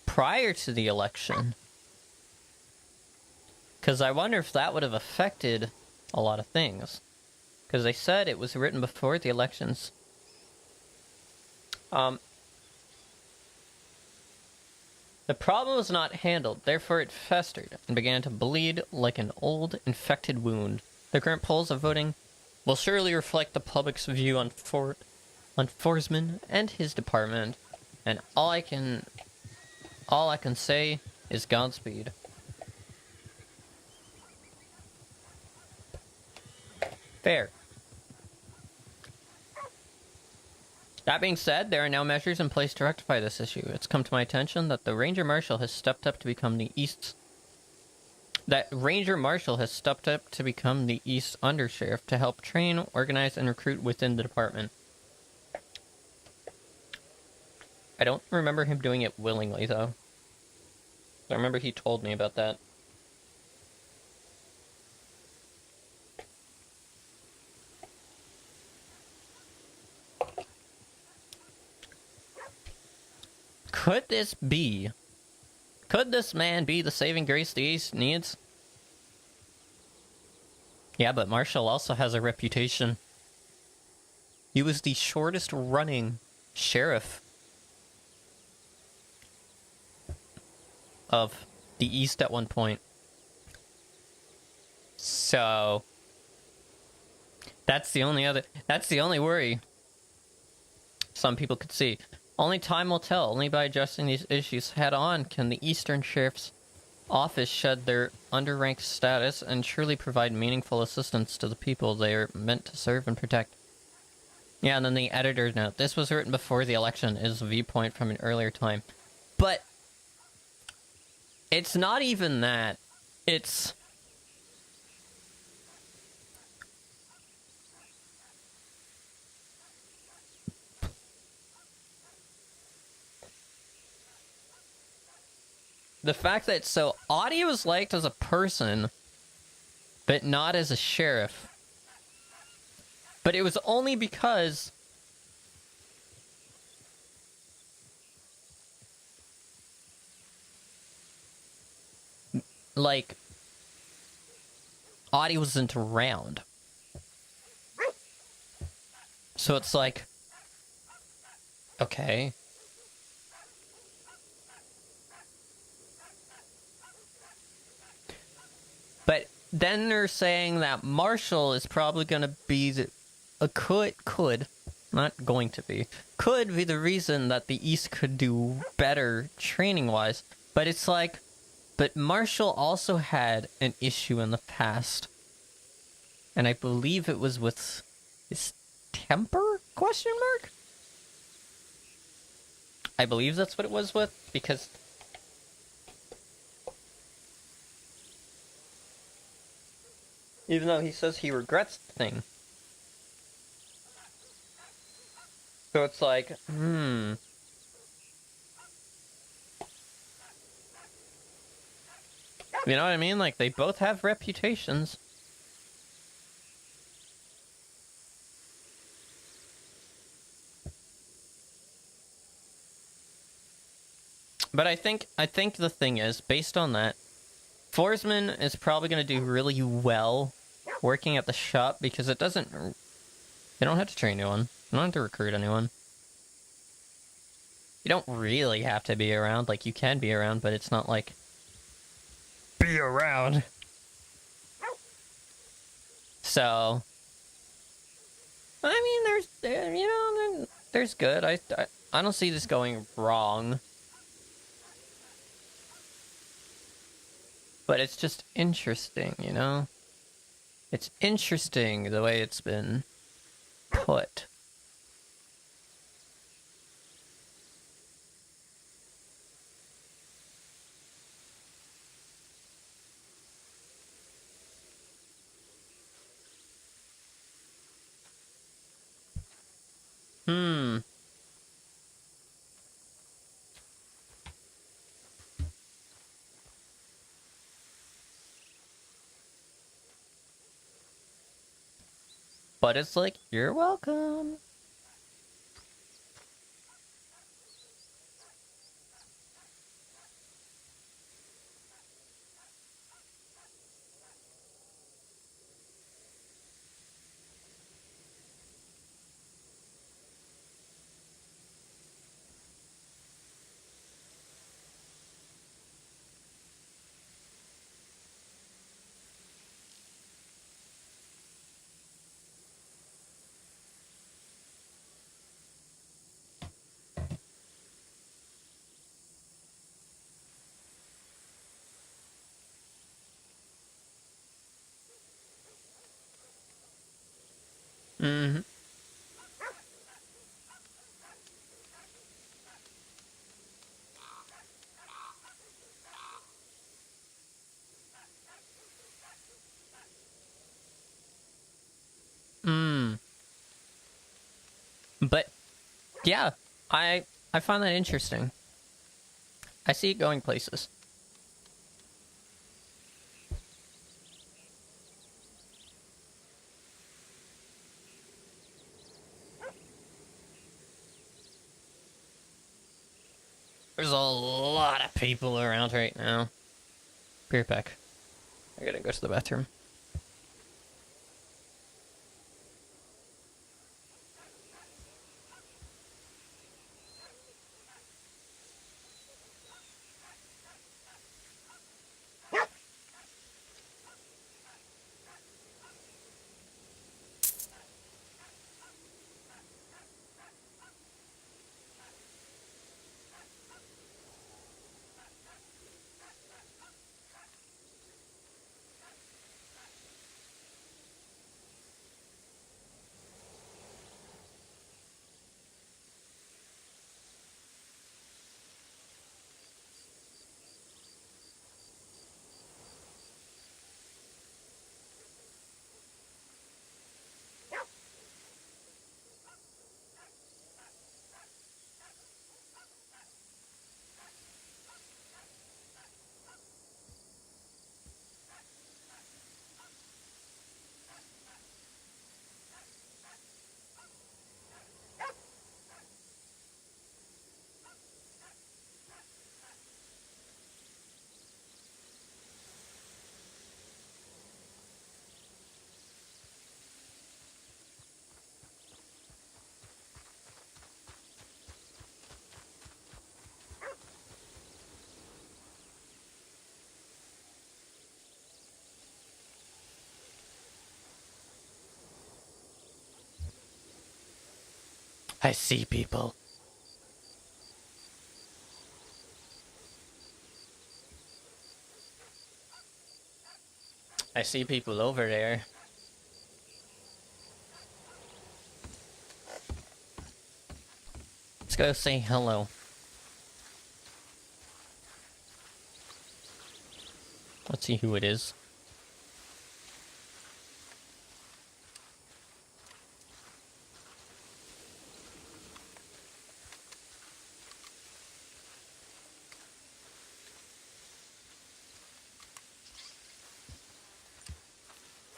prior to the election. Because I wonder if that would have affected a lot of things. Because they said it was written before the elections. The problem was not handled, therefore it festered and began to bleed like an old, infected wound. The current polls of voting will surely reflect the public's view on Forsman and his department, and all I can say is Godspeed. Fair. That being said, there are now measures in place to rectify this issue. It's come to my attention that the Ranger Marshal has stepped up to become the East Undersheriff to help train, organize, and recruit within the department. I don't remember him doing it willingly, though. I remember he told me about that. Could this man be the saving grace the East needs? Yeah, but Marshall also has a reputation. He was the shortest running sheriff of the East at one point. So that's the only worry some people could see. Only time will tell. Only by addressing these issues head on can the Eastern Sheriff's Office shed their underranked status and truly provide meaningful assistance to the people they are meant to serve and protect. Yeah, and then the editor's note. This was written before the election, is a viewpoint from an earlier time. But It's not even that. It's... the fact that, so, Audie was liked as a person, but not as a sheriff. But it was only because... like... Audie wasn't around. So it's like... okay. But then they're saying that Marshall is probably gonna be the... could, not going to be, could be the reason that the East could do better training-wise. But it's like... but Marshall also had an issue in the past. And I believe it was with his temper? Question mark? I believe that's what it was with, because... even though he says he regrets the thing. So it's like, You know what I mean? Like, they both have reputations. But I think the thing is, based on that, Forsman is probably going to do really well working at the shop, because it doesn't... they don't have to train anyone. They don't have to recruit anyone. You don't really have to be around. Like, you can be around, but it's not like... be around. So... I mean, there's good. I don't see this going wrong. But it's just interesting, you know? It's interesting the way it's been put. But it's like, you're welcome. Mm-hmm. But, yeah, I find that interesting. I see it going places. There's a lot of people around right now. Beer pack. I gotta go to the bathroom. I see people. I see people over there. Let's go say hello. Let's see who it is.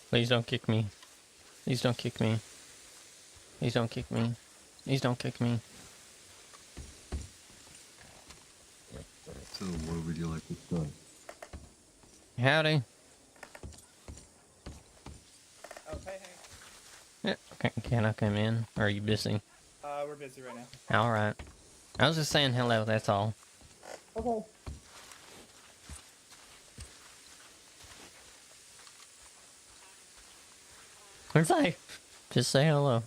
Please don't kick me. Please don't kick me. Please don't kick me. Please don't kick me. So, what would you like to start? Howdy. Oh, hey. Yeah, can I come in? Or are you busy? We're busy right now. Alright. I was just saying hello, that's all. Okay. It's like, just say hello.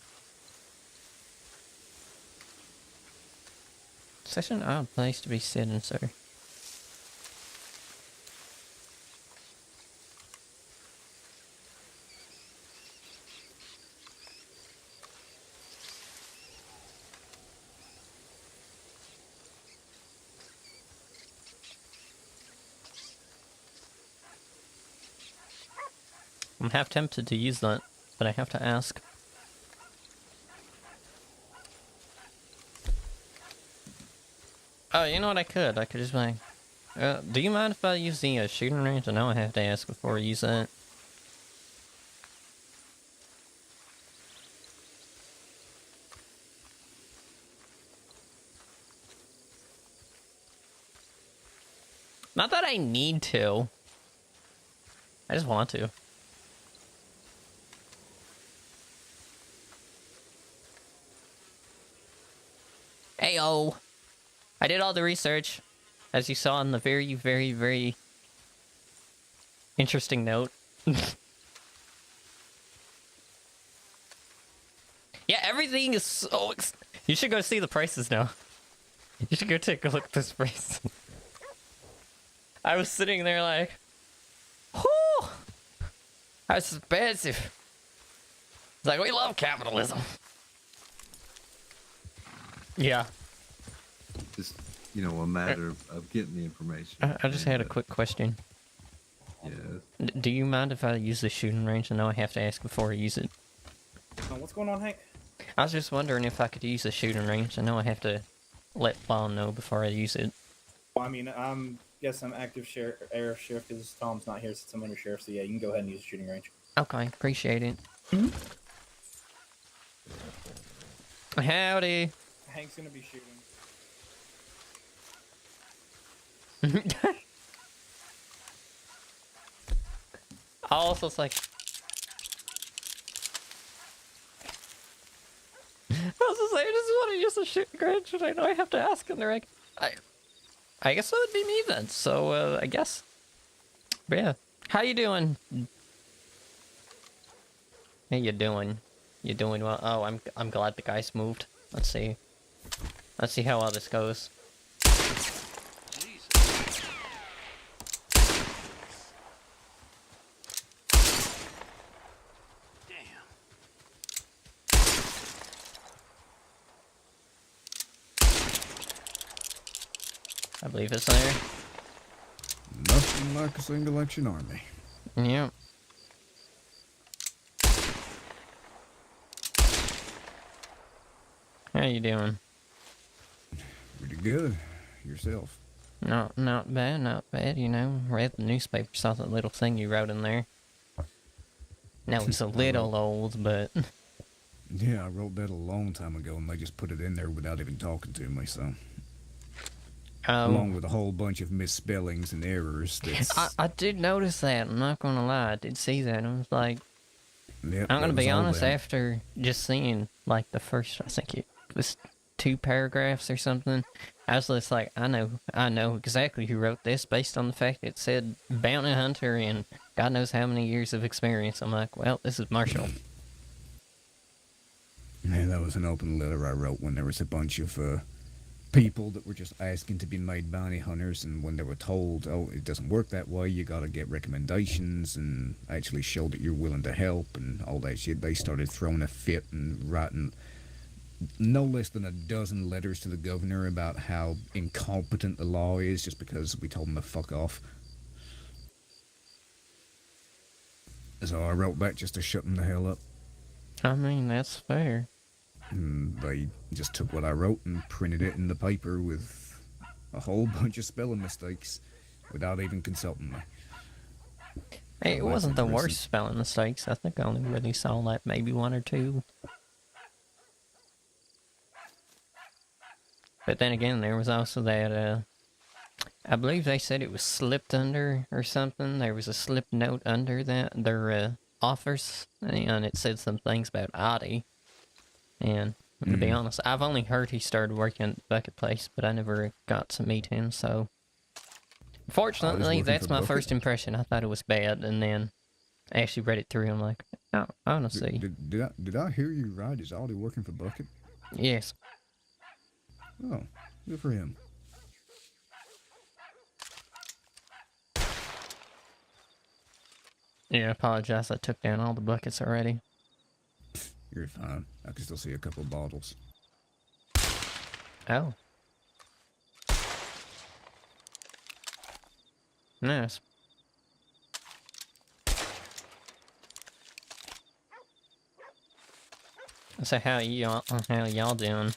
Such an odd place to be sitting, sir. I'm half tempted to use that, but I have to ask. Oh, you know what I could just be like, do you mind if I use the shooting range? I know I have to ask before I use that. Not that I need to. I just want to. Heyo! I did all the research, as you saw in the very, very, very interesting note. Yeah, everything is so you should go see the prices now. You should go take a look at this price. I was sitting there like, whoo! That's expensive. It's like, we love capitalism. Yeah. Just, a matter of getting the information. I just had a quick question. Yeah. Do you mind if I use the shooting range? I know I have to ask before I use it. What's going on, Hank? I was just wondering if I could use the shooting range. I know I have to let Paul know before I use it. Well, I mean, I'm active air sheriff because Tom's not here since I'm under sheriff. So yeah, you can go ahead and use the shooting range. Okay, appreciate it. Howdy. Hank's gonna be shooting. Also, it's like, I was just like, I just want to use the shooting range, but I know I have to ask, and they're like, I guess that would be me then. So I guess, but yeah. How you doing? How you doing? You doing well? Oh, I'm glad the guys moved. Let's see how well this goes. I believe it's there. Nothing like a single action army. Yep. How you doing? Pretty good. Yourself? Not bad, not bad, Read the newspaper, saw that little thing you wrote in there. Now it's a little old, but... Yeah, I wrote that a long time ago, and they just put it in there without even talking to me, so... Along with a whole bunch of misspellings and errors. I did notice that, I'm not gonna lie, I did see that, I was like... Yep, I'm gonna be honest, them. after just seeing, like, the first, I think it was 2 paragraphs or something, I was just like, I know exactly who wrote this based on the fact it said bounty hunter and God knows how many years of experience. I'm like, well, this is Marshall. Yeah, that was an open letter I wrote when there was a bunch of people that were just asking to be made bounty hunters, and when they were told, oh, it doesn't work that way, you gotta get recommendations and actually show that you're willing to help and all that shit, they started throwing a fit and writing no less than a dozen letters to the governor about how incompetent the law is just because we told them to fuck off. So I wrote back just to shut them the hell up. I mean, that's fair. And they just took what I wrote and printed it in the paper with a whole bunch of spelling mistakes without even consulting me. Hey, it wasn't the worst spelling mistakes. I think I only really saw like maybe one or two. But then again, there was also that, I believe they said it was slipped under or something. There was a slip note under that, their offers, and it said some things about Audie. And to be honest, I've only heard he started working at the Bucket Place, but I never got to meet him, so... Fortunately, that's my first impression. I thought it was bad, and then I actually read it through, and I'm like, oh, I want to see. Did I hear you right? Is Audie working for Bucket? Yes. Oh, good for him. Yeah, I apologize. I took down all the buckets already. You're fine. I can still see a couple of bottles. Oh. Nice. So how y'all doing?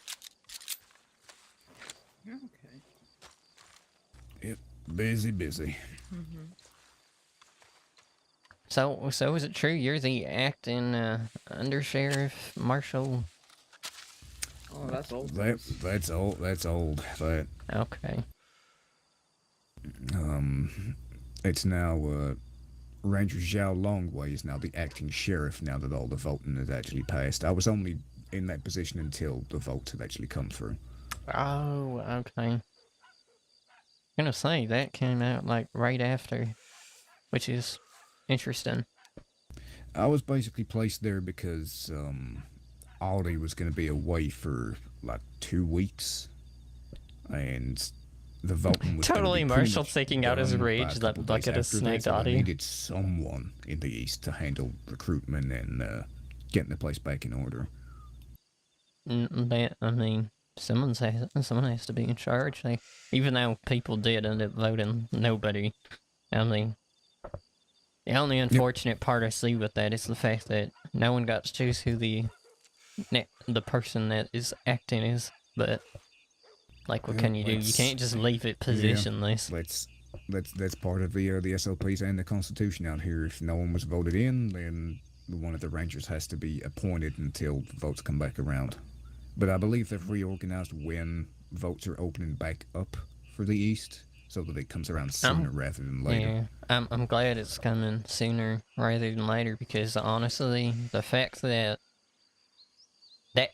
Okay. Yep, busy. So is it true you're the acting undersheriff marshal? Oh, that's old. That's old. That's old. That Okay. it's now Ranger Zhao Longway is now the acting sheriff now that all the voting has actually passed. I was only in that position until the votes had actually come through. Oh, okay. I'm gonna say that came out like right after, which is interesting. I was basically placed there because Audie was going to be away for like 2 weeks, and the voting was Totally gonna be Marshall taking out his rage that Bucket has snagged Audie. I needed someone in the East to handle recruitment and getting the place back in order. I mean, someone has to be in charge. Like, even though people did end up voting, nobody. I mean, the only unfortunate part I see with that is the fact that no one got to choose who the person that is acting is. But like, what can you do? You can't just leave it positionless. That's part of the SOPs and the Constitution out here. If no one was voted in, then one of the Rangers has to be appointed until the votes come back around. But I believe they've reorganized when votes are opening back up for the East, so that it comes around sooner rather than later. Yeah, I'm glad it's coming sooner rather than later, because honestly, the fact that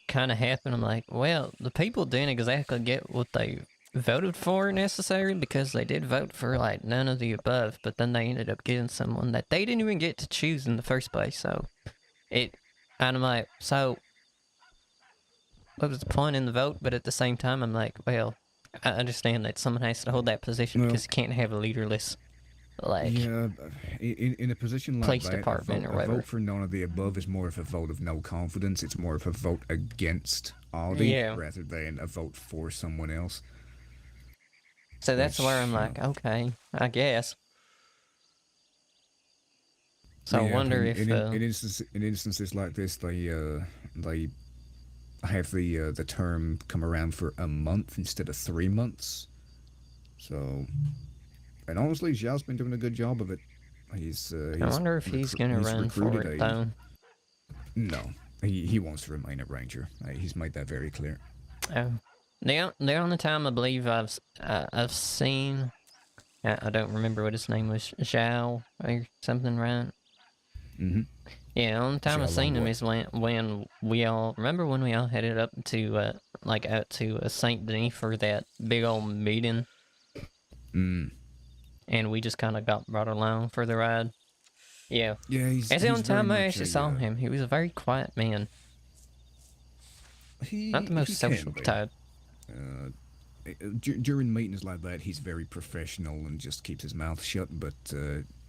kind of happened, I'm like, well, the people didn't exactly get what they voted for necessarily, because they did vote for like none of the above, but then they ended up getting someone that they didn't even get to choose in the first place. So and I'm like, so what was the point in the vote? But at the same time, I'm like, well, I understand that someone has to hold that position, because you can't have a leaderless, like, yeah, in a position like police that, department or a whatever. vote for none of the above is more of a vote of no confidence. It's more of a vote against Audie rather than a vote for someone else. So that's where I'm like, okay, I guess. So I wonder if in instances like this, they have the term come around for a month instead of 3 months. So, and honestly, Zhao's been doing a good job of it. I wonder if he's gonna run for it though. No, he wants to remain a ranger. He's made that very clear. Oh, the only time I believe I've seen, I don't remember what his name was, Zhao or something, right? Mm-hmm. Yeah, the only time I've seen him is when we all remember when we all headed up to like out to Saint Denis for that big old meeting. And we just kind of got brought along for the ride. Yeah. Yeah, that's the only time I actually saw him. He was a very quiet man. Not the most he social can be. type. During meetings like that, he's very professional and just keeps his mouth shut. But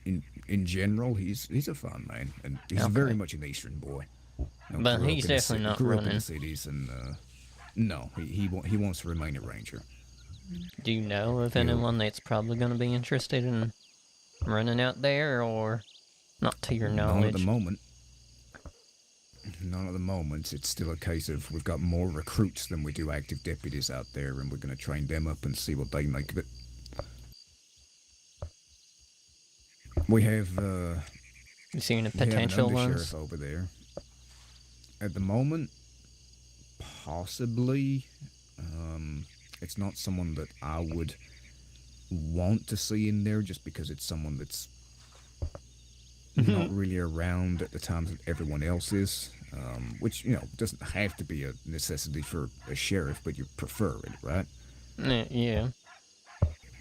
in general, he's a fun man, and he's Okay. very much an Eastern boy. But grew up he's in the definitely not grew up in running. the cities, and no, he wants to remain a ranger. Do you know of Yeah. anyone that's probably going to be interested in running out there, or not to your None at the knowledge? moment. None at the moment. It's still a case of we've got more recruits than we do active deputies out there, and we're going to train them up and see what they make of it. We have You see any we have an potential undersheriff ones? over there. At the moment, possibly. It's not someone that I would want to see in there, just because it's someone that's not really around at the times that everyone else is. Which, doesn't have to be a necessity for a sheriff, but you prefer it, right? Yeah.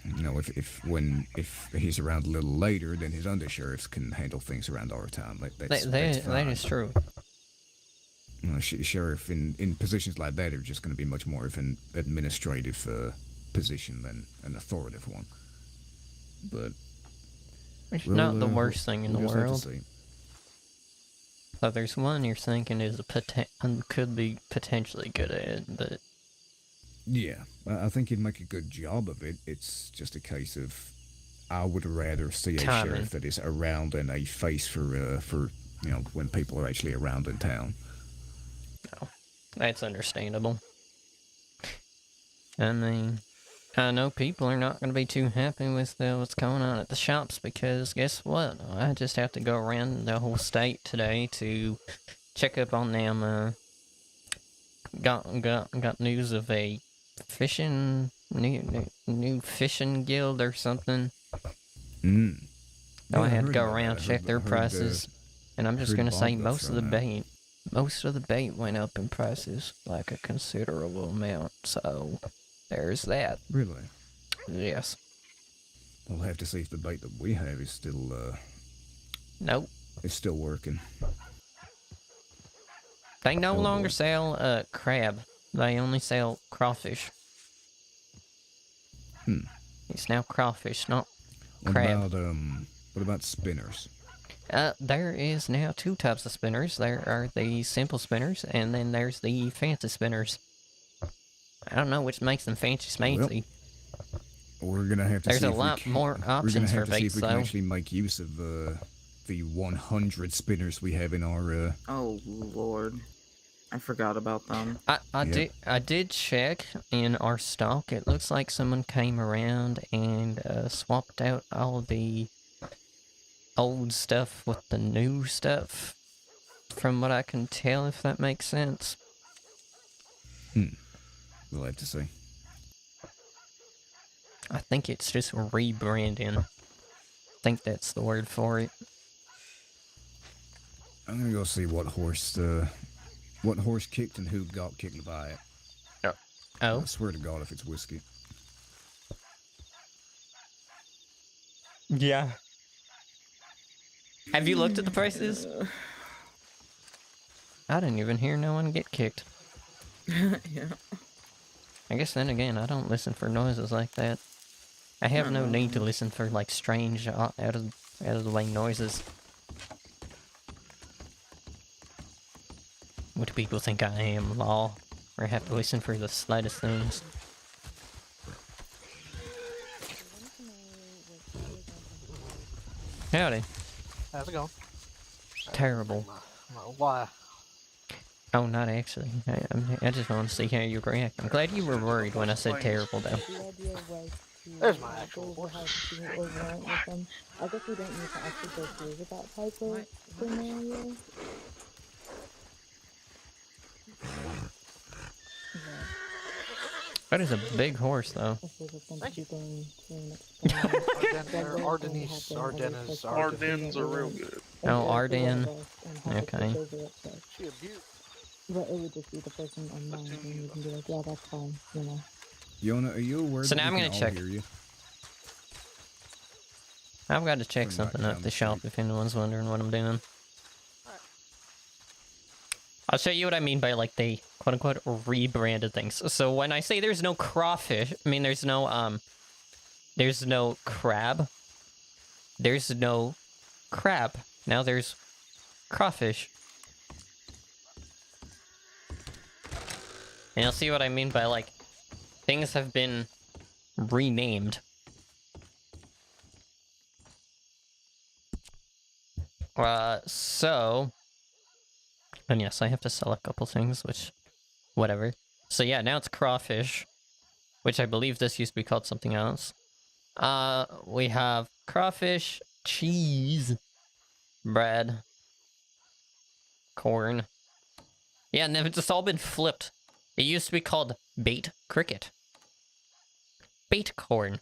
If he's around a little later, then his undersheriffs can handle things around our time. That's That fine. is true. Sheriff in positions like that are just going to be much more of an administrative position than an authoritative one. But It's not the worst thing in the we'll just have to world. see. So there's one you're thinking is could be potentially good at it, but Yeah, I think he'd make a good job of it. It's just a case of I would rather see a Timing. sheriff that is around and a face for when people are actually around in town. that's understandable. I mean, I know people are not going to be too happy with what's going on at the shops, because guess what? I just have to go around the whole state today to check up on them. Got news of a fishing new fishing guild or something. Mm. So I Yeah, had to heard go about around, that. check their prices, and I'm just heard gonna say Bob most of the from bait went up in prices, like a considerable amount. So there's that. Really? Yes. We'll have to see if the bait that we have is still Nope. is still working. They no Oh, longer boy. sell crab. They only sell crawfish. It's now crawfish, not crab. What about spinners? There is now two types of spinners. There are the simple spinners, and then there's the fancy spinners. I don't know which makes them fancy smancy. We're gonna have to There's see a if we lot can, more we're gonna options have for to see if baits, we can though. actually make use of the 100 spinners we have in our Oh lord, I forgot about them. I did check in our stock. It looks like someone came around and swapped out all the old stuff with the new stuff. From what I can tell, if that makes sense. We'll have to see. I think it's just rebranding. I think that's the word for it. I'm gonna go see what horse kicked and who got kicked by it. Oh, I swear to God, if it's whiskey. yeah. Have you looked at the prices? I didn't even hear no one get kicked. Yeah. I guess then again, I don't listen for noises like that. I have no need to listen for like strange out of the way noises. What do people think I am, law? Or have to listen for the slightest things? Howdy. How's it going? Terrible. Well, why? Oh, not actually. I just want to see how you react. I'm glad you were worried when I said terrible, though. There's my actual horse. I guess we don't need to actually go through with that type of scenario. That is a big horse, though. Ardennes are real good. Oh, Ardennes. Okay. She a beaut. But it would just be the person online, and you can be like, yeah, that's fine, you know. Yona, are you aware So that now we I'm can gonna all check. hear you? I've got to check Turn something right up down the the shop street. if anyone's wondering what I'm doing. I'll show you what I mean by like they quote unquote rebranded things. So when I say there's no crawfish, I mean there's no crab. There's no crab. Now there's crawfish. And you'll see what I mean by like things have been renamed. So, and yes, I have to sell a couple things, which, whatever. So yeah, now it's crawfish, which I believe this used to be called something else. We have crawfish, cheese, bread, corn. Yeah, and it's just all been flipped. It used to be called bait cricket. Bait corn.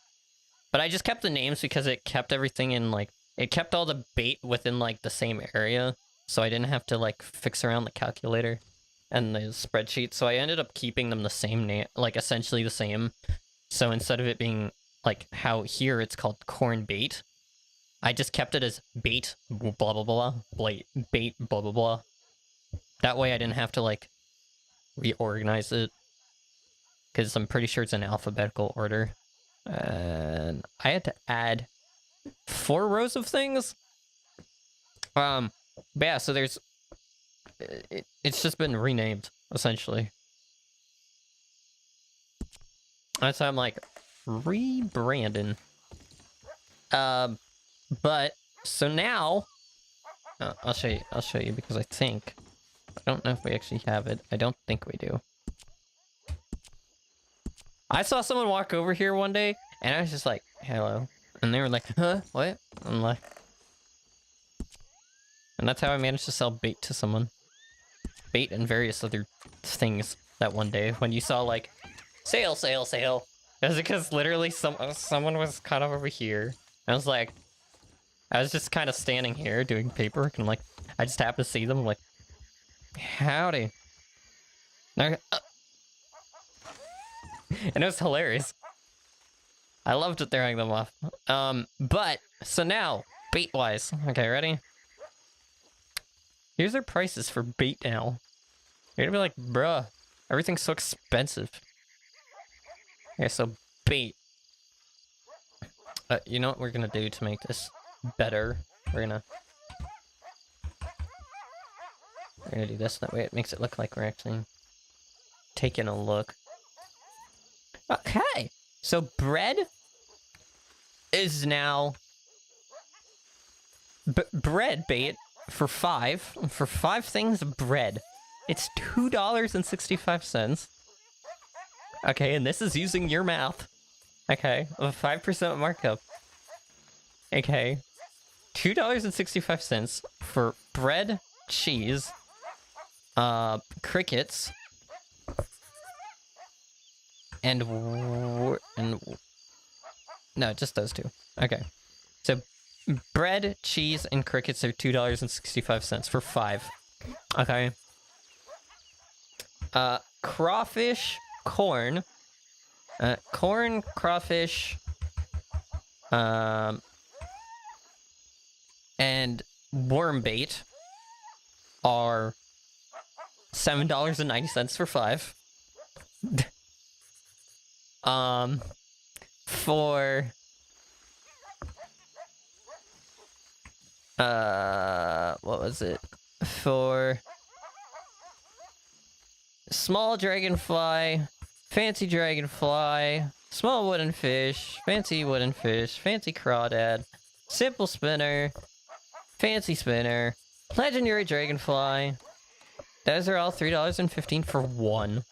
But I just kept the names because it kept everything in, like, it kept all the bait within, like, the same area. So I didn't have to, like, fix around the calculator and the spreadsheet. So I ended up keeping them the same name, like, essentially the same. So instead of it being, like, how here it's called corn bait, I just kept it as bait, blah, blah, blah, bait, blah, blah, blah. That way I didn't have to, like, reorganize it. Because I'm pretty sure it's in alphabetical order. And I had to add 4 rows of things. But yeah, so there's... It's just been renamed, essentially. That's how I'm, like, rebranding. But, so now... I'll show you because I think... I don't know if we actually have it. I don't think we do. I saw someone walk over here one day, and I was just like, hello. And they were like, huh? What? I'm like... And that's how I managed to sell bait to someone. Bait and various other things that one day when you saw, like, sale, sale, sale. It was because literally someone was kind of over here. I was like... I was just kind of standing here doing paperwork, and like, I just happened to see them, like, howdy. And it was hilarious. I loved throwing them off. But, so now, bait-wise. Okay, ready? Here's their prices for bait now. You're gonna be like, bruh, everything's so expensive. Okay, so bait. You know what we're gonna do to make this better? We're gonna do this, that way it makes it look like we're actually taking a look. Okay, so bread is now bread bait for 5 things of bread. It's $2.65. Okay, and this is using your math. Okay, a 5% markup. Okay, $2.65 for bread, cheese, crickets, and no, just those two. Okay, so bread, cheese, and crickets are $2.65 for 5. Okay. Crawfish, corn, crawfish, and worm bait are $7.90 for 5. For what was it? For small dragonfly, fancy dragonfly, small wooden fish, fancy crawdad, simple spinner, fancy spinner, legendary dragonfly. Those are all $3.15 for 1.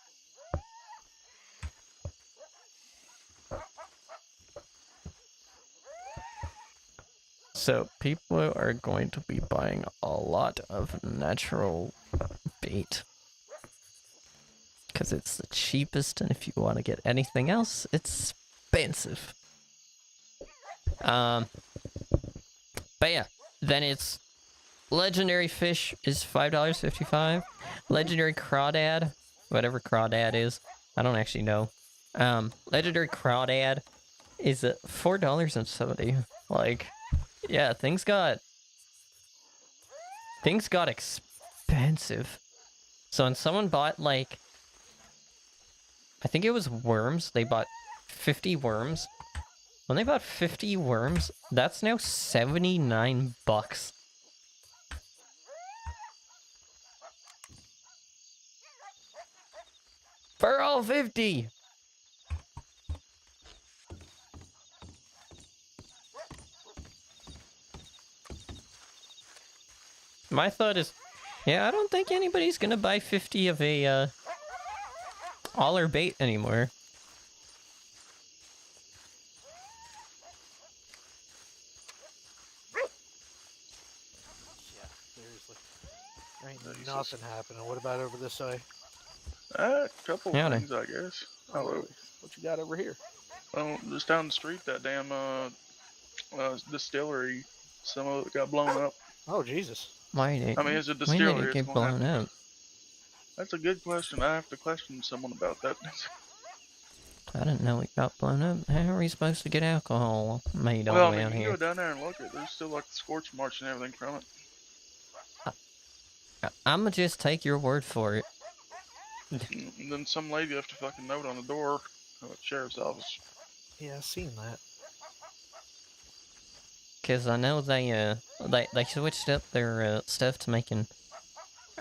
So people are going to be buying a lot of natural bait. Because it's the cheapest, and if you want to get anything else, it's expensive. But yeah, then it's legendary fish is $5.55. Legendary crawdad, whatever crawdad is, I don't actually know. Legendary crawdad is at $4.70. Like, yeah, things got expensive. So when someone bought, like, I think it was worms, they bought 50 worms. When they bought 50 worms, that's now $79. For all 50! My thought is, yeah, I don't think anybody's gonna buy 50 of a, all bait anymore. Yeah, seriously. Ain't nothing happening. What about over this way? A couple Howdy. things, I guess. Hello. What you got over here? Well, just down the street, that damn distillery, some of it got blown up. Oh, Jesus. Why did I mean, it's a when did distillery. it get It's gonna have blown to- up? That's a good question. I have to question someone about that. I didn't know it got blown up. How are we supposed to get alcohol made all Well, the I way mean, out you here? go down there and look at it. There's still like the scorch marks and everything from it. I'ma just take your word for it. And then some lady left a fucking note on the door of the sheriff's office. Yeah, I seen that. Cause I know they switched up their stuff to making,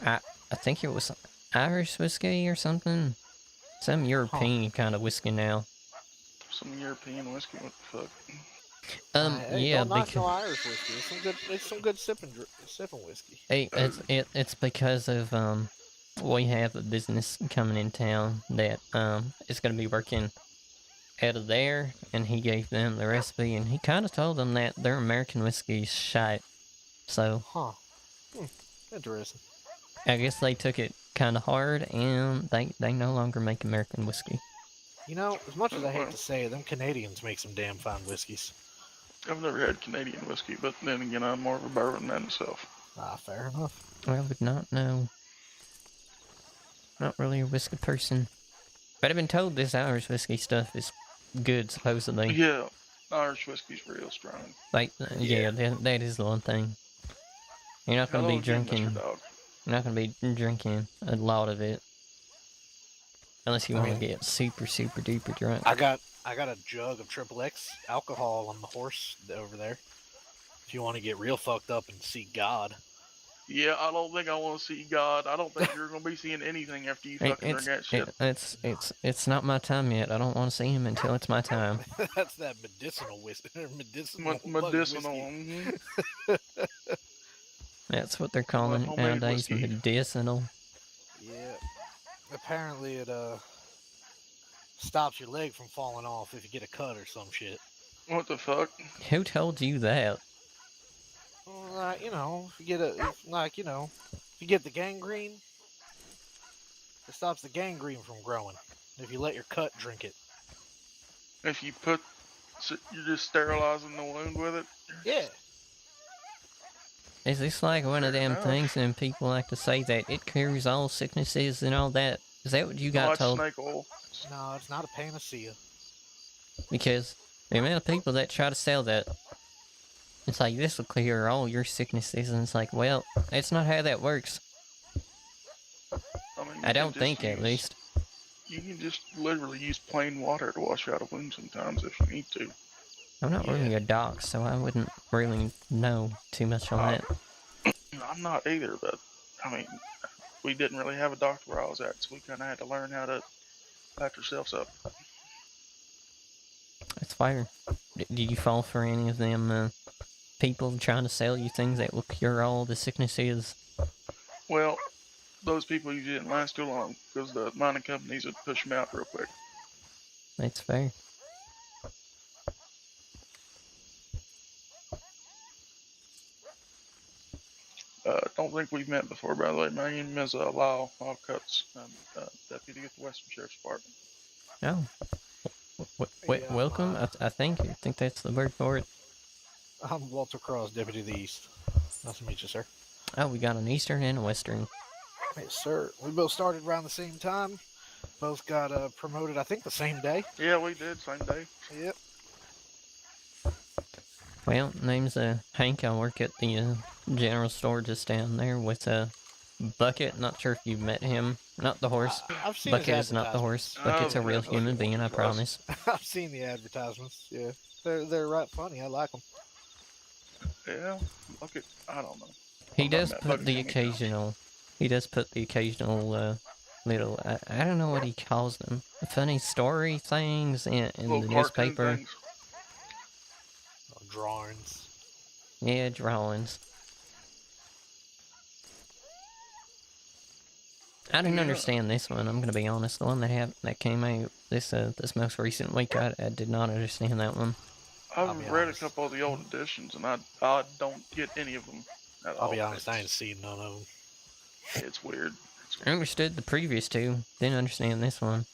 I think it was Irish whiskey or something, some European kind of whiskey now. Some European whiskey. What the fuck? Hey, Yeah, don't knock because no Irish whiskey. It's some good sipping whiskey. it's because of we have a business coming in town that is gonna be working out of there, and he gave them the recipe, and he kind of told them that their American whiskey is shite. So Huh. Interesting. I guess they took it kind of hard, and they no longer make American whiskey. You know, as much as I hate to say it, them Canadians make some damn fine whiskeys. I've never had Canadian whiskey, but then again, I'm more of a bourbon man myself. Ah, fair enough. I would not know. Not really a whiskey person. But I've been told this Irish whiskey stuff is good, supposedly. Yeah, Irish whiskey's real strong. Like, yeah, that is the one thing. You're not gonna Hello be again, drinking. Mr. Dog. You're not gonna be drinking a lot of it, unless you want to get super, super duper drunk. I got a jug of XXX alcohol on the horse over there. If you want to get real fucked up and see God. Yeah, I don't think I want to see God. I don't think you're going to be seeing anything after you fucking drink that shit. It's not my time yet. I don't want to see him until it's my time. That's that medicinal whiskey. Medicinal. Medicinal. Whiskey. That's what they're calling it Homemade nowadays. whiskey. Medicinal. Yeah. Apparently it stops your leg from falling off if you get a cut or some shit. What the fuck? Who told you that? Well, you know, if you get the gangrene, it stops the gangrene from growing. If you let your cut drink it. If you you're just sterilizing the wound with it? Yeah. Is this like one of them enough. things and people like to say that it cures all sicknesses and all that? Is that what you got No, it's told? snake oil. No, it's not a panacea. Because the amount of people that try to sell that, it's like, this will clear all your sicknesses, and it's like, well, that's not how that works. I mean, you I can don't just think, at use- least. You can just literally use plain water to wash out a wound sometimes if you need to. I'm not really a doc, so I wouldn't really know too much on that. I'm not either, but I mean, we didn't really have a doctor where I was at, so we kind of had to learn how to patch ourselves up. That's fire. Did you fall for any of them people trying to sell you things that will cure all the sicknesses? Well, those people usually didn't last too long because the mining companies would push them out real quick. That's fair. Don't think we've met before, by the way. My name is Lyle Cuts. I'm deputy at the Western Sheriff's Department. Oh. Yeah, Welcome, I think that's the word for it. I'm Walter Cross, Deputy of the East. Nice to meet you, sir. Oh, we got an Eastern and a Western. Yes, sir. We both started around the same time. Both got promoted, I think, the same day. Yeah, we did, same day. Yep. Well, name's Hank. I work at the general store just down there with Bucket. Not sure if you've met him. Not the horse. I've seen Bucket his is not the horse. advertisements. Bucket's a Oh, real yeah, human Bucket. being, I promise. I've seen the advertisements. Yeah, they're right funny. I like them. Yeah, Bucket. I don't know. He I've not does met put Bucket the many times. occasional. He does put the occasional little. I don't know what he calls them. Funny story things in Little the cartoon newspaper. things. Drawings. Yeah, drawings. I didn't Yeah. understand this one. I'm gonna be honest. The one that came out this most recent week, I did not understand that one. I'll be I've read a honest. couple of the old editions, and I don't get any of them at all. I'll be honest, I ain't seen none of them. It's weird. I understood the previous two. Didn't understand this one.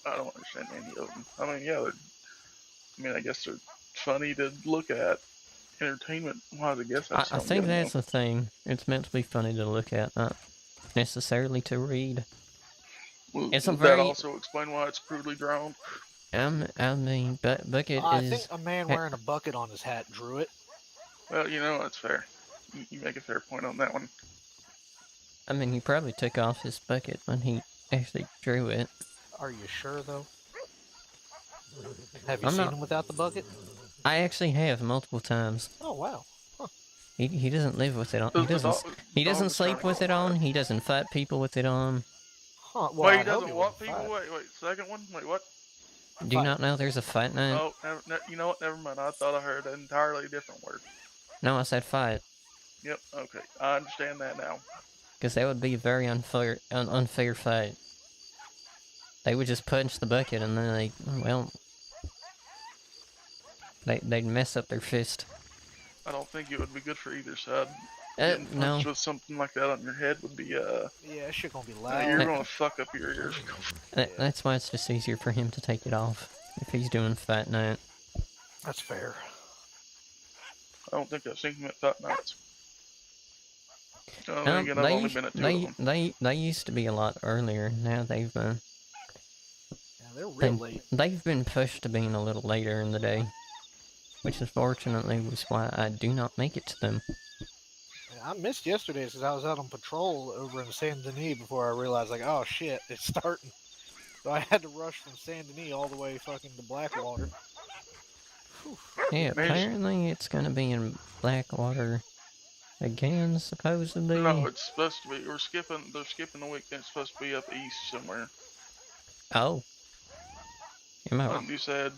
I don't understand any of them. I mean, yeah, I guess they're funny to look at. Entertainment-wise, I guess that's I something think good that's enough. the thing. It's meant to be funny to look at, not necessarily to read. Well, It's a would very- that also explain why it's crudely drawn? I mean, Bucket I is. think a man wearing a bucket on his hat drew it. Well, that's fair. You make a fair point on that one. I mean, he probably took off his bucket when he actually drew it. Are you sure though? Have you I'm seen not- him without the bucket? I actually have multiple times. Oh wow. He doesn't live with it on. He The doesn't. dog- He doesn't dog's sleep trying with to it on. He doesn't fight people with it on. Huh, well, Wait, I he doesn't hope what wouldn't people? fight. Wait, second one? Wait, what? Do you not know there's a fight night? Oh, you know what? Never mind. I thought I heard an entirely different word. No, I said fight. Yep, okay. I understand that now. Because that would be a very unfair fight. They would just punch the bucket and then they'd mess up their fist. I don't think it would be good for either side. Getting punched No. with something like that on your head would be, Yeah, that shit gonna be you're loud. gonna fuck up your ears. That's why it's just easier for him to take it off if he's doing fight night. That's fair. I don't think I've seen him at Fat Nights. Again, I've only been at two of them. They used to be a lot earlier. Now they've Yeah, they're real been late. they've been pushed to being a little later in the day, which unfortunately was why I do not make it to them. Yeah, I missed yesterday's because I was out on patrol over in Saint Denis before I realized, like, oh shit, it's starting. So I had to rush from Saint Denis all the way fucking to Blackwater. Whew. Yeah, Man, apparently it's gonna be in Blackwater again, supposedly. No, it's supposed to be. They're skipping the week. It's supposed to be up east somewhere. Oh. Am I You said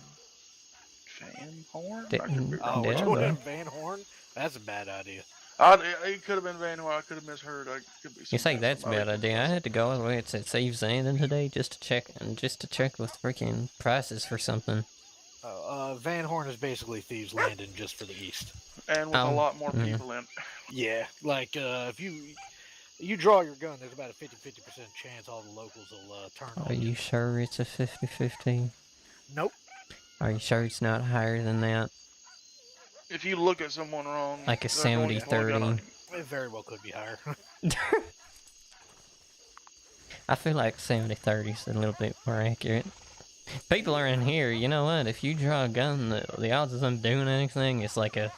Van Horn? Did- I could be Oh, wrong. We're yeah, doing it though. in Van Horn? That's a bad idea. It could have been Van Horn. I could have misheard. I could be. You say something that's a else. bad idea. I had to go all the way to Steve Zandon today just to check with freaking prices for something. Van Horn is basically Thieves Landing just for the east. And with a Oh, lot more yeah. people in. Yeah, like if you draw your gun, there's about a 50% chance all the locals will turn Are on you. you sure it's a 50-50? Nope. Are you sure it's not higher than that? If you look at someone wrong, Like a they're going to pull a gun on 70-30? you. It very well could be higher. I feel like 70-30 is a little bit more accurate. People are in here, you know what? If you draw a gun, the odds of them doing anything is like a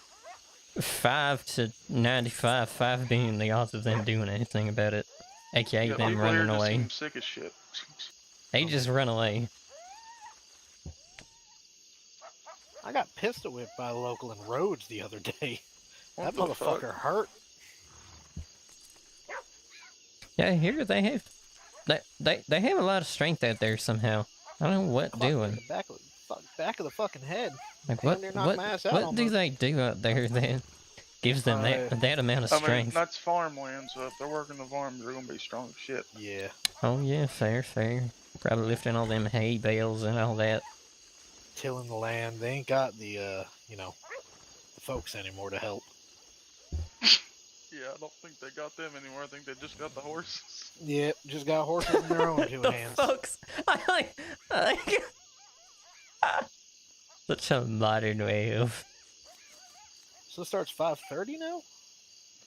5 to 95, 5 being the odds of them doing anything about it. AKA Yeah, them people here running just away. seem sick as shit. They just run away. I got pistol whipped by a local in Rhodes the other day. What That the fuck? motherfucker hurt. Yeah, here they have they have a lot of strength out there somehow. I don't know what Clocked me in doing. the back of the fucking head. Like Damn what near knocked my ass out what do almost. they do out there that gives them that amount of I mean, strength? that's farmland, so if they're working the farm, they're gonna be strong as shit. Yeah. Oh yeah, fair. Probably lifting all them hay bales and all that. Tilling the land. They ain't got the the folks anymore to help. Yeah, I don't think they got them anymore. I think they just got the horses. Yep, just got horses in their own two The hands. folks, I like such a modern way of. So it starts 5:30 now.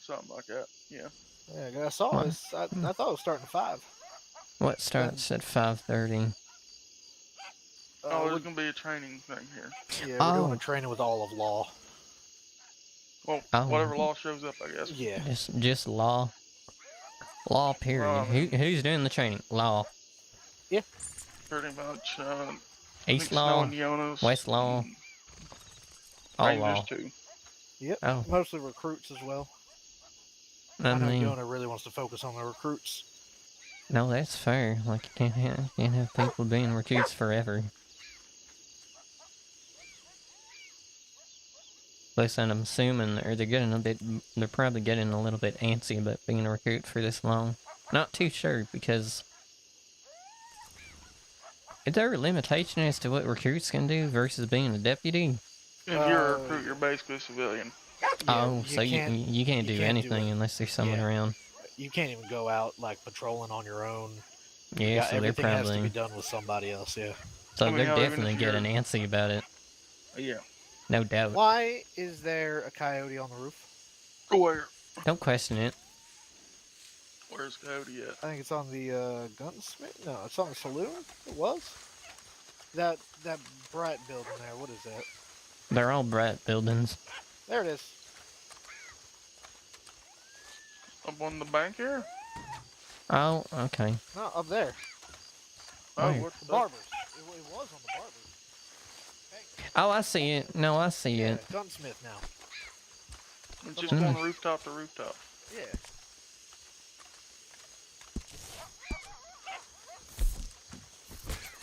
Something like that. Yeah. Yeah, 'cause I saw What? this. I thought it was starting at 5. What starts at 5:30? Oh, we're, there's gonna be a training thing here. yeah, we're doing Oh. a training with all of law. Well, Oh. whatever law shows up, I guess. Yeah. Just law. Law, period. Who's doing the training? Law. Yeah. Pretty much. East Snow Law, and Jonas. West Law, all Rangers Law. too. Yep. Oh. Mostly recruits as well. I I know mean, Yona really wants to focus on the recruits. no, that's fair. Like, you can't have people being recruits forever. Listen, I'm assuming they're probably getting a little bit antsy about being a recruit for this long. Not too sure, because is there a limitation as to what recruits can do versus being a deputy? If you're a recruit, you're basically a civilian. Oh, so you can't do anything unless there's someone around. You can't even go out like patrolling on your own. Yeah, so they're everything has to probably be done with somebody else. Yeah. so I mean, they're hell, even definitely if you're- getting antsy about it. Yeah. No doubt. Why is there a coyote on the roof? Where? Don't question it. Where's Cody at? I think it's on the gunsmith. No, it's on the saloon. It was. That bright building there. What is that? They're all brat buildings. There it is. Up on the bank here? Oh, okay. No, up there. Oh, Where? what's The that? barbers. It was on the barbers. Oh, I see it. No, I see Yeah, it. gunsmith now. It's just going rooftop to rooftop. Yeah.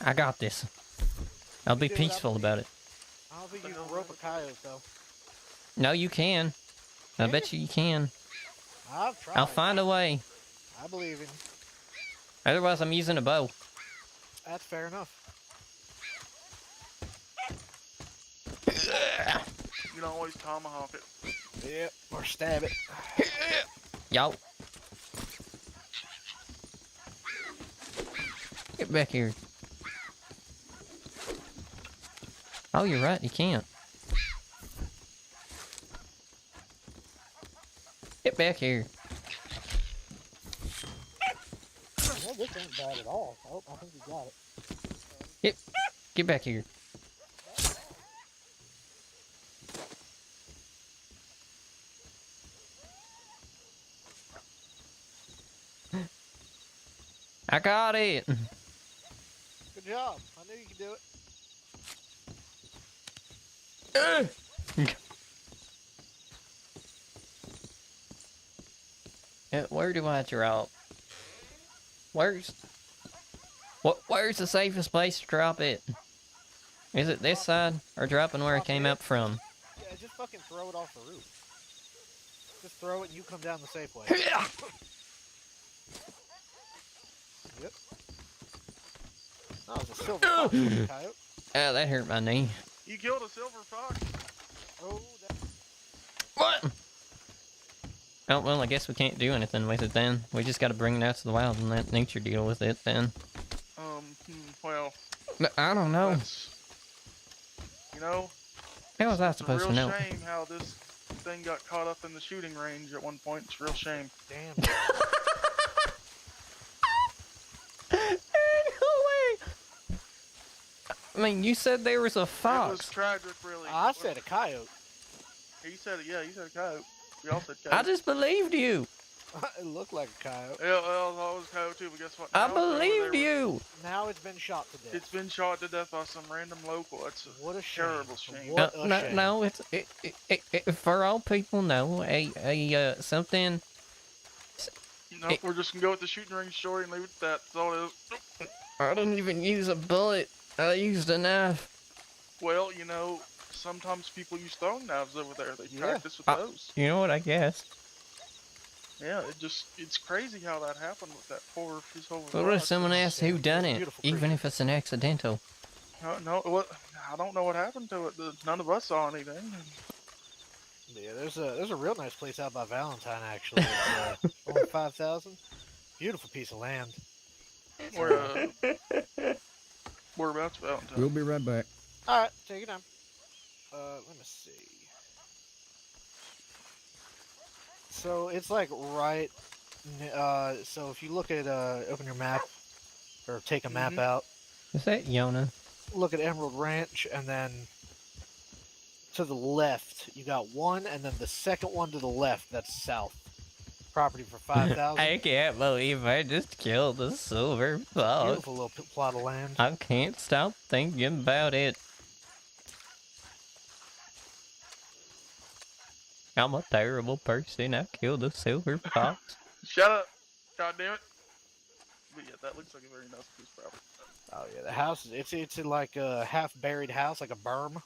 I got this. I'll be do it peaceful up. about it. I don't think you can rope a coyote though. No, you can. I bet you can. I've tried. I'll find a way. I believe in. Otherwise, I'm using a bow. That's fair enough. You can always tomahawk it. Yep. Or stab it. Yo. Get back here. Oh, you're right. You can't. Get back here. Well, this ain't bad at all. Oh, I think you got it. Get back here. I got it. Good job. I knew you could do it. Where do I drop? Where's the safest place to drop it? Is it this side or dropping where it came up from? Yeah, just fucking throw it off the roof. Just throw it and you come down the safe way. Yep. That was a silver fox, coyote. Oh, that hurt my knee. You killed a silver fox? Oh, that... What? Oh, well, I guess we can't do anything with it then. We just gotta bring it out to the wild and let nature deal with it then. Well... I don't know. You know... How was I It's a supposed real to know? shame how this thing got caught up in the shooting range at one point. It's a real shame. Damn. No way! I mean, you said there was a It fox. was tragic, really. I said a coyote. He said it, yeah, he said a coyote. We all said I coyote. just believed you. It looked like a coyote. Yeah, well, I was a coyote too, but guess what? I Now believed they were- you. Now it's been shot to death. It's been shot to death by some random local. It's a What a shame. terrible shame. What a No, shame. no, it's for all people know something. No, we're just gonna go with the shooting range story and leave it at that. That's all it is. I didn't even use a bullet. I used a knife. Well, you know, sometimes people use throwing knives over there. They Yeah. practice with those. You know what? I guess. Yeah, it's crazy how that happened with that his whole. What if someone asks who done it, Beautiful even if it's an accidental? No, what? I don't know what happened to it. None of us saw anything. Yeah, there's a real nice place out by Valentine actually. It's, only 5,000. Beautiful piece of land. Whereabouts Valentine? We'll be right back. All right, take it down. Let me see. So it's like right. So if you look at open your map or take a map out, Is that Yona? look at Emerald Ranch, and then to the left you got one, and then the second one to the left that's south. property for 5,000. I can't believe I just killed a silver fox. Beautiful little plot of land. I can't stop thinking about it. I'm a terrible person. I killed a silver fox. Shut up! God damn it! But yeah, that looks like a very nice piece of property. Oh yeah, the house it's like a half buried house, like a berm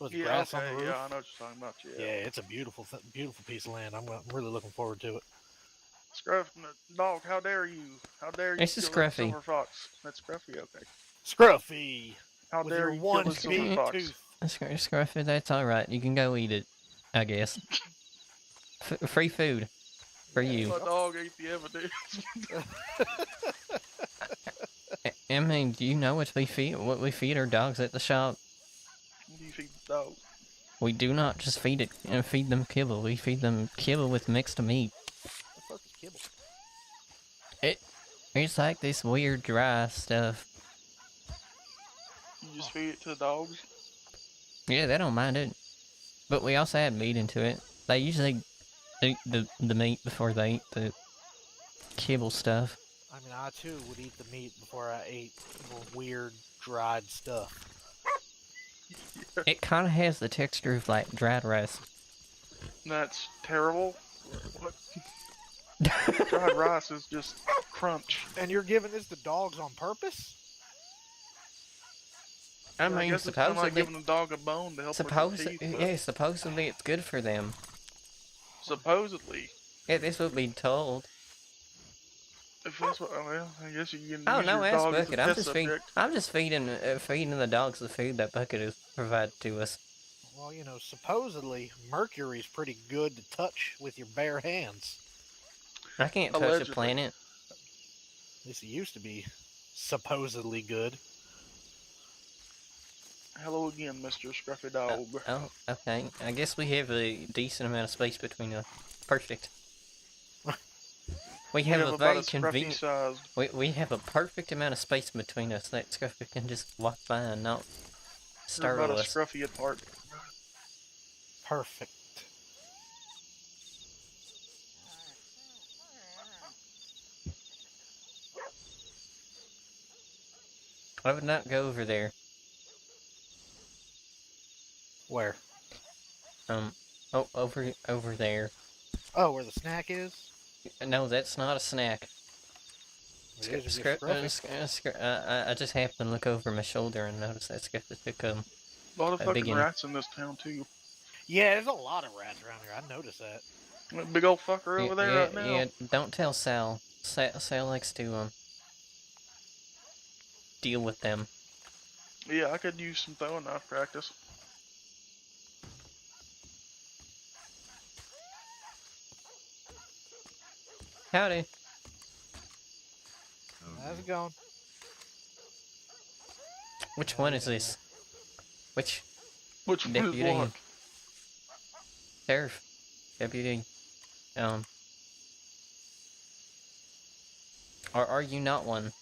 with Yeah, grass okay, on the roof. yeah, I know what you're talking about. Yeah. Yeah, it's a beautiful piece of land. I'm really looking forward to it. Scruff, dog, how dare you? How dare you This is kill that Scruffy. silver fox? That's Scruffy, okay. Scruffy. How with dare your you one kill the silver big fox? tooth. Scruffy, that's alright. You can go eat it, I guess. Free food. For you. My dog ate the evidence. I mean, do you know what we feed our dogs at the shop? You feed the dog. We do not just feed them kibble. We feed them kibble with mixed meat. The fuck is kibble? It's like this weird dry stuff. You just feed it to the dogs? Yeah, they don't mind it. But we also add meat into it. They usually eat the meat before they eat the kibble stuff. I mean, I too would eat the meat before I ate the weird dried stuff. It kind of has the texture of like dried rice. That's terrible. What? Dried rice is just crunch. And you're giving this to dogs on purpose? I mean, guess it's kinda like supposedly, giving a dog a bone to help with their teeth, but supposedly it's good for them. supposedly. Yeah, this would be told. If that's what, well, I guess you can Oh use no, your ask dog as a Bucket. test subject. I'm just feeding the dogs the food that Bucket has provided to us. Well, you know, supposedly mercury's pretty good to touch with your bare hands. I can't touch a Allegedly. planet. At least it used to be supposedly good. Hello again, Mr. Scruffy Dog. Oh, okay. I guess we have a decent amount of space between us. Perfect. We have a about very a scruffy convenient. sized. We have a perfect amount of space between us that Scruffy can just walk by and not They're startle about a us. scruffy apart. Perfect. I would not go over there. Where? Oh, over there. Oh, where the snack is? No, that's not a snack. It is if you're scruffy. I just happened to look over my shoulder and noticed that Scruffy took A lot of A fucking biggin. rats in this town, too. Yeah, there's a lot of rats around here. I noticed that. That big old fucker over there right now. Yeah, don't tell Sal. Sal likes to deal with them. Yeah, I could use some throwing knife practice. Howdy. How's it going? Which one is this? Which Which one is deputy? what? Sheriff. Deputy. Or are you not one?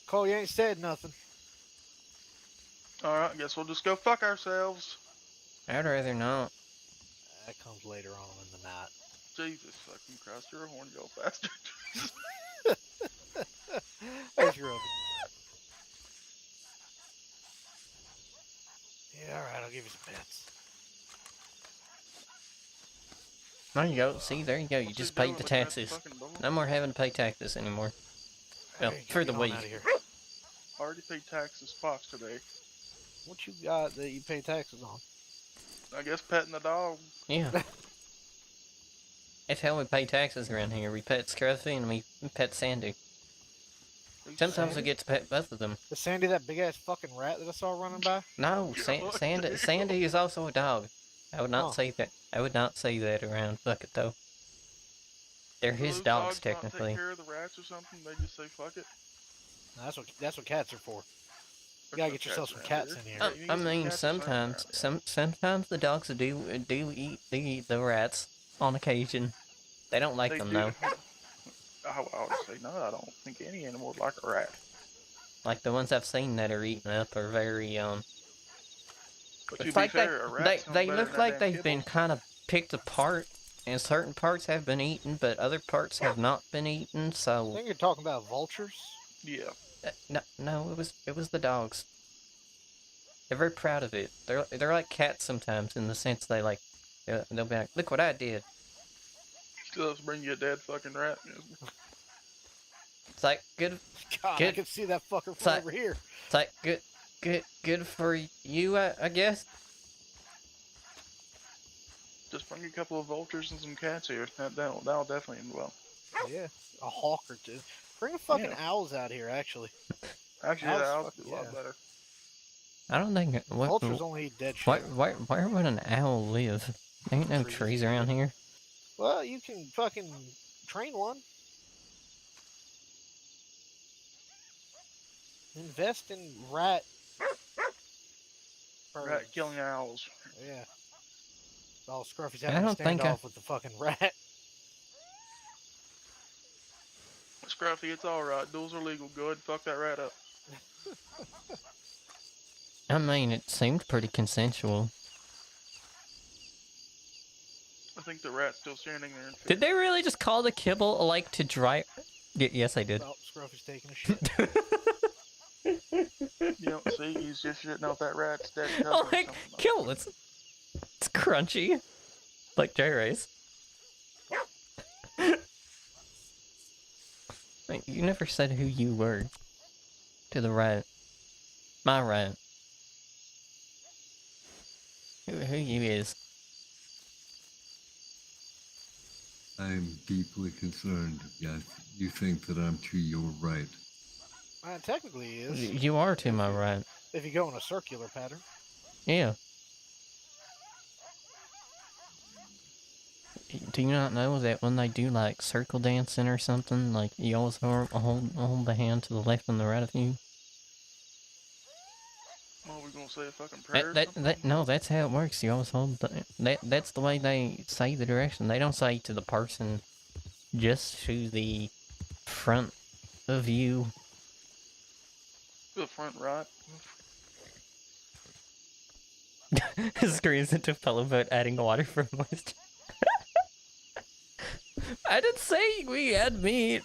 Cole, you ain't said nothing. Alright, I guess we'll just go fuck ourselves. I'd rather not. That comes later on in the night. Jesus fucking Christ, you're a horny old bastard. There's your oven. Yeah, alright, I'll give you some pets. There you go. See, there you go. You What's just he paid doing the looking at taxes. fucking door? No more having to pay taxes anymore. Well, Hey, for get the on week. outta here. I already paid taxes twice today. What you got that you pay taxes on? I guess petting the dog. Yeah. That's how we pay taxes around here. We pet Scruffy and we pet Sandy. Sometimes we get to pet both of them. Is Sandy that big ass fucking rat that I saw running by? No, Sandy is also a dog. I would not Oh. say that. I would not say that around Bucket though. They're Do his those dogs not technically. Take care of the rats or something. They just say fuck it. That's what cats are for. You gotta get yourself some cats in here. Yeah, you I need some mean, cats or something sometimes, sometimes the dogs do eat the rats on occasion. They don't like They them do. though. I would say no. I don't think any animal would like a rat. Like the ones I've seen that are eaten up are very But to It's be like fair, a rat they sounds they better look than like that they've damn been kibble. kind of picked apart and certain parts have been eaten, but other parts have not been eaten. I So think you're talking about vultures. Yeah. no, it was the dogs. They're very proud of it. They're like cats sometimes in the sense they'll be like, look what I did. Still have to bring you a dead fucking rat. It's like good. God, I Good. can see that fucker It's from like- over here. It's like good for you, I guess. Just bring a couple of vultures and some cats here. That'll definitely end well. Yeah, a hawk or two. Bring the fucking Yeah. owls out here, actually. Actually, Owls that'll fuck- be a lot yeah. better. I don't think Vultures only eat dead shit. where would an owl live? There ain't no trees around here. Well, you can fucking train one. Invest in rat. Rat birds. killing owls. Yeah. All Scruffy's I having a don't think standoff with the fucking rat. Scruffy, it's alright. Duels are legal. Go ahead and fuck that rat up. I mean, it seemed pretty consensual. I think the rat's still standing there. Did they really just call the kibble like to dry? Yes, I did. Oh, Scruffy's taking a shit. You don't see, he's just shitting out that rat's dead. Oh, like kibble, it's crunchy, like dry rice. Wait, you never said who you were. To the right. My right. Who you is. I'm deeply concerned. Yes, you think that I'm to your right. Technically, he is. You are to my right. If you go in a circular pattern. Yeah. Do you not know that when they do like circle dancing or something, like you always hold the hand to the left and the right of you? What are we gonna say, a fucking prayer? No, that's how it works. You always hold that's the way they say the direction. They don't say to the person, just to the front of you. The front right. Screams into fellow boat, adding water for moisture. I didn't say we had meat.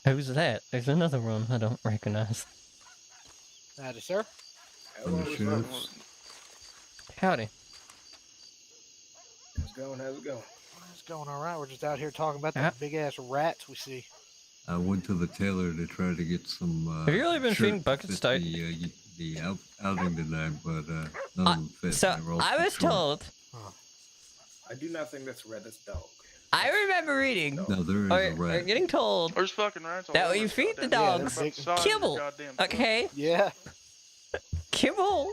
Who's that? There's another one I don't recognize. Howdy, sir. Howdy. How's it going? How's it going? It's going all right. We're just out here talking about the big ass rats we see. I went to the tailor to try to get some. Have you really been feeding shirts buckets that to the outing tonight, but none of them fit. So They were all I too was short. told. I do not think that's red. That's dog. I remember reading. No, there is a rat. Or getting told There's fucking rats all that over when you this feed the goddamn dogs, thing. About the size of your kibble. goddamn foot. Okay, Yeah. kibble.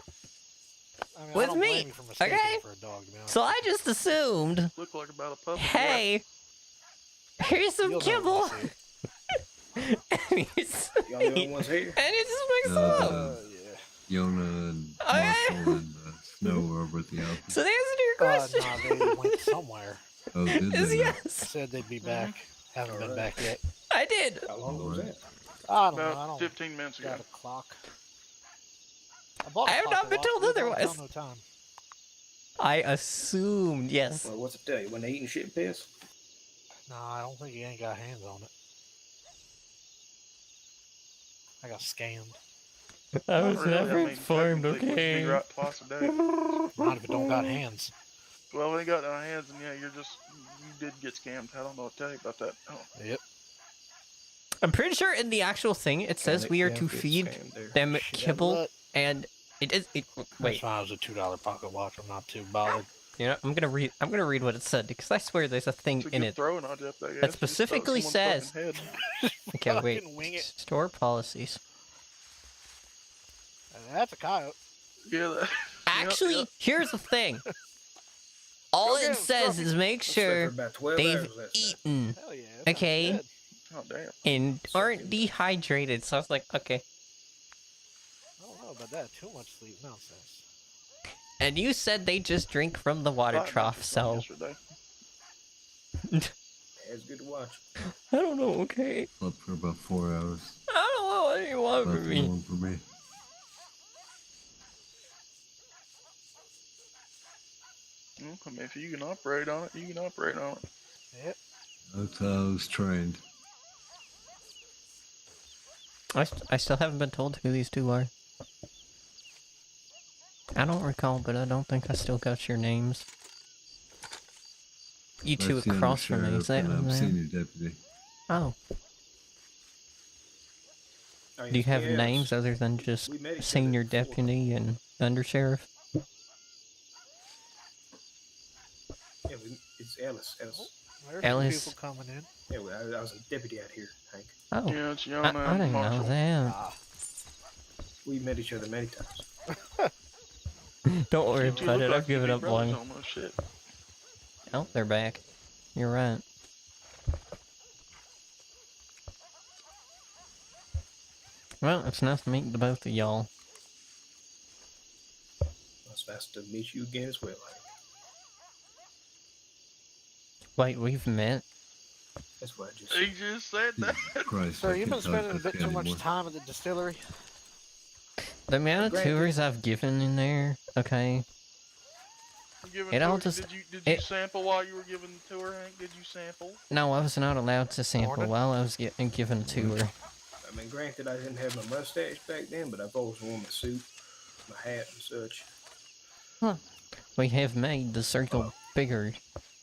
I mean, I With don't blame me, you for mistaking okay? it for a dog, to be honest. So I just assumed, Look like about a puppy. hey, here's some You'll know kibble. when you see it. And it's Y'all the only sweet. ones here? And it just makes No, it up. Yeah. Yona and Okay. Marshall and Snow were over at the office. So the answer to your question Nah, they went somewhere. Oh, did is they? yes. Said they'd be back. Haven't been back yet. I did. How long ago was that? I don't know. I About don't 15 minutes ago. got a clock. I bought a I have clock not a been lot, told but I don't otherwise. tell no time. I assumed yes. Well, what's it tell you? When they eating shit and piss? Nah, I don't think he ain't got hands on it. I got scammed. I Not was really, never I mean, informed. technically, we Okay. feed right twice a day. Not if it don't got hands. Well, we ain't got no hands, and yeah, you did get scammed. I don't know what to tell you about that. Oh. Yep. I'm pretty sure in the actual thing it says we are to feed them kibble, But and it is. that's Wait, fine. It was a $2 pocket watch. I'm not too bothered. you know, I'm gonna read what it said because I swear there's a thing It's a in good it. throwing object, I guess. That Just throw specifically someone's says- fucking head. Okay, wait. Fucking wing it. Store policies. That's a coyote. Yeah, that, Actually, yeah. here's the thing. All Go it get 'em, says Scruffy. is make sure About 12 they've hours, that's that. eaten Hell yeah. that sounds Okay. good. Oh, damn. and aren't dehydrated. So I was like, okay. I don't know about that. Too much sleep nonsense. And you said they just drink from the water Thought trough, about this so yesterday. It's good to watch. I don't know. Okay, Slept for about 4 hours. I don't know what you want About from the me. norm for me. Well, I mean, if you can operate on it, you can operate on it. Yep. That's how I was trained. I still haven't been told who these two are. I don't recall, but I don't think I still got your names. You two That's the across from me, is that undersheriff, and I'm them? senior deputy. Oh. Do you have names other than just senior deputy and undersheriff? Yeah, it's Ellis. There's Ellis. some people coming in. Yeah, I was a deputy out here, Hank. Oh. Yeah, it's I Yana didn't and know Marshall. that. We met each other many times. Don't worry You two about look it, like I've given you up big brothers long. almost, shit. Oh, they're back. You're right. Well, it's nice to meet the both of y'all. It's nice to meet you again as well, Hank. Wait, we've met? That's what I just He just said that. Christ, So I you've been can't talk spending a this bit guy too much anymore. time at the distillery. The amount of Granted- tours I've given in there, okay? Giving It all tour- just- did you sample while you were giving the tour, Hank? Did you sample? No, I was not allowed to sample Morning. while I was getting given a tour. I mean, granted, I didn't have my mustache back then, but I've always worn my suit, my hat, and such. We have made the circle bigger.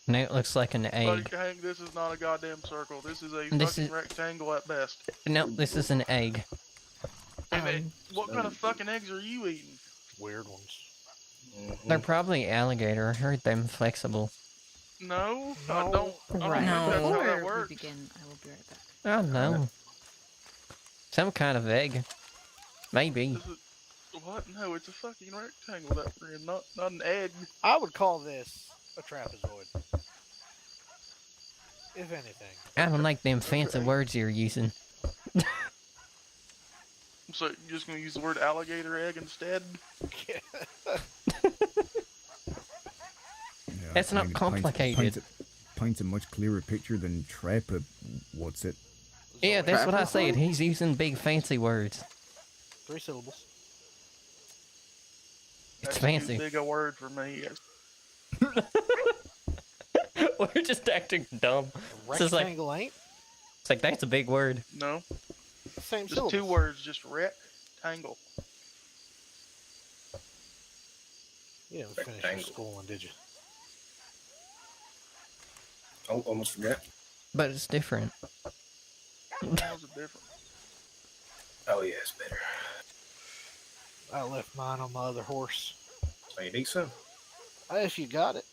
Now it looks like an egg. Buddy, Hank, this is not a goddamn circle. This is a This fucking is- rectangle at best. No, this is an egg. And what kind of fucking eggs are you eating? Weird ones. They're probably alligator. I heard them flexible. No, I No. don't. I don't Right. think that's how that Before we works. begin, I will be right back. I don't know. Some kind of egg. Maybe. This is, what? No, it's a fucking rectangle, that friend, not an egg. I would call this a trapezoid. If anything. I don't like them fancy words you're using. So you're just gonna use the word alligator egg instead? Yeah, That's not I mean, complicated. Paints a much clearer picture than trap. What's it? Yeah, that's what I said. He's using big fancy words. 3 syllables. It's That's fancy. too big a word for me. We're just acting dumb. This is like, Rectangle ain't? it's like, that's a big word. No, Same just syllables. 2 words, just rectangle. You didn't finish your Rectangle. schooling, did you? Oh, almost forgot. But it's different. How's it different? Oh, yeah, it's better. I left mine on my other horse. Oh, you need some? If you got it,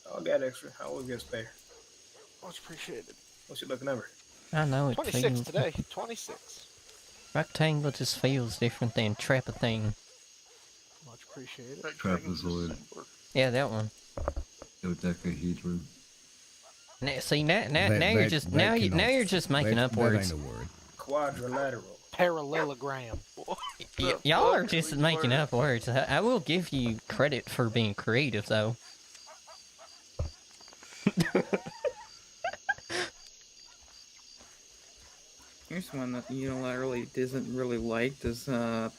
Oh, I got extra. I always get spare. much appreciated. What's your lucky number? I know it 26 feels... today. 26. Rectangle just feels different than trap a thing. Much appreciated. Rectangle's the Trapezoid. same word. Yeah, that one. Dodecahedron. Now, see, now That- you're that- just that now cannot- you're just making that, up that words. ain't a word. Quadrilateral. Parallelogram. Y'all are Fuck just these making words. up words. I will give you credit for being creative, though. Here's one that unilaterally isn't really liked is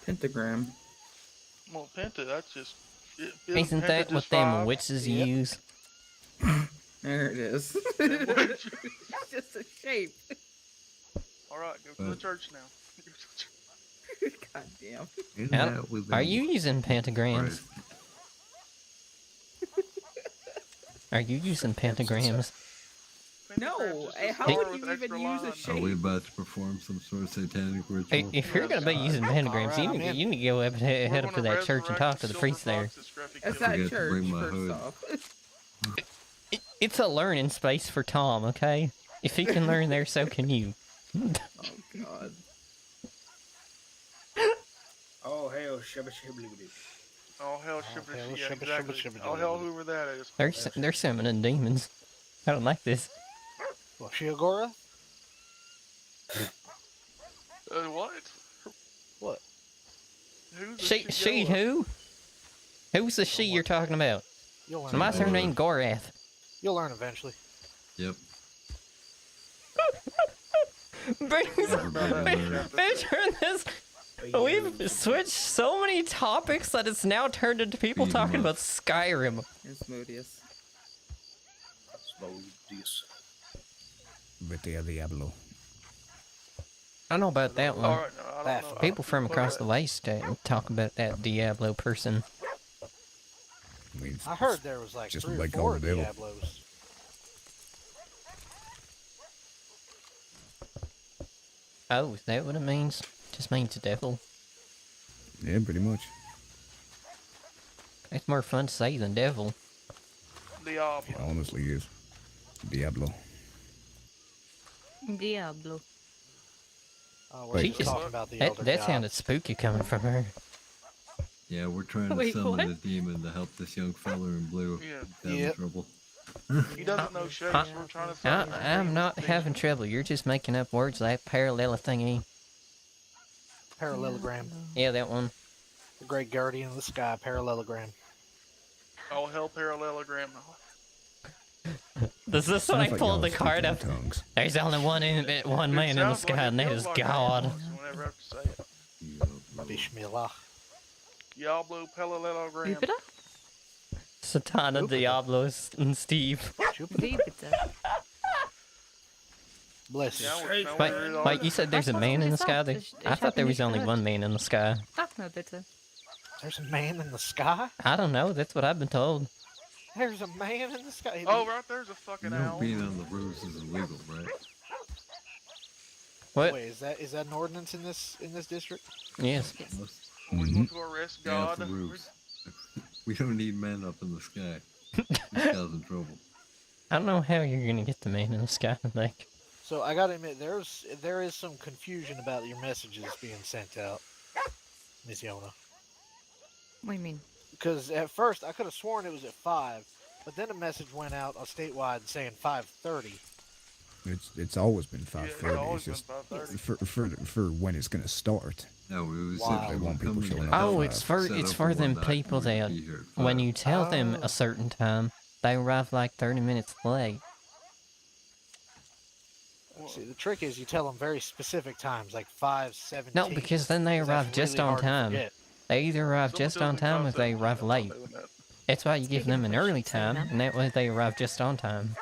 pentagram. Well, penta, that's just. Isn't that what them witches use? There it is. It's It's just a shape. Alright, go to the church now. God damn. Isn't Yep. that with Are them? you using pentagrams? Are you using pentagrams? No, how Did- would you even use a Are we shape? about to perform some sort of satanic Hey, ritual? if you're gonna be using pentagrams, Alright, I'm in. you need to go head up to that church and talk to the priest there. That's forget not to church, bring my first hood. off. It's a learning space for Tom, okay? If he can learn there, so can you. Oh, God. Oh, hell, shibba shibba. Oh, hell, hell, shibba, yeah, shibba, exactly. shibba, shibba, Oh, shibba. hell, whoever that is. They're summoning demons. I don't like this. Well, Shiogora? What? What? Who's She who? Who's the she you're talking about? You'll learn. So my eventually. surname Gorath. You'll learn eventually. Yep. Picture this. We've switched so many topics that it's now turned into people Beat 'em talking up. about Skyrim. Here's Modius. about this? Vete Diablo. I know about that one. Alright, no, I don't know. People from across What the way talk about that Diablo person. I mean, I heard there was like just 3 or like 4 all the devil. Diablos. Oh, is that what it means? Just means devil. Yeah, pretty much. It's more fun to say than devil. Diablo. It honestly is. Diablo. Diablo. Oh, we're just talking about the elder that gods. sounded spooky coming from her. Yeah, we're trying to Wait, summon what? a demon to help this young fella in blue. Yeah. He's having Yep. trouble. He doesn't know shapes. We're trying to I, find his I'm demon. not having trouble. You're just making up words like parallel thingy. Parallelogram. Yeah, that one. The great guardian of the sky, parallelogram. All hell parallelogram. This is when I pulled the card up. Tongues. There's only one man in the Sounds sky, like and it that feels is like God. it whenever I have to say it. Bismillah. Diablo parallelogram. Jupiter? Satana, Diablo, and Steve. Jupiter. Bless Yeah, you. I was Wait, nowhere wait, you said there's a man in the sky there? I thought there was only one man in the sky. Ach, no, bitte. There's a man in the sky? I don't know, that's what I've been told. There's a man in the sky? Oh, right there's a fucking You know, owl. being on the roofs is illegal, right? What? Wait, is that an ordinance in this district? Yes. We're going to arrest Yeah, off God. the roofs. We don't need men up in the sky. This guy's in trouble. I don't know how you're gonna get the man in the sky, like. So I gotta admit, there is some confusion about your messages being sent out, Miss Yona. What do you mean? Because at first I could have sworn it was at 5, but then a message went out on statewide saying 5:30. It's always been Yeah, 5:30. it's It's always been just 5:30. for when it's gonna start. No, it was Wow. if They they want people coming showing to up. Oh, at it's 5. for set up them one night, people we're gonna that be here at when 5. you tell them Oh. a certain time, they arrive like 30 minutes late. See, the trick is you tell them very specific times, like 5:17. No, because then they arrive that's just really on hard to time. forget. They either arrive Someone just tells on me time or they 5:17, arrive I'm not late. doing that. That's why you give them an early time, now. and that way they arrive just on time.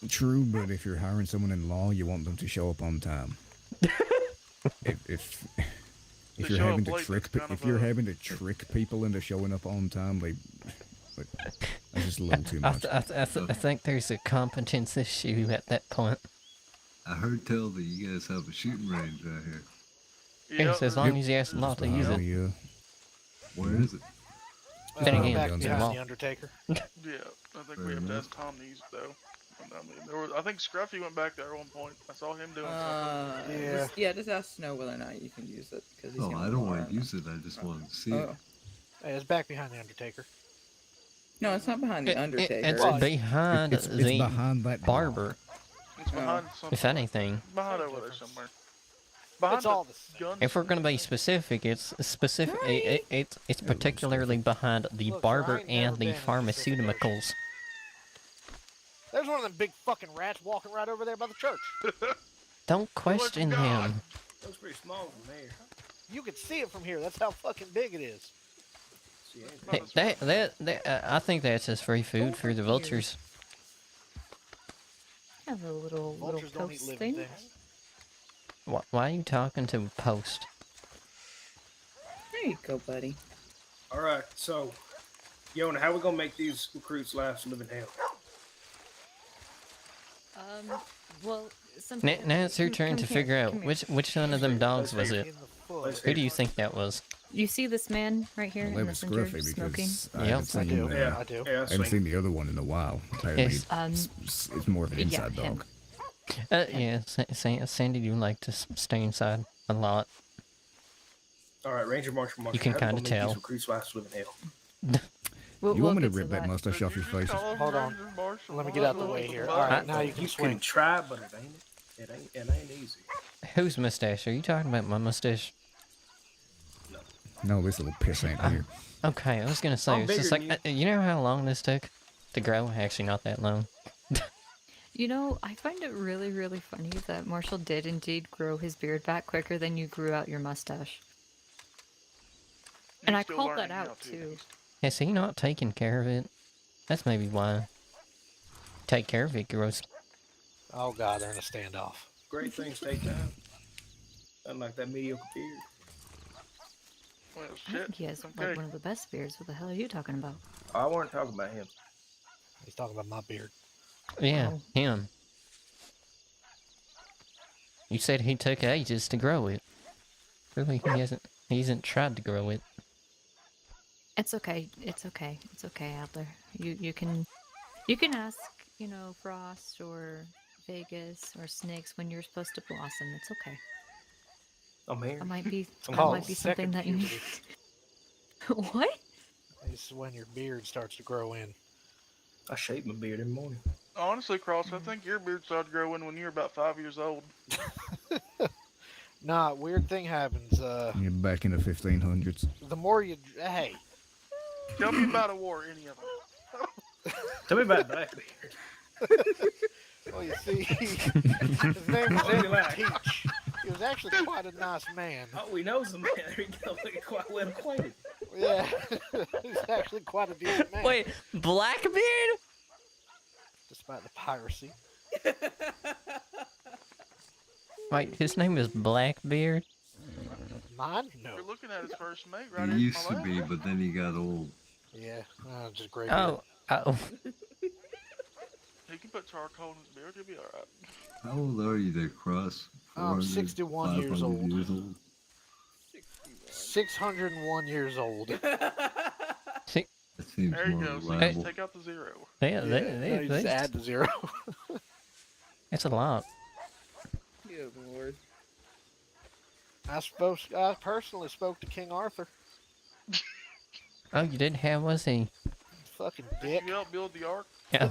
True, but if you're hiring someone in law, you want them to show up on time. if They you're show having up to late, trick it's kind if of you're a- having to trick people into showing up on time, that's just a little too much. I think there's a competence issue at that point. I heard tell that you guys have a shooting range right here. Yes, as long as you ask not to use it. Yeah. Where is it? Then again, back guns behind involved. the Undertaker. Yeah, I think we have to ask Tom to use it though. I mean, I think Scruffy went back there at one point. I saw him doing something. Yeah. Just ask Snow whether or not you can use it. Cause he's Oh, gonna I don't go want around. to use it. I just wanted to see it. Oh. Hey, it's back behind the Undertaker. No, it's not behind the Undertaker. It's Well, behind It's the behind that barber, It's behind something. if anything. Behind over there somewhere. Behind It's all the same. gun. If we're gonna be specific, it's specific. It's particularly behind the Look, barber I ain't never and the been in this situation. pharmaceuticals. There's one of them big fucking rats walking right over there by the church. Don't question God. him. That's pretty small from there. You can see it from here. That's how fucking big it is. See, ain't Hey, I think that's just free food for the vultures. Have a little Vultures don't eat post living thing. things. Why are you talking to a post? There you go, buddy. All right, so, Yona, how we gonna make these recruits' lives live in hell? Well, Now it's your turn to figure out which one of them dogs was it. In the foot. Who do you think that was? You see this man right here Well, in that the was center Scruffy smoking? because I Yep. haven't I seen do. Yeah. I do. Yeah, I haven't seen the other one in a while. Apparently, Yes. it's more of an inside him. dog. Yeah, Sandy, you like to stay inside a lot. All right, Ranger Marshal Marshal. You can how we kinda gonna make tell. These recruits' lives live in hell. You want me to get rip that mustache Did off your you just face? call him Hold on. Ranger Marshal Let me get out the Marshal? way here. What? All right, now you can You swing. can try, but it ain't easy. Whose mustache? Are you talking about my mustache? No, this little piss ain't here. Okay, I was gonna say, I'm it's just bigger like, than you know how long this took to grow? Actually, not that long. You know, I find it really, really funny that Marshall did indeed grow his beard back quicker than you grew out your mustache. And He's I still called that learning now, out too. Has he not taken care of it? That's maybe why. take care of it grows. Oh god, they're in a standoff. Great things take time. Unlike that mediocre beard. Well, I shit. think he has Okay. like one of the best beards. What the hell are you talking about? I weren't talking about him. He's talking about my beard. Yeah, Oh. him. You said he took ages to grow it. Really, he hasn't tried to grow it. It's okay. It's okay. It's okay, Adler. You can ask, you know, Frost or Vegas or Snakes when you're supposed to blossom. It's okay. I'm here. That might be Oh, something second that you need. puberty. What? This is when your beard starts to grow in. I shave my beard in the morning. Honestly, Cross, I think your beard started growing when you were about 5 years old. Nah, weird thing happens. You're back in the 1500s. The more you, hey, Tell me about a war, any of them. Tell me about Blackbeard. well, you see, his name was Edward Teach. He was actually quite a nice man. Oh, we know some man. There you go. We're quite well acquainted. Yeah, he's actually quite a decent man. Wait, Blackbeard? Despite the piracy. Wait, his name is Blackbeard? Mine? No. You're looking at his first mate right He here. used to be, but then he got old. Yeah, just great. Oh. He can put charcoal in his beard, he'll be alright. How old are you there, Cross? I'm 400, 61 years 500 old. Years old? 601 years old. See, That seems There you more go, so you reliable. just take out the 0. yeah, No, you just add the 0. that's a lot. Good lord. I personally spoke to King Arthur. Oh, you did? How was he? Fucking Did dick. you help build the ark? Yeah.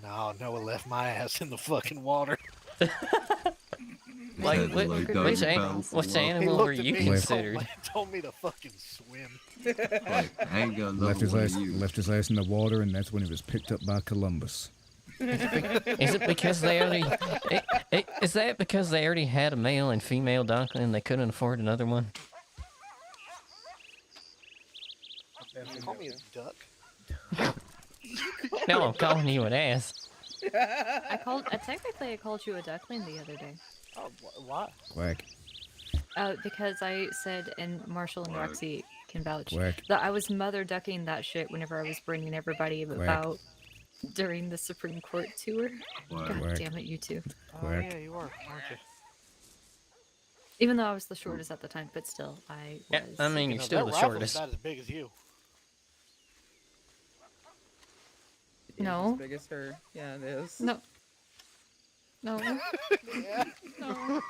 No, Noah left my ass in the fucking water. Like, Had to, what, like, which, dodge a an- battle for which love. He animal looked were at you me and considered? told me to fucking swim. Like, I ain't got another Left his one ass, of you. left his ass in the water, and that's when he was picked up by Columbus. Is it because they already? Is that because they already had a male and female duckling and they couldn't afford another one? You call me a duck? No, I'm calling you an ass. Technically I called you a duckling the other day. Oh, why? Quack. Because I said, and Marshall and Quack. Roxy can vouch, Quack. that I was mother ducking that shit whenever I was bringing everybody about during the Supreme Court tour. Quack. God Quack. damn it, you two. Oh, Quack. yeah, you are, aren't you? Even though I was the shortest at the time, but still, I was. Yeah, I mean, You you're know, still that the rifle's shortest. about as big as you. No. As big as her. Yeah, it is. No. No. Yeah. No.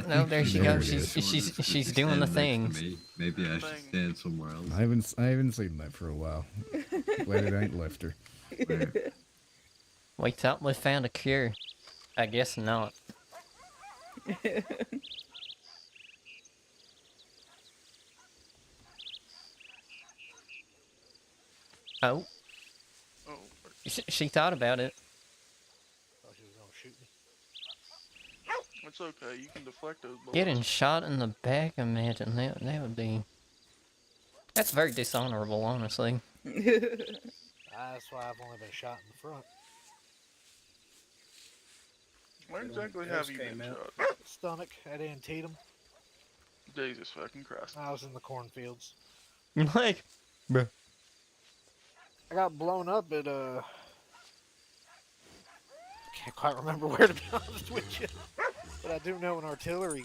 No, there she There goes. it She's doing the thing. Me. Maybe I should stand somewhere else. I haven't seen that for a while. Glad it ain't left her. Where? We thought we found a cure. I guess not. Oh, Oh, she thought about it. Thought she was gonna shoot me. it's okay, you can deflect those bullets. Getting shot in the back, imagine that would be. That's very dishonorable, honestly. That's why I've only been shot in the front. Where exactly Those have you came been out. shot? Stomach at Antietam. Jesus fucking Christ. I was in the cornfields. Like, bruh. I got blown up at can't quite remember where, to be honest with you. But I do know an artillery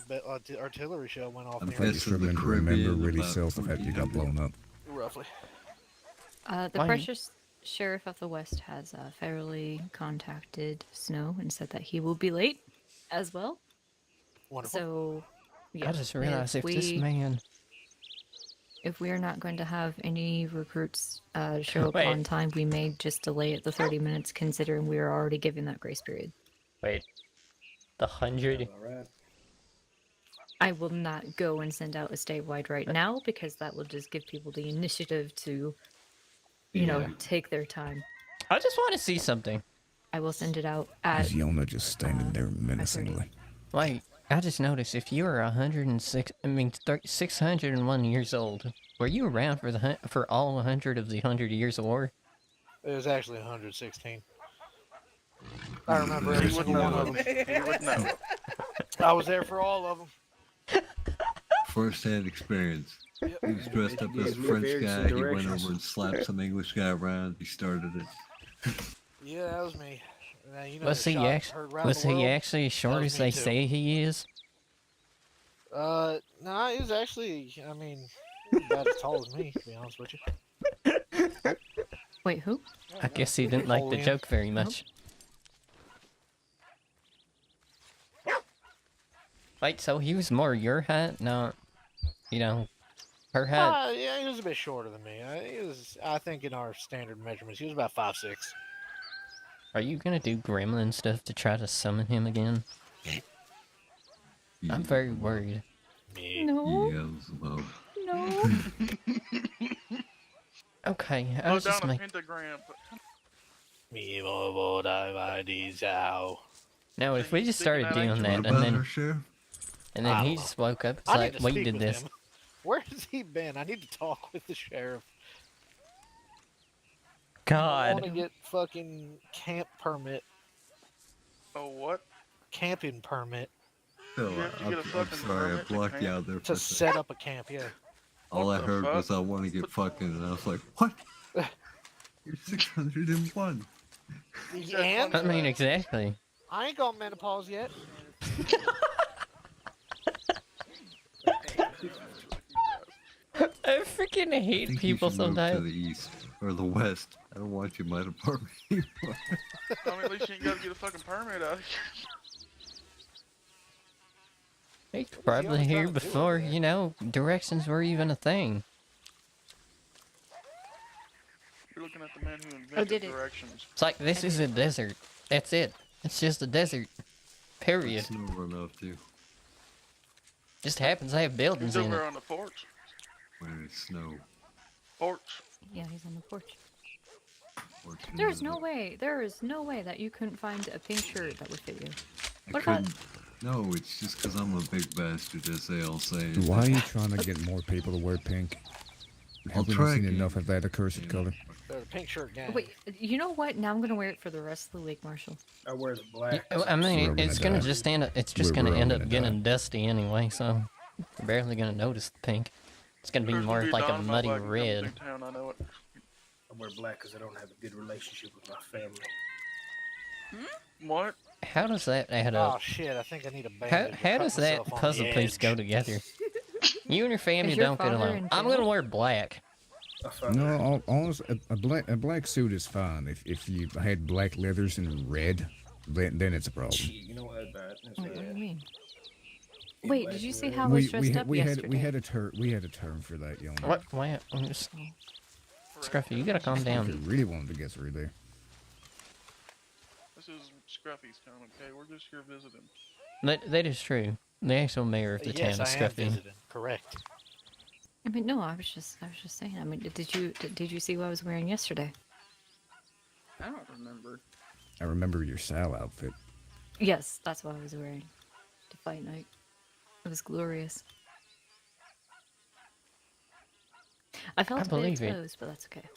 shell went off I'm near I me, just guessing the remember Caribbean really about self the fact you got blown up. roughly. The Why? precious sheriff of the West has federally contacted Snow and said that he will be late as well. Wonderful. So, yeah. I just realized if this we- man. If we are not going to have any recruits show up Wait. on time, we may just delay it the 30 minutes, considering we are already giving that grace period. Wait. The 100. All right. I will not go and send out a statewide right now, because that will just give people the initiative to, you know, Yeah. take their time. I just want to see something. I will send it out at. Is Yona just standing there menacingly? Wait. I just noticed if you were 106, 601 years old, were you around for for all 100 of the 100 Years of War? It was actually 116. I remember He every would single know. one of them. He would know. I was there for all of them. First-hand experience. Yep. He was dressed up as a Gives me French various guy. He went directions. over and slapped some English guy around. He started it. Yeah, that was me. Now, you know, Was the he shot actually? heard around Was the he world? actually as short was as me they too. say he is? No, he was actually, I mean, he was about as tall as me, to be honest with you. Wait, who? I guess he didn't like the Napoleon. joke very much. Wait, so he was more your height, not, you know, her height? Yeah, he was a bit shorter than me. He was, I think, in our standard measurements, he was about 5'6". Are you gonna do gremlin stuff to try to summon him again? I'm very worried. No. Beelzebub. No. Okay, I Put was down just a making. pentagram. Now, if we just started Sticking out doing angel. that, What and about then our sheriff? and I then don't he know. just woke up, it's I need like, to we speak did with this. him. Where has he been? I need to talk with the sheriff. I want to God, get fucking camp permit, Oh, what? camping permit Phil, You have to I'm, get a I'm fucking sorry, I permit to blocked you camp? out there for to a second. set up a camp. Yeah. All What I the heard was fuck? I want to get fucking, and I was like, what? You're 601. And I mean, exactly. I ain't gone menopause yet. I freaking I hate think people you should move to sometimes. the east or the west. I don't want you in my department anymore. I mean, at least you ain't gotta get a fucking permit out of here. He's probably always here trying to do before, over there? you know, directions were even a thing. You're looking at the man who invented did it? directions. It's like, this is a desert. That's it. It's just a desert. Period. It's nowhere enough to Just happens to have buildings He's in over it. on the porch. where it's snow. Porch. Yeah, he's on the porch. Or to There's the- no way. There is no way that you couldn't find a pink shirt that would fit you. I What about- couldn't. No, it's just because I'm a big bastard, as they all say. Why are you trying to get more people to wear pink? I'll Have we try not seen again. enough of that accursed color? They're the pink shirt gang. Wait, you know what? Now I'm gonna wear it for the rest of the week, Marshall. I wears black. I mean, We're it's gonna gonna die. just end up. It's just gonna We're all end gonna up getting die. dusty anyway, so you're barely gonna notice the pink. It's gonna be There's more gonna of like a dynamite muddy like it comes red. through Town, I know it. I wear black because I don't have a good relationship with my family. What? How does that add Oh up? shit! I think I need a How, bandage. how does that puzzle piece go together? You and your family Is your don't get father along. in I'm jail? gonna wear black. I found No, honestly, a black suit is fine. If you had black leathers and red, then it's a problem. Gee, you know what? That's Wait, what do you bad. mean? In Wait, black did you see leather. how I was dressed up we yesterday? had a term for that, young man. What? Why? I'm just... Scruffy, you gotta calm If you down. really wanted to get through there. This is Scruffy's town, okay? We're just here visiting. That is true. The actual mayor of the Yes, town I is am Scruffy. visiting. Correct. I mean, no, I was just saying. I mean, did you see what I was wearing yesterday? I don't remember. I remember your Sal outfit. Yes, that's what I was wearing to fight night. It was glorious. I felt a bit believe it. exposed, but that's okay.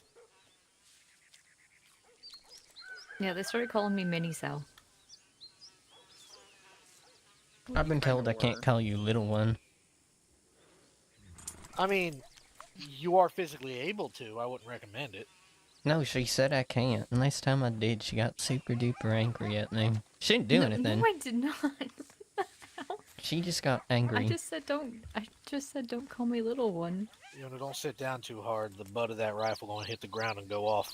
Yeah, they started calling me Mini Sal. I've been told I can't call you little one. I mean, you are physically able to. I wouldn't recommend it. No, she said I can't. And last time I did, she got super duper angry at me. She didn't do No, anything. No, I did not. She just got angry. I just said don't call me little one. You know, don't sit down too hard. The butt of that rifle gonna hit the ground and go off.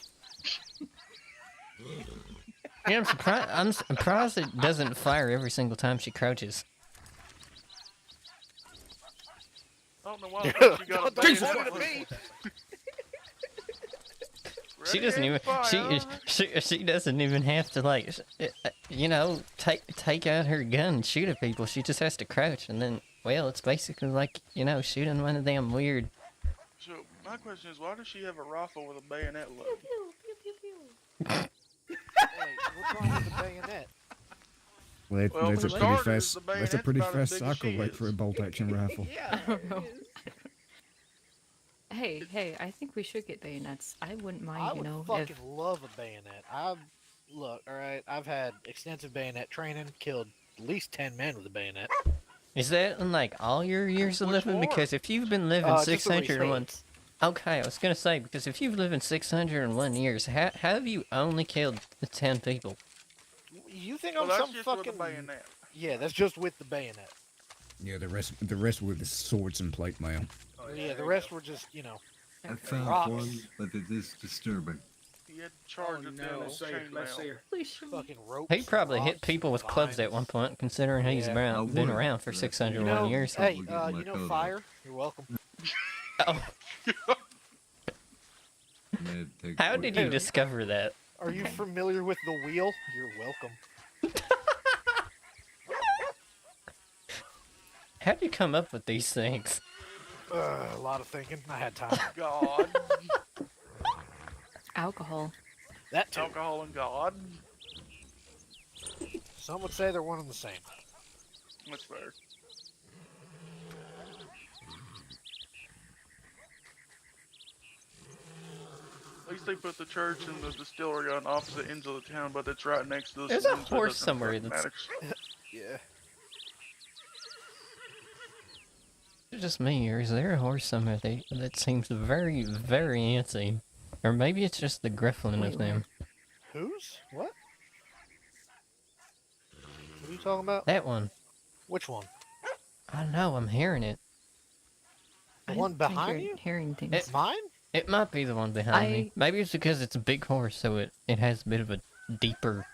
Yeah, I'm surprised it doesn't fire every single time she crouches. I don't know why the fuck you got a Don't bayonet point at with- me. She Ready, doesn't aim, even fire. she doesn't even have to like you know take out her gun and shoot at people. She just has to crouch and then well it's basically like you know shooting one of them weird. So my question is, why does she have a rifle with a bayonet load? Hey, what's wrong with the bayonet? Well, That's for a pretty starters, fast. the That's a bayonet's pretty about as fast big as cycle she rate is. for a bolt-action rifle. I don't know. Hey, I think we should get bayonets. I wouldn't mind, I you would know, fucking if love a bayonet. Look, all right. I've had extensive bayonet training. Killed at least 10 men with a bayonet. Is that in like all your years of Which living? war? Because if you've been living Just the 601, respawn. okay, I was gonna say because if you've lived in 601 years, how have you only killed 10 people? You think Well, I'm that's some just fucking with a bayonet. Yeah, that's just with the bayonet. Yeah, the rest were the swords and plate mail. Yeah, the rest were just, you know. I found Rocks. one, but it is disturbing. He had to charge it down Let's with see. Let's see chainmail. her. Holy shit. Fucking ropes. He probably hit rocks, people with clubs at vines. one point, considering he's Yeah. been would, around for but 601 You know, years. hey, We'll get my you know coat fire? You're welcome. Oh, Man, take how did you 14. discover that? Are you familiar with the wheel? You're welcome. How'd you come up with these things? A lot of thinking. I had time. God. Alcohol. That too. Alcohol and God. Some would say they're one and the same. That's fair. At least they put the church and the distillery on opposite ends of the town, but it's right next to the There's a saloon, so it horse doesn't somewhere fucking that's- matter. Yeah. Is it just me, or is there a horse somewhere that seems very, very antsy? Or maybe it's just the Griffin of them. Whose? What? What are you talking about? That one. Which one? I don't know, I'm hearing it. The I one think behind you're you? hearing things. It- Mine? It might be the one behind me. Maybe it's because it's a big horse, so it has a bit of a deeper...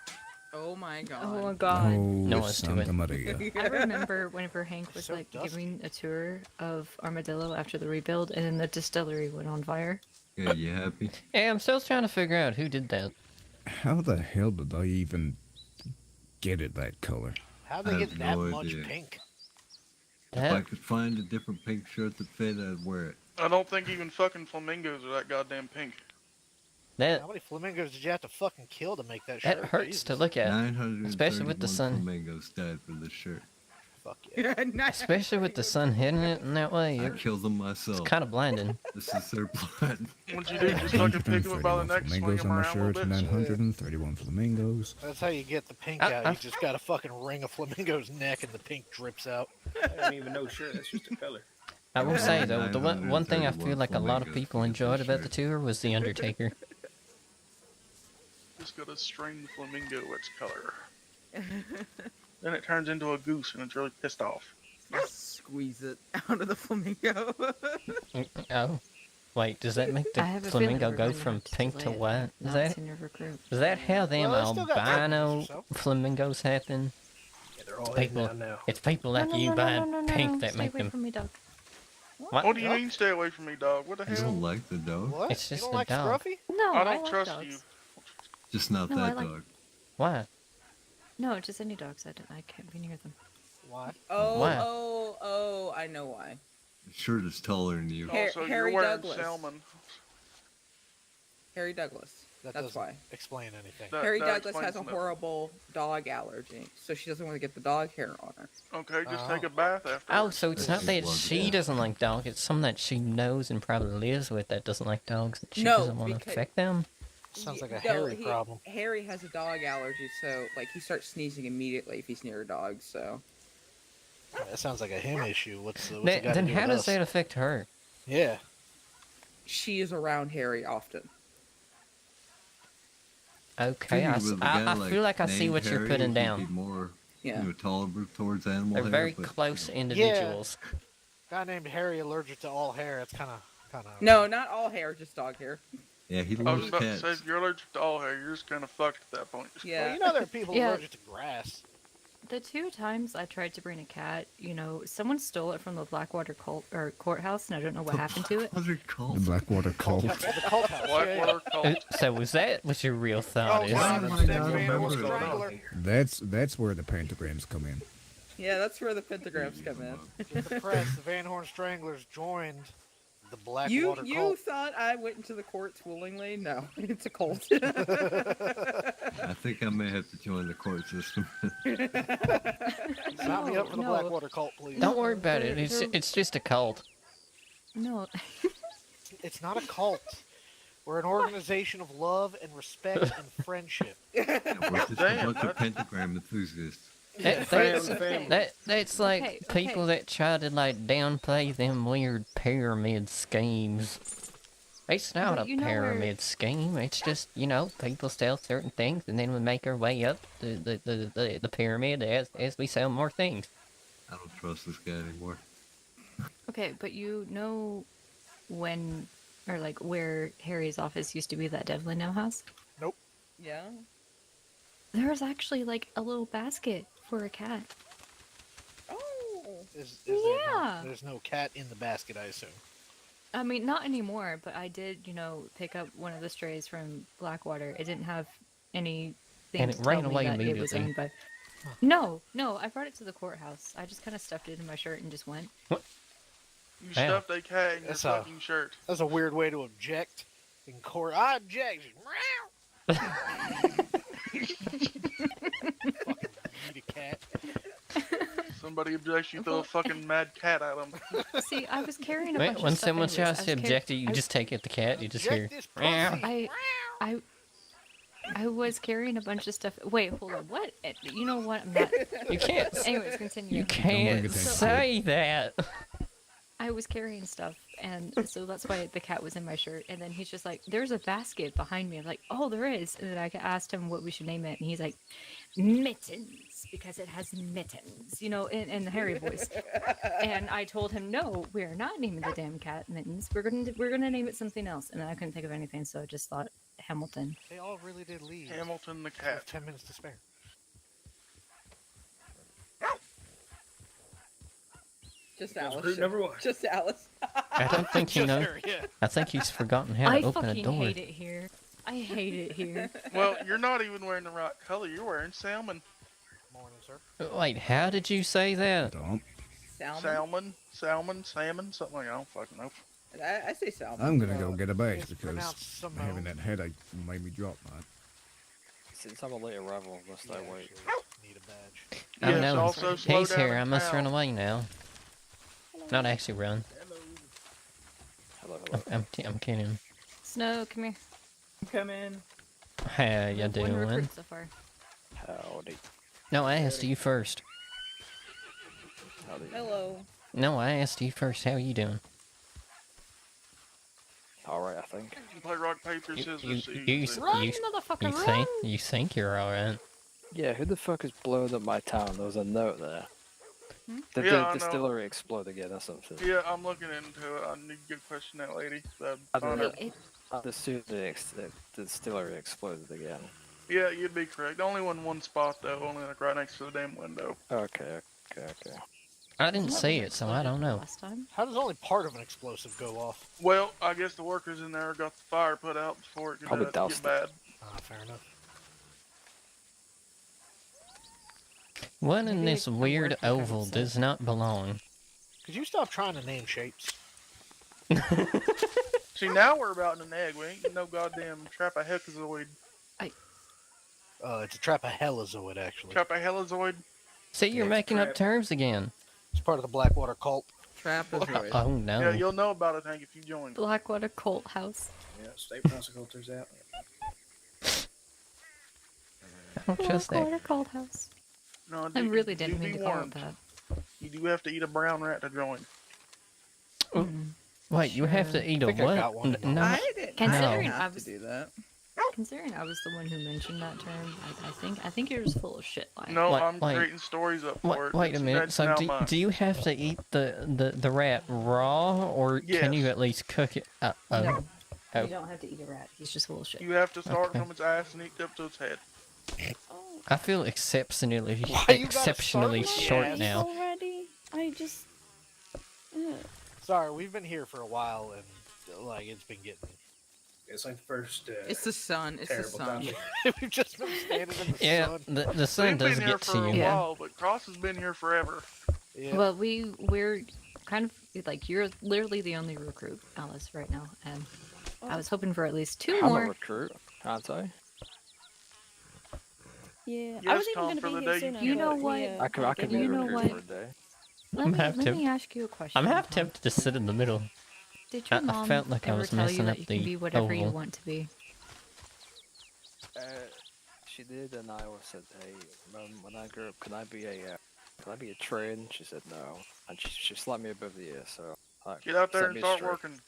Oh my god. Oh my god. Oh, No one's to it. Santa Maria. I remember whenever Hank was So like dusty. giving a tour of Armadillo after the rebuild, and then the distillery went on fire. Yeah, you happy? Yeah, I'm still trying to figure out who did that. How the hell did they even get it that color? How'd I they have get that no much idea. pink? If I That, could find a different pink shirt that fit, I'd wear it. I don't think even fucking flamingos are that goddamn pink. that, How many flamingos did you have to fucking kill to make that shirt? that hurts Jesus. to look at. 931 especially with the sun. flamingos died for this shirt. Fuck yeah. Especially with the sun hitting it in that way. I It's killed them myself. kind of blinding. This is their blood. What'd you do? Just fucking pick them up by the 931 neck, swing flamingos them on my around a little shirt, bit? 931 flamingos. That's how you get the pink I- out. I- You just got a fucking ring of flamingo's neck and the pink drips out. I don't even know shirt. That's just a color. I will say though, the one 931 thing I feel like a lot of flamingos people for this enjoyed about the shirt. tour was the Undertaker. Just gotta string the flamingo its color. Then it turns into a goose and it's really pissed off. Squeeze it out of the flamingo. Oh, wait, does that make I the have a feeling flamingo we're go gonna from have to pink to delay it, white? Is not that senior recruit. how them Well, they still got 10 albino minutes or so. flamingos happen? Yeah, they're all It's heading people, down now. it's people like you buying pink that Stay make away them. from me, dog. What do you mean stay away from me, dog? What the You hell? don't like the dog? What? It's just you don't a like dog. Scruffy? No, I don't like trust dogs. you. Just not No, I that like- dog. Why? No, just any dogs. I can't be near them. Why? Why? Oh, I know why. The shirt is taller than you. Also, Harry you're wearing Douglas. salmon. Harry Douglas. That That's doesn't why. explain anything. Harry That Douglas explains has a enough. horrible dog allergy, so she doesn't want to get the dog hair on her. Okay, just Oh. take a bath after. Oh, so it's not that Well, she yeah. doesn't like dogs, it's someone that she knows and probably lives with that doesn't like dogs, and she No, doesn't want to because- affect them? Sounds like a No, Harry problem. Harry has a dog allergy, so like he starts sneezing immediately if he's near a dog. So That sounds like a him issue. What's it got Then, to then do how with does us? that affect her? Yeah. she is around Harry often. Okay, I, Figured with a I guy feel like I see named what you're Harry, putting he'd down. Be more, Yeah. tolerable towards animal They're hair, very but, close individuals. Guy named Harry allergic to all hair. It's kind of. No, not all hair, just dog hair. Yeah, he I was loves about to cats. say, if you're allergic to all hair, you're just kind of fucked at that point. Yeah. Well, you know there are people Yeah. allergic to grass. The 2 times I tried to bring a cat, someone stole it from the Blackwater courthouse, and I don't know what happened to it. What's it called? The Blackwater Cult. The cult house. Yeah, yeah. Blackwater cult. So was that what your real thought Oh, is? yeah. Oh my Step God, Van Horn remember that. Strangler. That's where the pentagrams come in. Yeah, that's where the pentagrams come in. Get the press. The Van Horn Stranglers joined The black You water cult. thought I went into the courts willingly? No, it's a cult. I think I may have to join the court system. Sign me up for the No. Blackwater cult, please. Don't worry about it. They're- It's just a cult. No. It's not a cult. We're an organization of love and respect and friendship. We're just a Damn, bunch of pentagram enthusiasts. That's like Okay, people that try to like downplay them weird pyramid schemes. It's not But a you know where- pyramid scheme. It's just, you know, people sell certain things and then we make our way up the pyramid as we sell more things. I don't trust this guy anymore. Okay, but you know when, or like where Harry's office used to be, that Devlin now has? Nope. Yeah. There was actually like a little basket for a cat. Oh. Yeah. There's no cat in the basket, I assume. I mean, not anymore, but I did, you know, pick up one of the strays from Blackwater. It didn't have anything And to it tell ran me away that it was immediately. owned by. No, I brought it to the courthouse. I just kind of stuffed it in my shirt and just went. You Damn. stuffed a cat in your That's a- fucking shirt. That's a weird way to object in court. I object. Fucking eat a cat. Somebody objects, you throw a fucking mad cat at them. See, I was carrying a Wait, bunch when of stuff someone anyways. tries I to was object it, you I- just take it the cat, you just hear. Object this "Meow." pussy. I was carrying a bunch of stuff. Wait, hold on. What? You know what? I'm not. You can't. Anyways, continue. You can't attention to say that. I was carrying stuff, and so that's why the cat was in my shirt. And then he's just like, "There's a basket behind me." I'm like, "Oh, there is." And then I asked him what we should name it, and he's like, "Mittens," because it has mittens, you know, in the Harry voice. And I told him, "No, we are not naming the damn cat Mittens. We're gonna name it something else." And then I couldn't think of anything, so I just thought Hamilton. They all really did leave. Hamilton the With cat. 10 minutes to spare. Just That's Alice. recruit number one. Just Alice. I don't think he Just knows. her, yeah. I think he's forgotten how to I open a fucking door. hate it here. I hate it here. Well, you're not even wearing the right color. You're wearing salmon. Morning, sir. Wait, how did you say that? Don't. Salmon. Salmon, salmon, something like that. I don't fucking know. I say salmon. I'm gonna go get a badge It's because pronounced Simone. having that headache made me drop mine. Since I'm a late arrival, must I You wait? actually need a badge. I Yes, know. also slow He's down here. in I must run town. away now. Not actually run. Hello. I'm kidding. Snow, come here. Come in. How you We have one doing? recruit so far. Howdy. No, I asked you first. Howdy. Hello. No, I asked you first. How you doing? Alright, I think. You play rock, paper, You, scissors, you, shoot, you, shoot. Run, you, motherfucker, you run! think you think you're alright? Yeah, who the fuck is blowing up my town? There was a note there. Hmm? Did Yeah, the I know. distillery explode again or something? Yeah, I'm looking into it. I need to get question that lady. I Find don't out. It, I assumed the distillery exploded again. Yeah, you'd be correct. Only one spot though, only like right next to the damn window. Okay. I didn't What see was it, so I don't know. last time? How does only part of an explosive go off? Well, I guess the workers in there got the fire put out before it could Probably get doused bad. Fair enough. What in Maybe this they can weird work kind of oval sense. does not belong? Could you stop trying to name shapes? See, now we're about in an egg. We ain't no goddamn trapezoid. It's a trapeheliozoid, actually. Trapeheliozoid. See, you're Yeah, making up crap. terms again. It's part of the Blackwater cult. Trapezoid. Oh no. Yeah, you'll know about it, Hank, if you join. Blackwater Cult House. Yeah, state prosecutors out. I don't trust that. Blackwater Cult House. No, I really do didn't be mean to call it warned. that. You do have to eat a brown rat to join. Wait, you have to eat a think I what? got one in No. I didn't Considering have I to was- do that. Considering I was the one who mentioned that term, I think you're just full of shit. Like, No, Wait, I'm wait. creating stories up for it. Wait a minute. That's So now do, mine. do you have to eat the rat raw, or can you Yes. at least cook it? No, Oh. you don't have to eat a rat. He's just full of shit. You have to start Okay. from its ass and eat up to its head. I feel exceptionally Why you gotta exceptionally start with short that? now. Already? I just. Sorry, we've been here for a while, and like it's been getting. It's like the first. It's the sun. It's the terrible sun. topic. We've just been standing in the Yeah, sun. the sun We've does been here get for to a you. Yeah. while, but Cross has been here forever. Yeah. Well, we're kind of like you're literally the only recruit, Alice, right now, and I was hoping for at least 2 I'm more. a recruit, aren't I? Yeah, I Yes, was even Tom, gonna for be the here day sooner. You know but what? we, I can be You a know recruit what? for a day. Let me ask you a question. I'm half Tom. tempted to sit in the middle. Did your I mom felt like I ever was tell you messing that up you can the be whatever you oval. want to be? She did, and I always said, "Hey, Mum, when I grow up, can I be a train?" She said no, and she slapped me above the ear. So Get out there set and me start straight. working.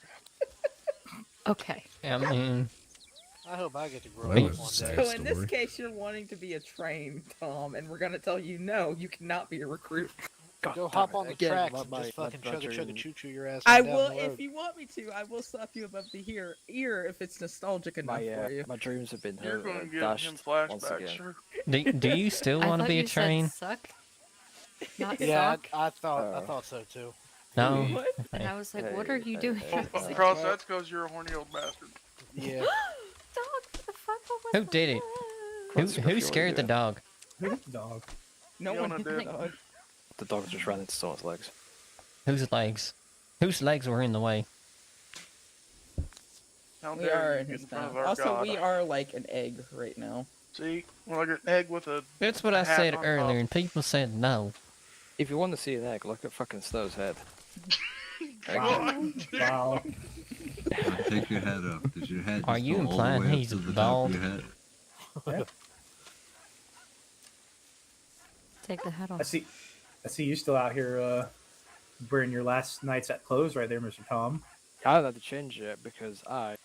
Okay. I mean, I hope I get to grow Well, up it's one a day. sad So in this story. case, you're wanting to be a train, Tom, and we're gonna tell you no, you cannot be a recruit. Go damn hop it, on the again, tracks my- and my- just my fucking chugga dream- chugga choo choo your ass I on down will, the road. if you want me to, I will slap you above the ear if it's nostalgic enough for you. My dreams have been You're going to give dashed him once flashbacks, again. sir. do you still I want to thought be a you train? said suck, not Yeah, sock. I thought so too. No. What? And Okay. I was like, what are you doing? Oh, Cross, that's because you're a horny old bastard. Yeah. Dog, what the fuck was Who did it? Who scared the dog? Dog. No Fiona one did. did. The dog just ran into someone's legs. Whose legs? Whose legs were in the way? How We dare are you in get his in front path. of our Also, God. we are like an egg right now. See? Well, like an egg with a That's what I hat said on earlier, top. and people said no. If you want to see an egg, look at fucking Snow's head. Wow. Take your hat off. Does your hat Are just you go all the implying way up he's to the top bald? of your head? Yeah. Take the hat off. I see you still out here wearing your last night's at clothes right there, Mr. Tom. I don't have to change it because Well,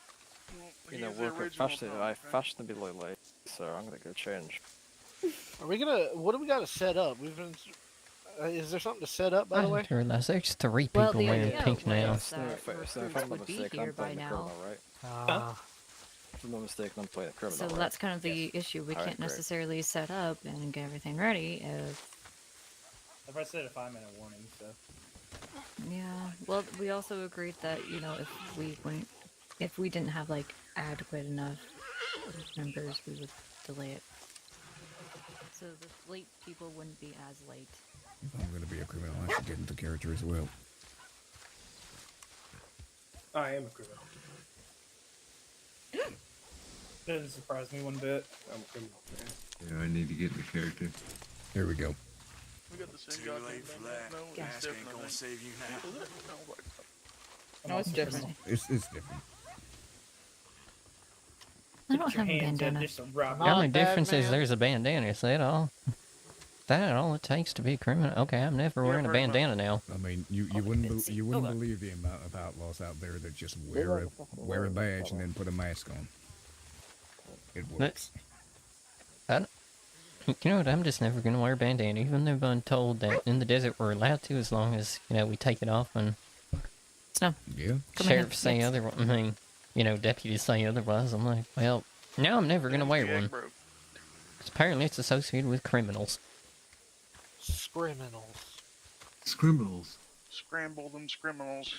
you know, he's the work at original fashion. Tom, I okay? fashionably late, so I'm gonna go change. Are we gonna? What do we got to set up? We've been. Is there something to set up, by I the way? didn't realize there's 3 people Well, the wearing idea pink was now. that Snow, if recruits I'm not would be mistaken, here I'm by playing a now. criminal, right? If I'm not mistaken, I'm playing a criminal, So right? that's kind of the issue. We Alright, can't great. necessarily set up and get everything ready If I said a 5-minute warning, so. yeah. Well, we also agreed that, you know, if we didn't have like adequate enough members, we would delay it. So the late people wouldn't be as late. If I'm going to be a criminal, I should get into character as well. I am a criminal. Doesn't surprise me one bit. I'm a criminal. Yeah, I need to get into character. There we go. We got the same Too goddamn late for thing. that. No, Yeah. it's Mask ain't different. gonna save you now. Is it? No, wait. No, it's different. It's different. I don't Put your have a hands in bandana. just a rock. The only Not bad, difference is man. there's a bandana. Is that all? That all it takes to be a criminal? Okay, I'm never Yeah, wearing a pretty much. bandana now. I mean, you wouldn't you wouldn't believe the amount of outlaws out there that just wear a badge and then put a mask on. It works. You know what? I'm just never gonna wear a bandana, even though I've been told that in the desert we're allowed to, as long as we take it off and Snow. Yeah. sheriffs say otherwise. I mean, deputies say otherwise. I'm like, well, now I'm never gonna wear The egg one. broke. 'Cause apparently it's associated with criminals. Criminals. Scribbles. Scramble them criminals.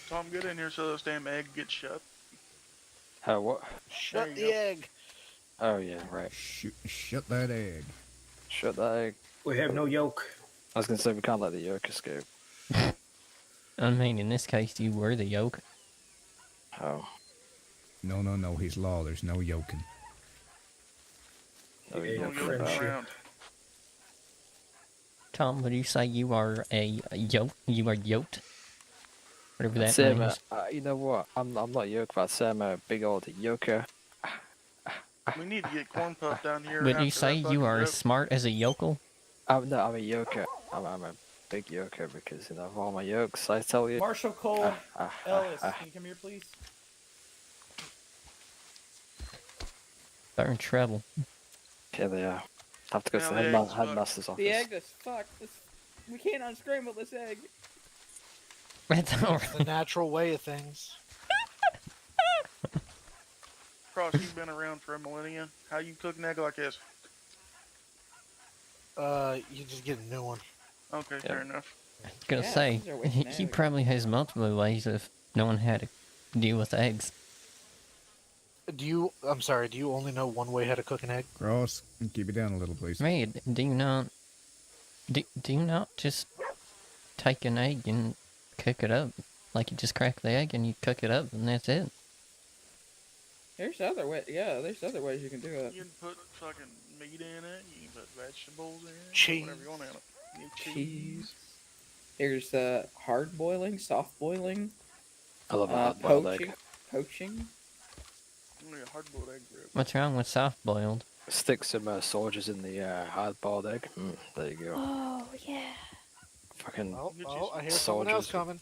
Tom, get in here so this damn egg gets shut. How what? There Shut you the go. egg. Oh yeah, right. Shut that egg. Shut that egg. We have no yolk. I was gonna say we can't let the yolk escape. I mean, in this case, you were the yolk. Oh. No. He's law. There's no yoking. No, Yeah, you Don't don't yoke care about it. around. Tom, would you say you are a yoke? You are yoked? Whatever that Say, means. you know what? I'm not yolk, but I'd say I'm a big old yoker. We need to get Corn Puff down here. Would after you say that you fucking are as joke. smart as a yokel? No, I'm a yoker. I'm a big yoker because, of all my yokes, I tell you. Marshall Cole Ellis, can you come here, please? They're in trouble. Yeah, they are. Have to go Now to the the egg's headmaster's office. The egg is fucked. We can't unscramble this egg. That's all The natural way of things. Cross, you've been around for a millennia. How you cook an egg like this? You just get a new one. Okay, fair enough. I was gonna Yeah, say, these are way he shenanigans. probably has multiple ways of knowing how to deal with eggs. I'm sorry, do you only know one way how to cook an egg? Ross, keep it down a little, please. Hey, do you not just take an egg and cook it up? Like you just crack the egg and you cook it up and that's it. There's other way. Yeah, there's other ways you can do it. You can put fucking meat in it. You can put vegetables in it. Cheese. Whatever you want in it. You need Cheese. There's hard boiling, soft boiling. I love a hard-boiled egg. Poaching. A hard-boiled egg rib. What's wrong with soft boiled? Stick some soldiers in the hard-boiled egg. There you go. Oh yeah. Fucking I hear someone else coming.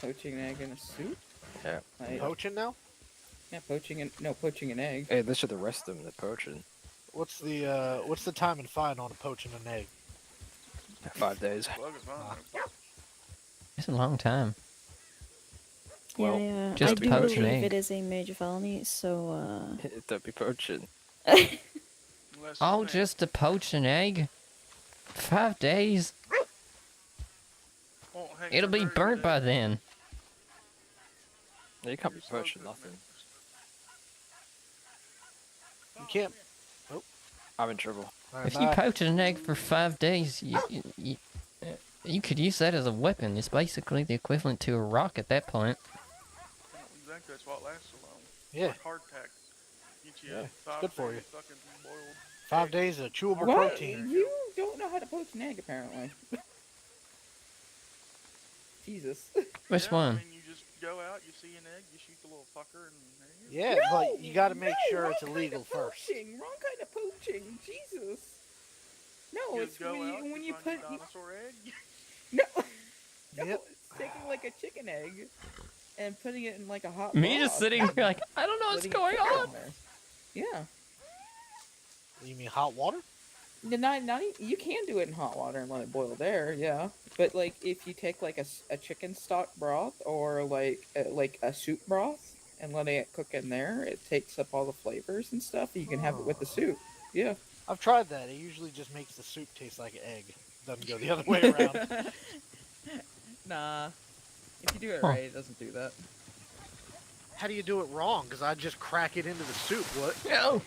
Poaching an egg in a soup? Yeah. Poaching now? Yeah, poaching an egg. Hey, they should arrest them. They're poaching. What's the time and fine on poaching an egg? 5 days. It's a long time. Well, yeah, just I do poach an believe egg. it is a major felony, so Don't be poaching. Oh, just to poach an egg? 5 days? It'll be burnt by then. You can't be poaching nothing. You can't. Oh, I'm in trouble. If you poach an egg for 5 days, you could use that as a weapon. It's basically the equivalent to a rock at that point. Exactly, that's why it lasts so long. Yeah. Like hardtack. Yeah, it's good for you. Fucking boiled 5 days of chewable What? protein. You don't know how to poach an egg, apparently. Jesus. Which one? I mean, you just go out, you see an egg, you shoot the little fucker, and Yeah, but you got to make sure it's illegal first. Poaching, wrong kind of poaching. Jesus. No, you it's go out, when you find put. a dinosaur egg. No, Yep. it's taking like a chicken egg and putting it in like a hot. Me just broth sitting and here like, I don't know what's letting it going cook on. in there. Yeah. You mean hot water? You can do it in hot water and let it boil there, yeah. But like if you take like a chicken stock broth or like a soup broth and let it cook in there, it takes up all the flavors and stuff. You can have it with the soup. Yeah. I've tried that. It usually just makes the soup taste like an egg. Doesn't go the other way around. Nah. If you do it Huh. right, it doesn't do that. How do you do it wrong? Because I just crack it into the soup. What? No.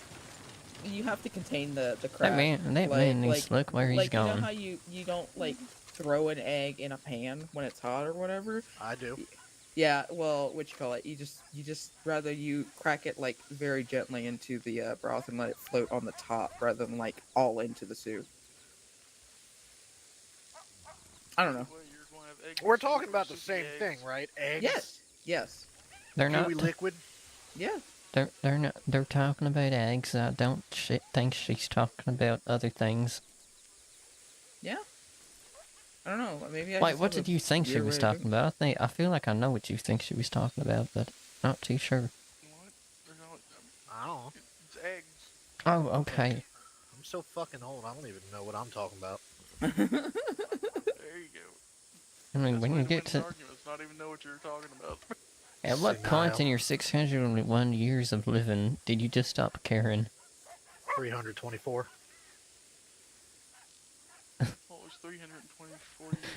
You have to contain the crack. That man needs to look where he's like, going. You know how you don't like throw an egg in a pan when it's hot or whatever? I do. Yeah, well, what you call it? You just rather you crack it like very gently into the broth and let it float on the top rather than like all into the soup. I don't know. We're talking about the same thing, right? Eggs. Yes. Yes. They're not. Kiwi liquid. Yeah. They're not. They're talking about eggs. I don't think she's talking about other things. Yeah. I don't know. Maybe I Like, just what have did a you think she weird was way of talking about? I feel like I know what you think she was talking about, but not too sure. I don't know. It's eggs. Oh, okay. I'm so fucking old. I don't even know what I'm talking about. There you go. I mean, That's when way you to get win to... an argument, not even know what you're talking about. At what point in your 601 years of living did you just stop caring? 324. What was 324 years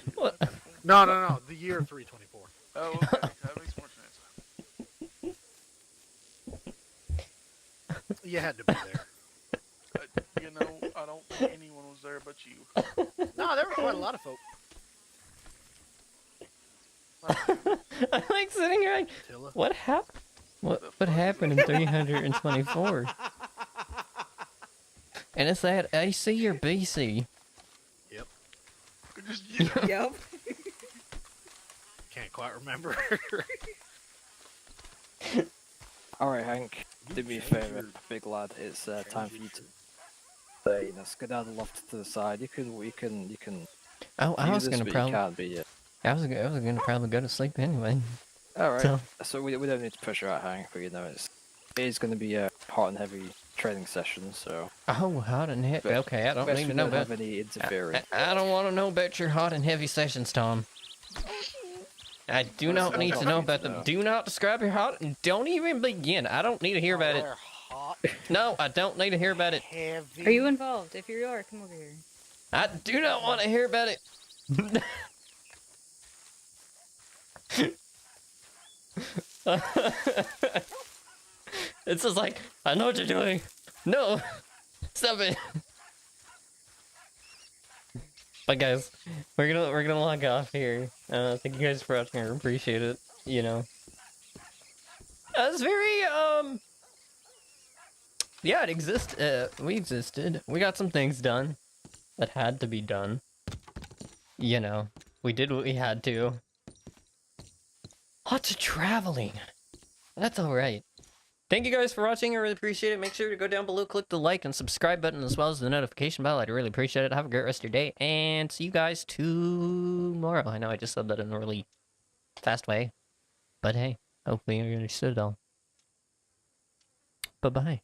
ago? What? No. The year 324. Oh, okay. That makes more sense. You had to be there. You know, I don't think anyone was there but you. No, there were quite a lot of folk. I'm like sitting here like, Attila. what happened? What happened in 324? And it's that AC or BC? Yep. Yep. Can't quite remember. Alright, Hank, do me a favor, big lad. It's time for you to skedaddle off to the side. You can. Oh, I do was this, gonna but you probably. can't be yet. I was gonna probably go to sleep anyway. Alright, so we don't need to push her out, Hank, but you know it is going to be a hot and heavy training session, so... Oh, hot and heavy. Okay, I don't best need we to know don't about... have any interference. I don't want to know about your hot and heavy sessions, Tom. I do not need to know about them. Do not describe your hot, and don't even begin. I don't need to hear about it. Hot. No, I don't need to hear about it. Heavy. Are you involved? If you are, come over here. I do not want to hear about it. It's just like, I know what you're doing. No, stop it. But guys, we're gonna log off here. Thank you guys for watching. I appreciate it. You know, it's very yeah, it exists. We existed. We got some things done that had to be done. You know, we did what we had to. Lots of traveling. That's all right. Thank you guys for watching. I really appreciate it. Make sure to go down below, click the like and subscribe button as well as the notification bell. I'd really appreciate it. Have a great rest of your day, and see you guys tomorrow. I know I just said that in a really fast way, but hey, hopefully you understood it all. Bye-bye.